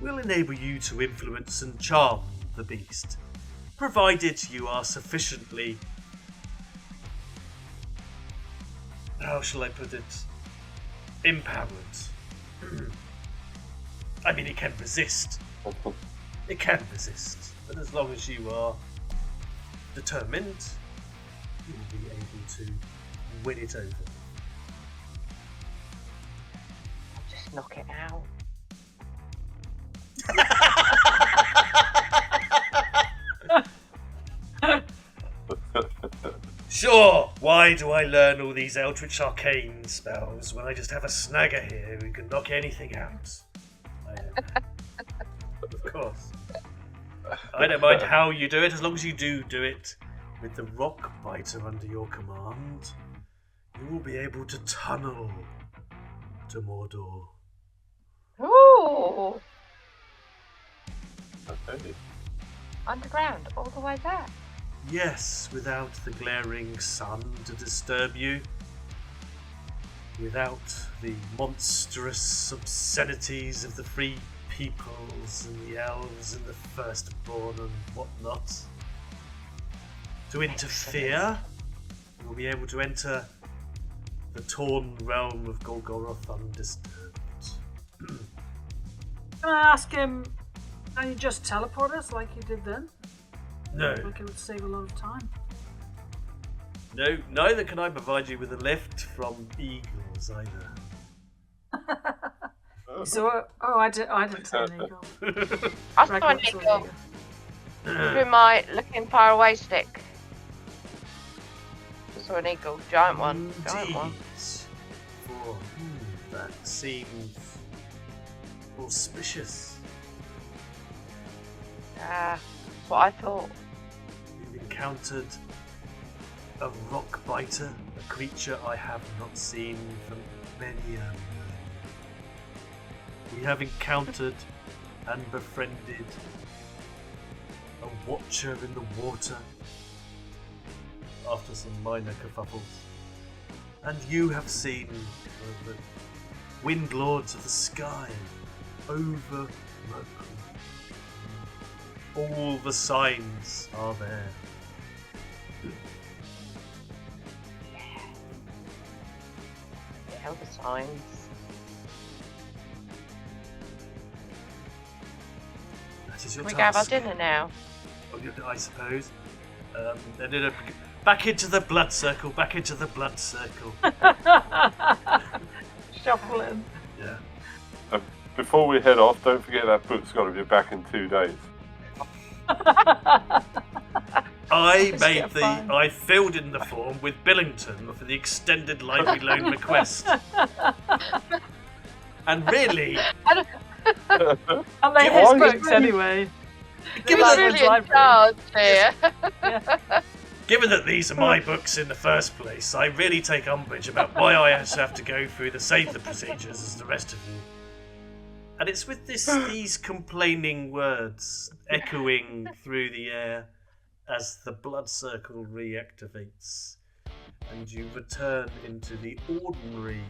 will enable you to influence and charm the beast, provided you are sufficiently... how shall I put it? Empowered. I mean, it can resist. It can resist, but as long as you are determined, you will be able to win it over. I'll just knock it out. Sure, why do I learn all these Eldritch Arcane spells when I just have a snagger here who can knock anything out? Of course. I don't mind how you do it, as long as you do it with the rock biter under your command. You will be able to tunnel to Mordor. Ooh! Okay. Underground, all the way there. Yes, without the glaring sun to disturb you. Without the monstrous obscenities of the free peoples and the elves and the firstborn and whatnot. To interfere, you will be able to enter the torn realm of Golgoroth undisturbed. Can I ask him, can you just teleport us like you did then? No. Like it would save a lot of time. No, neither can I provide you with a lift from eagles either. So, I didn't see an eagle. I saw an Ragnar saw eagle through my looking far away stick. I saw an eagle, giant one. Giant one. For that seems auspicious. That's what I thought. You've encountered a rock biter, a creature I have not seen for many a moon. We have encountered and befriended a watcher in the water after some minor kerfuffles. And you have seen the wind lords of the sky over Rockin. All the signs are there. Yeah, the signs. That is your Can we go have our task. dinner now? Oh, I suppose. Then back into the blood circle. Back into the blood circle. Shuffling. Yeah. Before we head off, don't forget that book's got to be back in 2 days. I filled in the form with Billington for the extended library loan request. And really, And they his books anyway. given I'm that, really in charge here. given that these are my books in the first place, I really take umbrage about why I have to go through the same procedures as the rest of you. And it's with these complaining words echoing through the air as the blood circle reactivates and you return into the ordinary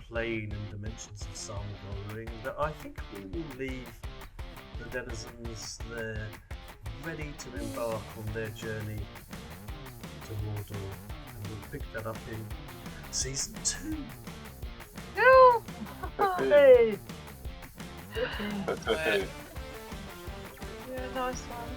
plane and dimensions of Sarmagol that I think we will leave the denizens there ready to embark on their journey to Mordor, and we'll pick that up in season 2. Hey. Yeah, nice one.